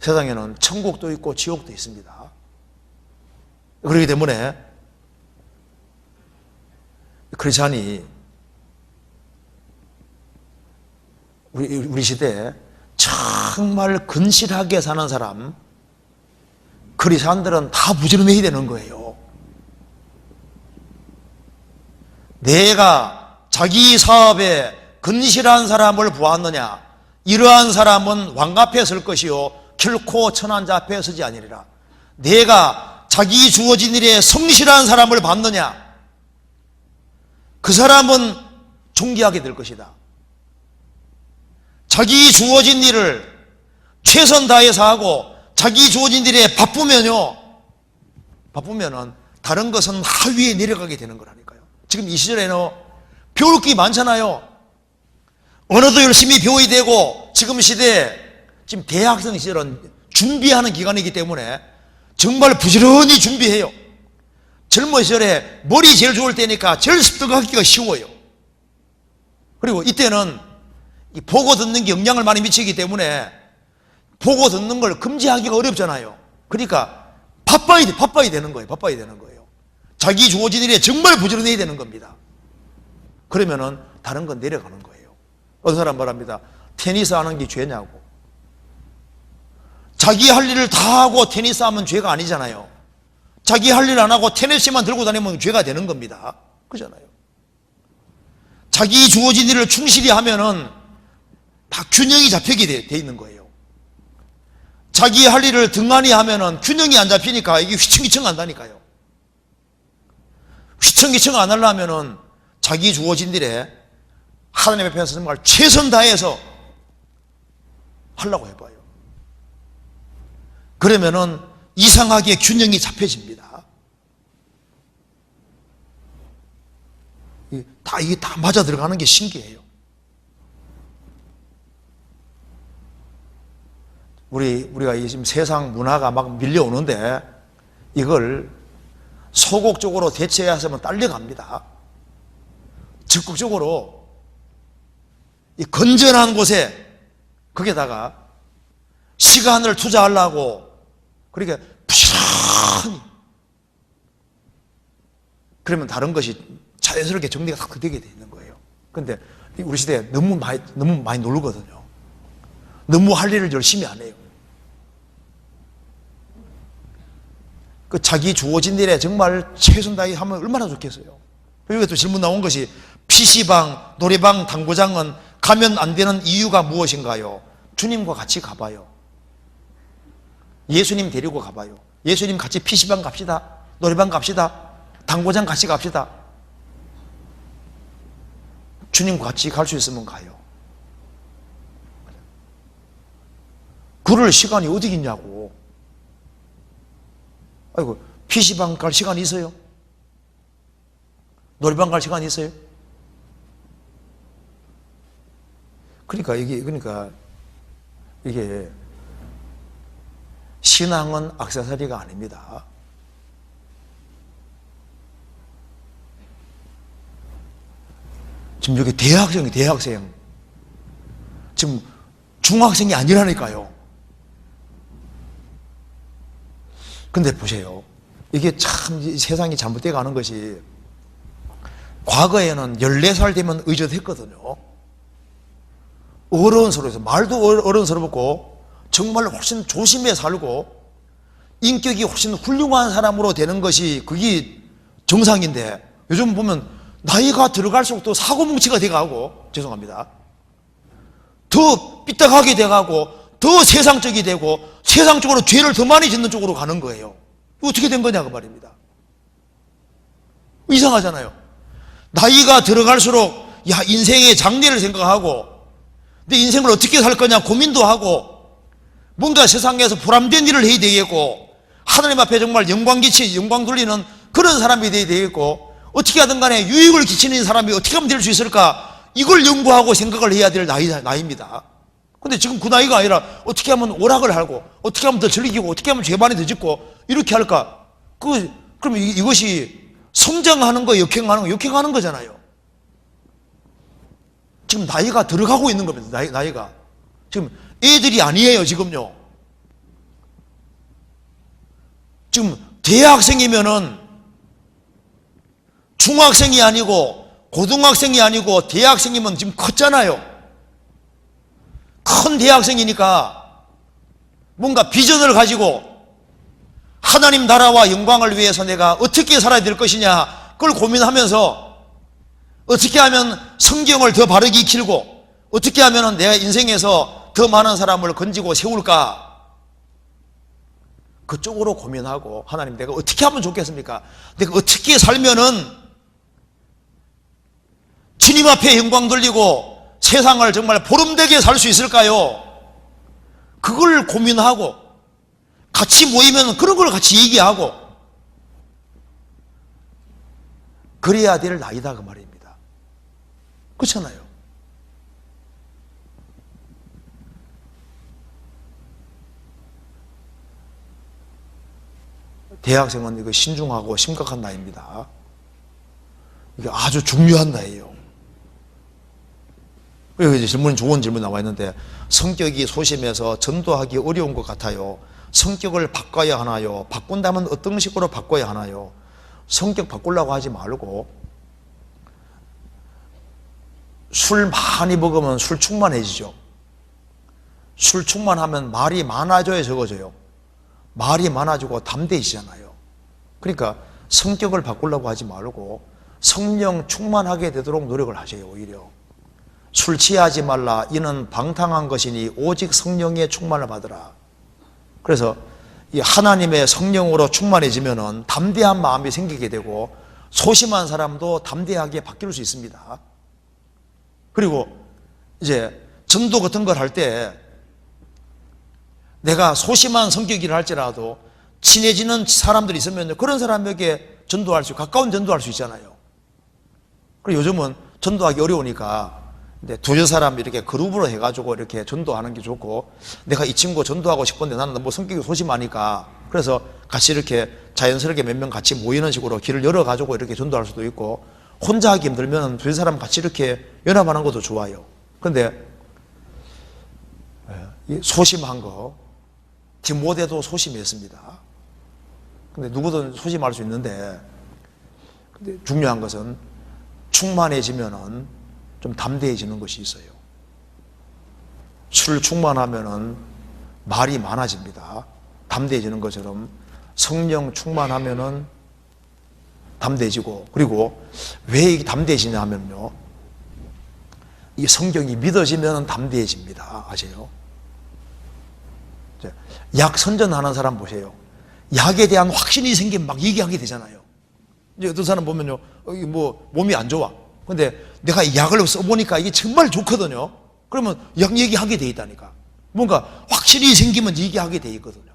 세상에는 천국도 있고 지옥도 있습니다. 그렇기 때문에 크리스찬이 우리 시대에 정말 근실하게 사는 사람, 크리스찬들은 다 부지런해야 되는 거예요. 내가 자기 사업에 근실한 사람을 보았느냐? 이러한 사람은 왕 앞에 설 것이요 결코 천한자 앞에 서지 아니리라. 내가 자기 주어진 일에 성실한 사람을 봤느냐? 그 사람은 존귀하게 될 것이다. 자기 주어진 일을 최선 다해서 하고 자기 주어진 일에 바쁘면은 다른 것은 하위에 내려가게 되는 거라니까요. 지금 이 시절에는 배울 게 많잖아요. 언어도 열심히 배워야 되고, 지금 시대에 지금 대학생 시절은 준비하는 기간이기 때문에 정말 부지런히 준비해요. 젊은 시절에 머리 제일 좋을 때니까 제일 습득하기가 쉬워요. 그리고 이때는 보고 듣는 게 영향을 많이 미치기 때문에 보고 듣는 걸 금지하기가 어렵잖아요. 그러니까 바빠야 되는 거예요. 바빠야 되는 거예요. 자기 주어진 일에 정말 부지런해야 되는 겁니다. 그러면은 다른 건 내려가는 거예요. 어떤 사람 말합니다. 테니스 하는 게 죄냐고. 자기 할 일을 다 하고 테니스 하면 죄가 아니잖아요. 자기 할 일 안 하고 테니스만 들고 다니면 죄가 되는 겁니다. 그잖아요. 자기 주어진 일을 충실히 하면은 다 균형이 잡히게 돼 있는 거예요. 자기 할 일을 등한히 하면은 균형이 안 잡히니까 이게 휘청휘청 한다니까요. 휘청휘청 안 하려면은 자기 주어진 일에 하나님 앞에서 정말 최선 다해서 하려고 해봐요. 그러면은 이상하게 균형이 잡혀집니다. 이게 다 맞아 들어가는 게 신기해요. 우리가 지금 세상 문화가 막 밀려오는데 이걸 소극적으로 대처해야 하면 딸려갑니다. 적극적으로 이 건전한 곳에 거기에다가 시간을 투자하려고 그러니까 부지런히 그러면 다른 것이 자연스럽게 정리가 딱 되게 돼 있는 거예요. 그런데 우리 시대에 너무 많이 놀거든요. 너무 할 일을 열심히 안 해요. 그 자기 주어진 일에 정말 최선 다해 하면 얼마나 좋겠어요. 여기 또 질문 나온 것이 PC방, 노래방, 당구장은 가면 안 되는 이유가 무엇인가요? 주님과 같이 가봐요. 예수님 데리고 가봐요. 예수님 같이 PC방 갑시다. 노래방 갑시다. 당구장 같이 갑시다. 주님과 같이 갈 수 있으면 가요. 그럴 시간이 어디 있냐고. 아이고, PC방 갈 시간이 있어요? 노래방 갈 시간이 있어요? 그러니까 이게 신앙은 액세서리가 아닙니다. 지금 여기 대학생. 지금 중학생이 아니라니까요. 근데 보세요. 이게 참 세상이 잘못되어 가는 것이 과거에는 14살 되면 의젓했거든요. 어른스러워서 말도 어른스럽고 정말 훨씬 조심해 살고 인격이 훨씬 훌륭한 사람으로 되는 것이 그게 정상인데 요즘 보면 나이가 들어갈수록 또 사고뭉치가 돼가고 죄송합니다. 더 삐딱하게 돼가고 더 세상적이 되고 세상적으로 죄를 더 많이 짓는 쪽으로 가는 거예요. 어떻게 된 거냐 그 말입니다. 이상하잖아요. 나이가 들어갈수록 야 인생의 장래를 생각하고 내 인생을 어떻게 살 거냐 고민도 하고 뭔가 세상에서 보람된 일을 해야 되겠고 하나님 앞에 정말 영광 돌리는 그런 사람이 돼야 되겠고 어떻게 하든 간에 유익을 끼치는 사람이 어떻게 하면 될 수 있을까 이걸 연구하고 생각을 해야 될 나이입니다. 근데 지금 그 나이가 아니라 어떻게 하면 오락을 하고 어떻게 하면 더 즐기고 어떻게 하면 죄 많이 더 짓고 이렇게 할까? 그럼 이것이 성장하는 거 역행하는 거잖아요. 지금 나이가 들어가고 있는 겁니다. 나이가 지금 애들이 아니에요. 지금요. 지금 대학생이면은 중학생이 아니고 고등학생이 아니고 대학생이면 지금 컸잖아요. 큰 대학생이니까 뭔가 비전을 가지고 하나님 나라와 영광을 위해서 내가 어떻게 살아야 될 것이냐 그걸 고민하면서 어떻게 하면 성경을 더 바르게 익히고 어떻게 하면 내가 인생에서 더 많은 사람을 건지고 세울까 그쪽으로 고민하고 하나님 내가 어떻게 하면 좋겠습니까? 내가 어떻게 살면은 주님 앞에 영광 돌리고 세상을 정말 보름되게 살 수 있을까요? 그걸 고민하고 같이 모이면 그런 걸 같이 얘기하고 그래야 될 나이다 그 말입니다. 그렇잖아요. 대학생은 이거 신중하고 심각한 나이입니다. 이게 아주 중요한 나이예요. 여기 좋은 질문 나와 있는데 성격이 소심해서 전도하기 어려운 것 같아요. 성격을 바꿔야 하나요? 바꾼다면 어떤 식으로 바꿔야 하나요? 성격 바꾸려고 하지 말고 술 많이 먹으면 술 충만해지죠. 술 충만하면 말이 많아져야 적어져요. 말이 많아지고 담대해지잖아요. 그러니까 성격을 바꾸려고 하지 말고 성령 충만하게 되도록 노력을 하세요. 오히려 술 취하지 말라 이는 방탕한 것이니 오직 성령의 충만을 받으라. 그래서 이 하나님의 성령으로 충만해지면은 담대한 마음이 생기게 되고 소심한 사람도 담대하게 바뀔 수 있습니다. 그리고 이제 전도 같은 걸 할 때 내가 소심한 성격이라 할지라도 친해지는 사람들이 있으면 그런 사람에게 가까운 전도할 수 있잖아요. 그리고 요즘은 전도하기 어려우니까 두세 사람 이렇게 그룹으로 해가지고 이렇게 전도하는 게 좋고 내가 이 친구 전도하고 싶은데 나는 뭐 성격이 소심하니까 그래서 같이 이렇게 자연스럽게 몇 명 같이 모이는 식으로 길을 열어가지고 이렇게 전도할 수도 있고 혼자 하기 힘들면 두세 사람 같이 이렇게 연합하는 것도 좋아요. 그런데 이 소심한 거, 디모데도 소심했습니다. 근데 누구든 소심할 수 있는데, 근데 중요한 것은 충만해지면은 좀 담대해지는 것이 있어요. 술 충만하면은 말이 많아집니다. 담대해지는 것처럼 성령 충만하면은 담대해지고, 그리고 왜 이게 담대해지냐 하면요, 이 성경이 믿어지면 담대해집니다. 아세요? 약 선전하는 사람 보세요. 약에 대한 확신이 생기면 막 얘기하게 되잖아요. 이제 어떤 사람 보면요, 뭐 몸이 안 좋아. 근데 내가 이 약을 써보니까 이게 정말 좋거든요. 그러면 약 얘기하게 돼 있다니까. 뭔가 확신이 생기면 얘기하게 돼 있거든요.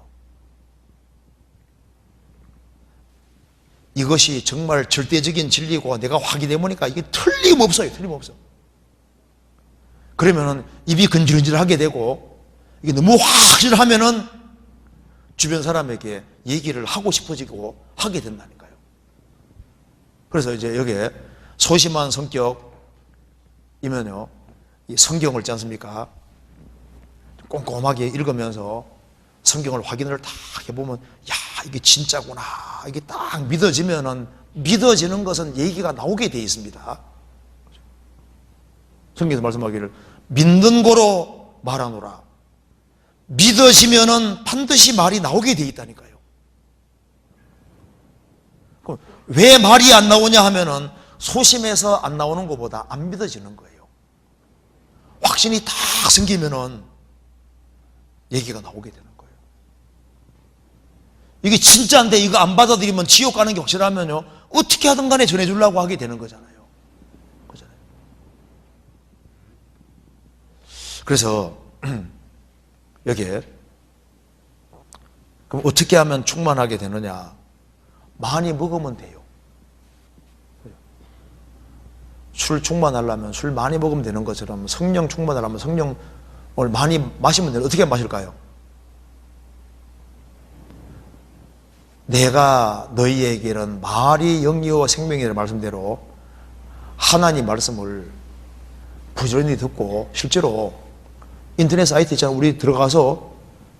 이것이 정말 절대적인 진리고 내가 확인해 보니까 이게 틀림없어요. 틀림없어. 그러면은 입이 근질근질하게 되고, 이게 너무 확실하면은 주변 사람에게 얘기를 하고 싶어지고 하게 된다니까요. 그래서 이제 여기에 소심한 성격이면요, 이 성경을 있지 않습니까? 꼼꼼하게 읽으면서 성경을 확인을 다 해보면, 야, 이게 진짜구나. 이게 딱 믿어지면은, 믿어지는 것은 얘기가 나오게 돼 있습니다. 성경에서 말씀하기를 믿는 고로 말하노라. 믿어지면은 반드시 말이 나오게 돼 있다니까요. 그럼 왜 말이 안 나오냐 하면은 소심해서 안 나오는 것보다 안 믿어지는 거예요. 확신이 딱 생기면은 얘기가 나오게 되는 거예요. 이게 진짜인데 이거 안 받아들이면 지옥 가는 게 확실하면요, 어떻게 하든 간에 전해주려고 하게 되는 거잖아요. 그렇잖아요. 그래서 여기에 그럼 어떻게 하면 충만하게 되느냐? 많이 먹으면 돼요. 술 충만하려면 술 많이 먹으면 되는 것처럼, 성령 충만하려면 성령을 많이 마시면 돼요. 어떻게 마실까요? 내가 너희에게는 말이 영이요 생명이라는 말씀대로 하나님 말씀을 부지런히 듣고, 실제로 인터넷 사이트 있잖아요. 우리 들어가서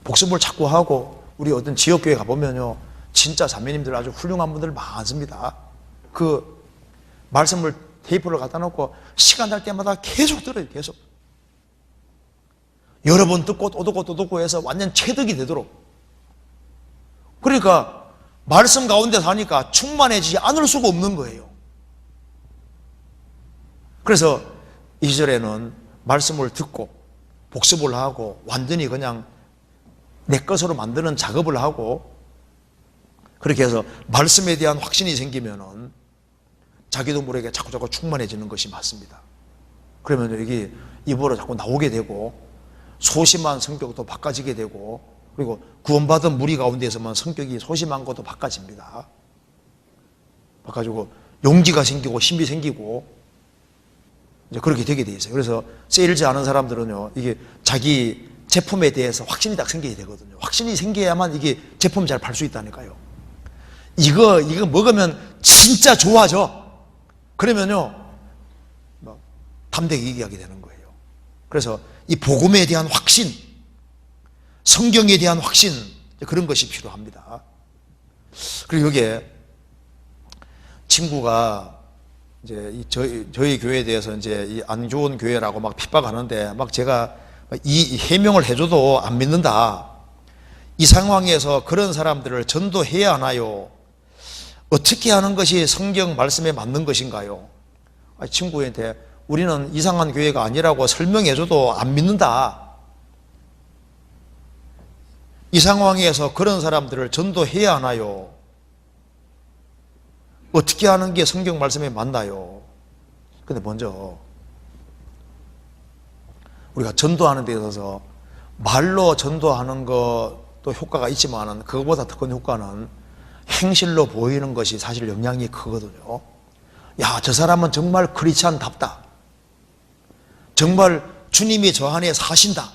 복습을 자꾸 하고, 우리 어떤 지역교회 가보면요, 진짜 자매님들 아주 훌륭한 분들 많습니다. 그 말씀을 테이프를 갖다 놓고 시간 날 때마다 계속 들어요. 계속 여러 번 듣고 또 듣고 또 듣고 해서 완전 체득이 되도록. 그러니까 말씀 가운데 사니까 충만해지지 않을 수가 없는 거예요. 그래서 이 시절에는 말씀을 듣고 복습을 하고 완전히 그냥 내 것으로 만드는 작업을 하고, 그렇게 해서 말씀에 대한 확신이 생기면은 자기도 모르게 자꾸 충만해지는 것이 맞습니다. 그러면 여기 입으로 자꾸 나오게 되고, 소심한 성격도 바꿔지게 되고, 그리고 구원받은 무리 가운데서만 성격이 소심한 것도 바꿔집니다. 바꿔지고 용기가 생기고 힘이 생기고 이제 그렇게 되게 돼 있어요. 그래서 세일즈 아는 사람들은요, 이게 자기 제품에 대해서 확신이 딱 생겨야 되거든요. 확신이 생겨야만 이게 제품 잘 팔 수 있다니까요. 이거 먹으면 진짜 좋아져. 그러면요, 담대하게 얘기하게 되는 거예요. 그래서 이 복음에 대한 확신, 성경에 대한 확신, 그런 것이 필요합니다. 그리고 여기에 친구가 이제 저희 교회에 대해서 이제 이 안 좋은 교회라고 막 핍박하는데, 막 제가 이 해명을 해줘도 안 믿는다. 이 상황에서 그런 사람들을 전도해야 하나요? 어떻게 하는 것이 성경 말씀에 맞는 것인가요? 친구한테 우리는 이상한 교회가 아니라고 설명해줘도 안 믿는다. 이 상황에서 그런 사람들을 전도해야 하나요? 어떻게 하는 게 성경 말씀에 맞나요? 근데 먼저 우리가 전도하는 데 있어서 말로 전도하는 것도 효과가 있지만, 그거보다 더 큰 효과는 행실로 보이는 것이 사실 영향이 크거든요. 야, 저 사람은 정말 크리스찬답다. 정말 주님이 저 안에 사신다.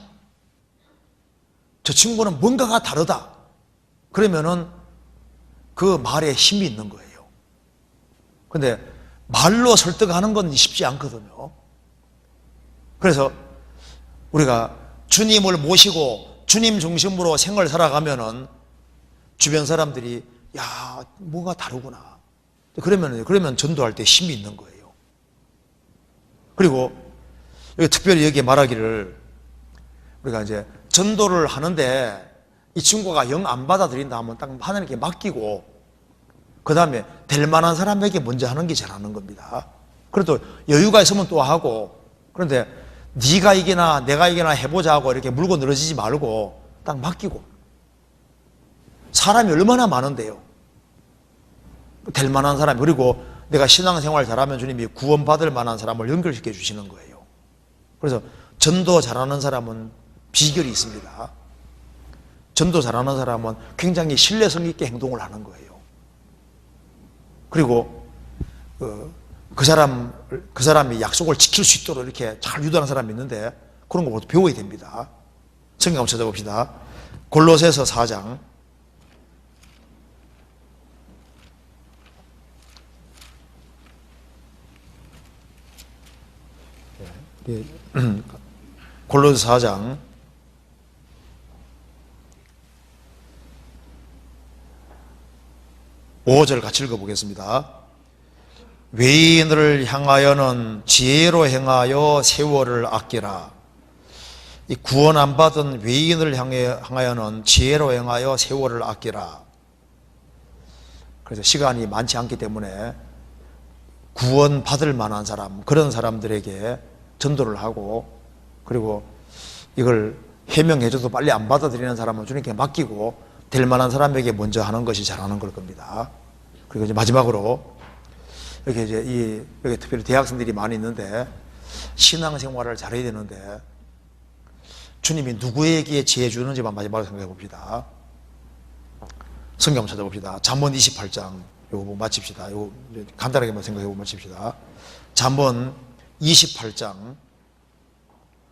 저 친구는 뭔가가 다르다. 그러면은 그 말에 힘이 있는 거예요. 근데 말로 설득하는 건 쉽지 않거든요. 그래서 우리가 주님을 모시고 주님 중심으로 생활을 살아가면은 주변 사람들이 야, 뭐가 다르구나. 그러면 전도할 때 힘이 있는 거예요. 그리고 특별히 여기에 말하기를 우리가 이제 전도를 하는데 이 친구가 영 안 받아들인다 하면 딱 하나님께 맡기고 그 다음에 될 만한 사람에게 먼저 하는 게 잘하는 겁니다. 그래도 여유가 있으면 또 하고, 그런데 네가 이기나 내가 이기나 해보자 하고 이렇게 물고 늘어지지 말고 딱 맡기고. 사람이 얼마나 많은데요. 될 만한 사람, 그리고 내가 신앙생활 잘하면 주님이 구원받을 만한 사람을 연결시켜 주시는 거예요. 그래서 전도 잘하는 사람은 비결이 있습니다. 전도 잘하는 사람은 굉장히 신뢰성 있게 행동을 하는 거예요. 그리고 그 사람이 약속을 지킬 수 있도록 이렇게 잘 유도하는 사람이 있는데 그런 거 모두 배워야 됩니다. 성경 한번 찾아봅시다. 골로새서 4장 5절 같이 읽어보겠습니다. 외인을 향하여는 지혜로 행하여 세월을 아끼라. 이 구원 안 받은 외인을 향하여는 지혜로 행하여 세월을 아끼라. 그래서 시간이 많지 않기 때문에 구원 받을 만한 사람, 그런 사람들에게 전도를 하고, 그리고 이걸 해명해줘도 빨리 안 받아들이는 사람은 주님께 맡기고 될 만한 사람에게 먼저 하는 것이 잘하는 걸 겁니다. 그리고 이제 마지막으로 이렇게 이제 여기 특별히 대학생들이 많이 있는데 신앙생활을 잘해야 되는데 주님이 누구에게 지혜 주는지만 마지막으로 생각해 봅시다. 성경 한번 찾아봅시다. 잠언 28장 요거 마칩시다. 요거 간단하게만 생각해 보고 마칩시다. 잠언 28장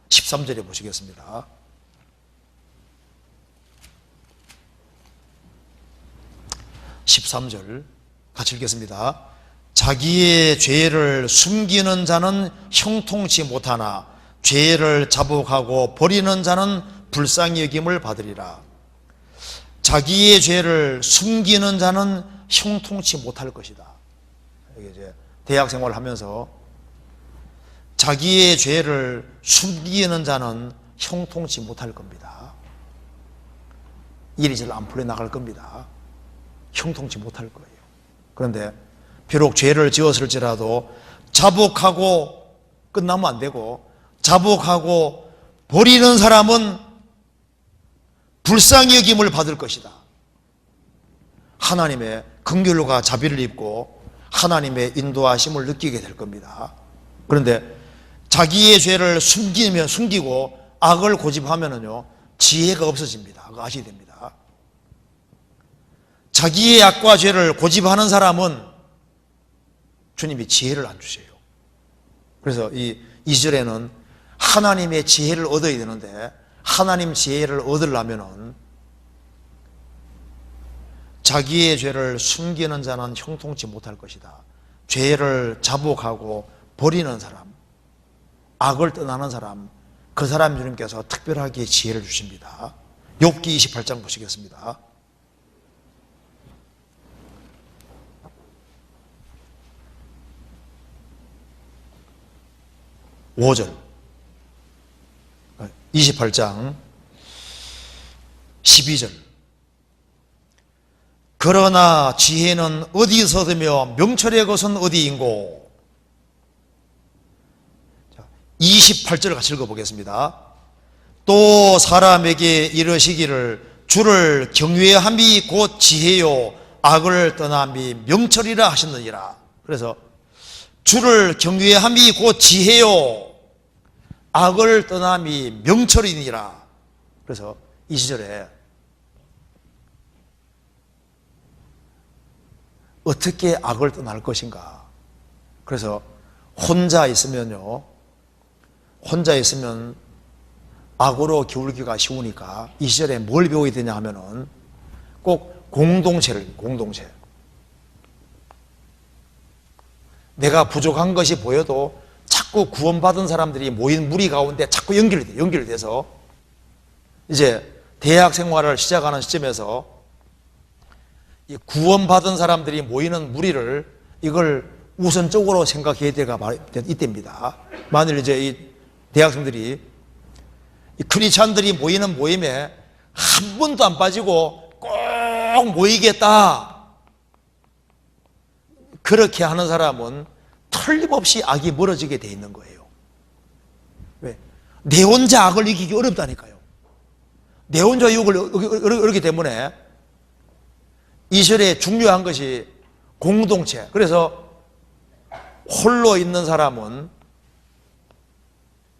13절에 보시겠습니다. 13절 같이 읽겠습니다. 자기의 죄를 숨기는 자는 형통치 못하나 죄를 자복하고 버리는 자는 불쌍히 여김을 받으리라. 자기의 죄를 숨기는 자는 형통치 못할 것이다. 이게 이제 대학 생활을 하면서 자기의 죄를 숨기는 자는 형통치 못할 겁니다. 일이 잘 안 풀려 나갈 겁니다. 형통치 못할 거예요. 그런데 비록 죄를 지었을지라도 자복하고 끝나면 안 되고 자복하고 버리는 사람은 불쌍히 여김을 받을 것이다. 하나님의 긍휼과 자비를 입고 하나님의 인도하심을 느끼게 될 겁니다. 그런데 자기의 죄를 숨기고 악을 고집하면은요 지혜가 없어집니다. 그거 아셔야 됩니다. 자기의 악과 죄를 고집하는 사람은 주님이 지혜를 안 주세요. 그래서 이 2절에는 하나님의 지혜를 얻어야 되는데 하나님 지혜를 얻으려면은 자기의 죄를 숨기는 자는 형통치 못할 것이다. 죄를 자복하고 버리는 사람, 악을 떠나는 사람, 그 사람 주님께서 특별하게 지혜를 주십니다. 욥기 28장 보시겠습니다. 5절 28장 12절 그러나 지혜는 어디서 얻으며 명철의 것은 어디인고. 28절 같이 읽어보겠습니다. 또 사람에게 이르시기를 주를 경외함이 곧 지혜요 악을 떠남이 명철이라 하셨느니라. 그래서 주를 경외함이 곧 지혜요 악을 떠남이 명철이니라. 그래서 이 시절에 어떻게 악을 떠날 것인가. 그래서 혼자 있으면 악으로 기울기가 쉬우니까 이 시절에 뭘 배워야 되냐 하면은 꼭 공동체. 내가 부족한 것이 보여도 자꾸 구원받은 사람들이 모인 무리 가운데 자꾸 연결돼서 이제 대학 생활을 시작하는 시점에서 이 구원받은 사람들이 모이는 무리를 이걸 우선적으로 생각해야 되가 이때입니다. 만일 이제 이 대학생들이 이 크리스찬들이 모이는 모임에 한 번도 안 빠지고 꼭 모이겠다, 그렇게 하는 사람은 틀림없이 악이 멀어지게 돼 있는 거예요. 왜? 내 혼자 악을 이기기 어렵다니까요. 내 혼자 유혹을 어렵기 때문에 이 시절에 중요한 것이 공동체. 그래서 홀로 있는 사람은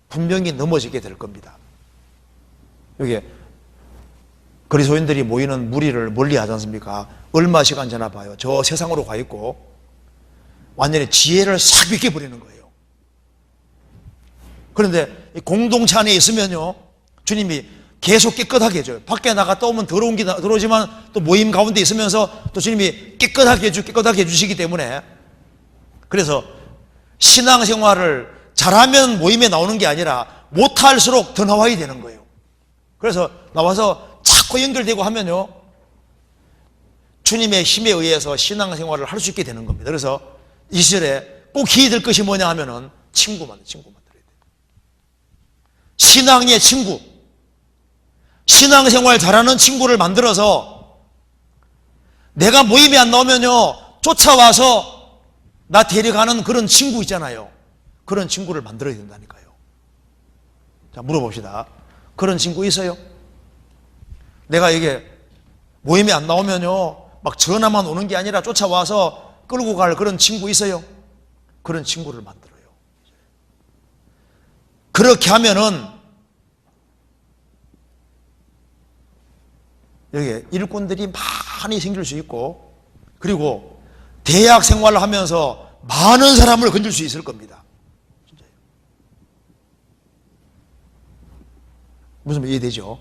분명히 넘어지게 될 겁니다. 여기 그리스도인들이 모이는 무리를 멀리 하지 않습니까? 얼마 시간 지나 봐요. 저 세상으로 가 있고 완전히 지혜를 싹 비껴버리는 거예요. 그런데 공동체 안에 있으면요, 주님이 계속 깨끗하게 해줘요. 밖에 나갔다 오면 더러운 게 들어오지만 또 모임 가운데 있으면서 또 주님이 깨끗하게 해주시기 때문에, 그래서 신앙생활을 잘하면 모임에 나오는 게 아니라 못할수록 더 나와야 되는 거예요. 그래서 나와서 자꾸 연결되고 하면요, 주님의 힘에 의해서 신앙생활을 할 수 있게 되는 겁니다. 그래서 이 시절에 꼭 기회 될 것이 뭐냐 하면은 친구 만들어야 돼요. 신앙의 친구, 신앙생활 잘하는 친구를 만들어서 내가 모임에 안 나오면요, 쫓아와서 나 데려가는 그런 친구 있잖아요. 그런 친구를 만들어야 된다니까요. 자, 물어봅시다. 그런 친구 있어요? 내가 이게 모임에 안 나오면요, 막 전화만 오는 게 아니라 쫓아와서 끌고 갈 그런 친구 있어요? 그런 친구를 만들어요. 그렇게 하면은 여기 일꾼들이 많이 생길 수 있고, 그리고 대학 생활을 하면서 많은 사람을 건질 수 있을 겁니다. 진짜요. 무슨 말 이해되죠?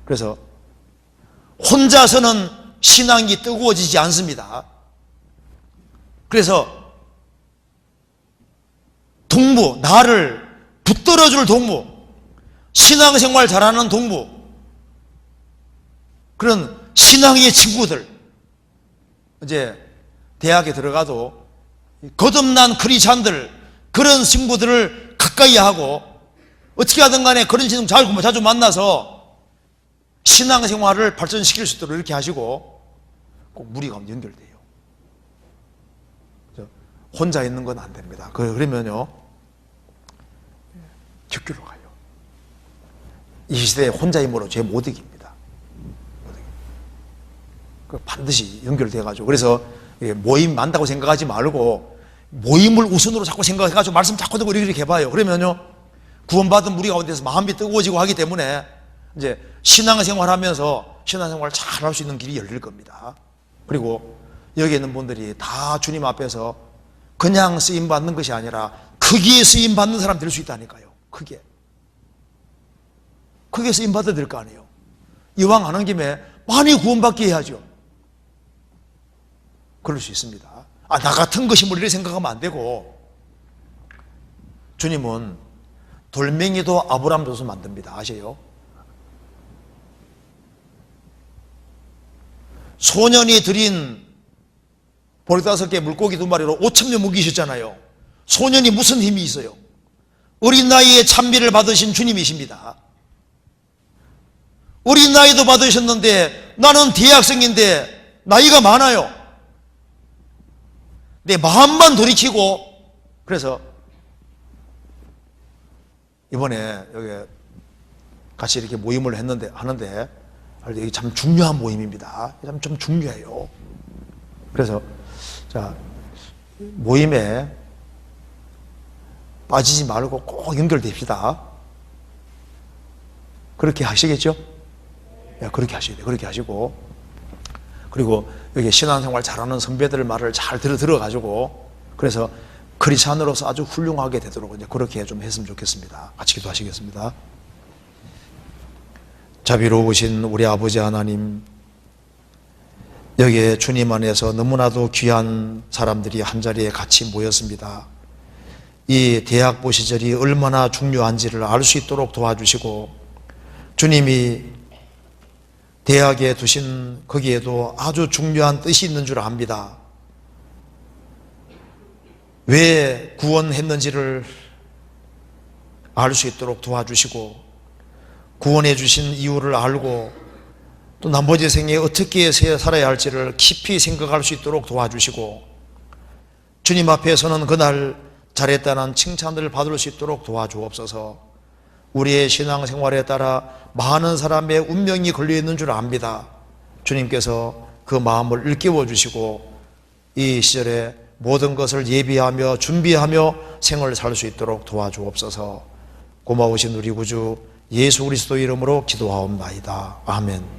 그래서 혼자서는 신앙이 뜨거워지지 않습니다. 그래서 동무, 나를 붙들어줄 동무, 신앙생활 잘하는 동무, 그런 신앙의 친구들, 이제 대학에 들어가도 거듭난 크리스찬들, 그런 친구들을 가까이 하고 어떻게 하든 간에 그런 친구 자주 만나서 신앙생활을 발전시킬 수 있도록 이렇게 하시고, 꼭 무리 가운데 연결돼요. 혼자 있는 건 안 됩니다. 그러면요, 적교로 가요. 이 시대에 혼자 힘으로 죄 못 이깁니다. 반드시 연결돼가지고, 그래서 모임 만다고 생각하지 말고 모임을 우선으로 자꾸 생각해가지고 말씀 자꾸 듣고 이렇게 해봐요. 그러면요, 구원받은 무리 가운데서 마음이 뜨거워지고 하기 때문에 이제 신앙생활 하면서 신앙생활을 잘 할 수 있는 길이 열릴 겁니다. 그리고 여기 있는 분들이 다 주님 앞에서 그냥 쓰임받는 것이 아니라 크게 쓰임받는 사람 될 수 있다니까요. 크게 쓰임받아야 될 거 아니에요. 이왕 하는 김에 많이 구원받게 해야죠. 그럴 수 있습니다. 나 같은 것이 뭐 이렇게 생각하면 안 되고, 주님은 돌멩이도 아브라함 젖을 만듭니다. 아세요? 소년이 드린 보리 5개 물고기 2마리로 5,000명 먹이셨잖아요. 소년이 무슨 힘이 있어요? 어린 나이에 찬미를 받으신 주님이십니다. 어린 나이도 받으셨는데 나는 대학생인데 나이가 많아요. 내 마음만 돌이키고, 그래서 이번에 여기 같이 이렇게 모임을 하는데 이게 참 중요한 모임입니다. 좀 중요해요. 그래서 자, 모임에 빠지지 말고 꼭 연결됩시다. 그렇게 하시겠죠? 그렇게 하셔야 돼요. 그렇게 하시고, 그리고 여기 신앙생활 잘하는 선배들 말을 잘 들어가지고, 그래서 크리스찬으로서 아주 훌륭하게 되도록 이제 그렇게 좀 했으면 좋겠습니다. 같이 기도하시겠습니다. 자비로우신 우리 아버지 하나님, 여기에 주님 안에서 너무나도 귀한 사람들이 한자리에 같이 모였습니다. 이 대학부 시절이 얼마나 중요한지를 알 수 있도록 도와주시고, 주님이 대학에 두신 거기에도 아주 중요한 뜻이 있는 줄 압니다. 왜 구원했는지를 알 수 있도록 도와주시고, 구원해 주신 이유를 알고 또 나머지 생에 어떻게 살아야 할지를 깊이 생각할 수 있도록 도와주시고, 주님 앞에서는 그날 잘했다는 칭찬을 받을 수 있도록 도와주옵소서. 우리의 신앙생활에 따라 많은 사람의 운명이 걸려있는 줄 압니다. 주님께서 그 마음을 일깨워 주시고 이 시절에 모든 것을 예비하며 준비하며 생을 살 수 있도록 도와주옵소서. 고마우신 우리 구주 예수 그리스도 이름으로 기도하옵나이다. 아멘.